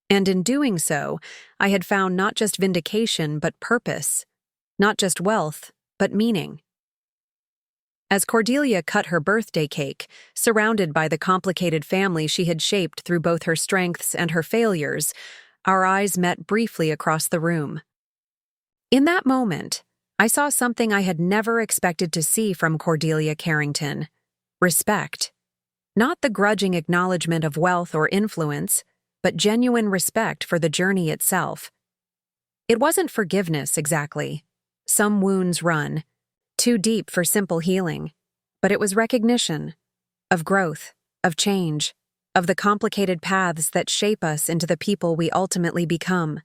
And in doing so, I had found not just vindication but purpose, not just wealth, but meaning. As Cordelia cut her birthday cake, surrounded by the complicated family she had shaped through both her strengths and her failures, our eyes met briefly across the room. In that moment, I saw something I had never expected to see from Cordelia Carrington: respect. Not the grudging acknowledgement of wealth or influence, but genuine respect for the journey itself. It wasn't forgiveness, exactly. Some wounds run too deep for simple healing, but it was recognition of growth, of change, of the complicated paths that shape us into the people we ultimately become.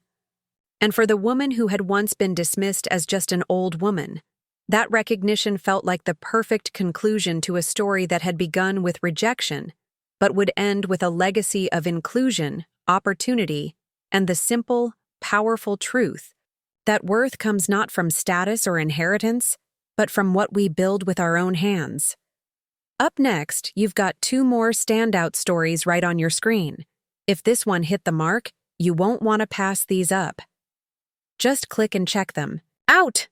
And for the woman who had once been dismissed as just an old woman, that recognition felt like the perfect conclusion to a story that had begun with rejection, but would end with a legacy of inclusion, opportunity, and the simple, powerful truth that worth comes not from status or inheritance, but from what we build with our own hands. Up next, you've got 2 more standout stories right on your screen. If this one hit the mark, you won't want to pass these up. Just click and check them. Out!